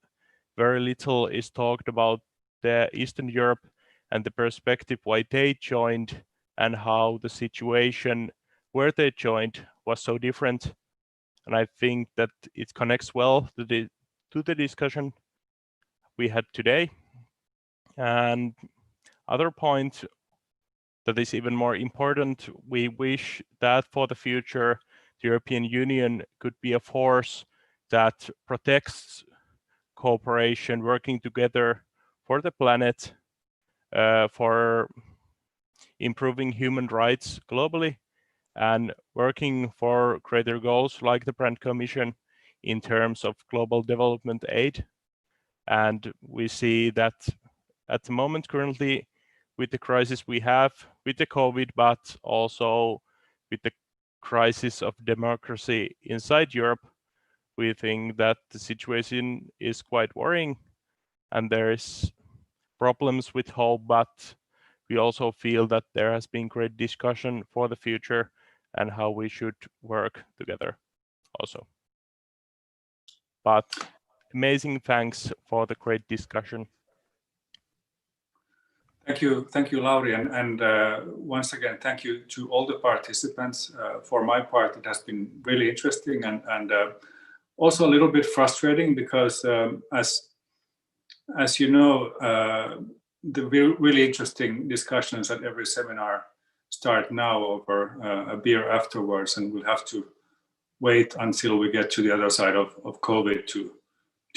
very little is talked about the Eastern Europe and the perspective why they joined and how the situation where they joined was so different. And I think that it connects well to the discussion we had today. And other point that is even more important, we wish that for the future, the European Union could be a force that protects cooperation, working together for the planet, for improving human rights globally, and working for greater goals like the Brandt Commission in terms of global development aid. And we see that at the moment currently with the crisis we have with the COVID, but also with the crisis of democracy inside Europe, we think that the situation is quite worrying and there is problems with hope, but we also feel that there has been great discussion for the future and how we should work together also. But amazing thanks for the great discussion. Thank you, Lauri, and once again, thank you to all the participants. For my part, it has been really interesting and also a little bit frustrating because, as you know, the really interesting discussions at every seminar start now over a beer afterwards, and we'll have to wait until we get to the other side of COVID to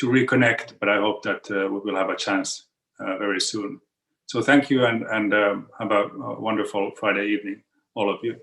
reconnect. But I hope that we will have a chance very soon. So thank you, and have a wonderful Friday evening, all of you.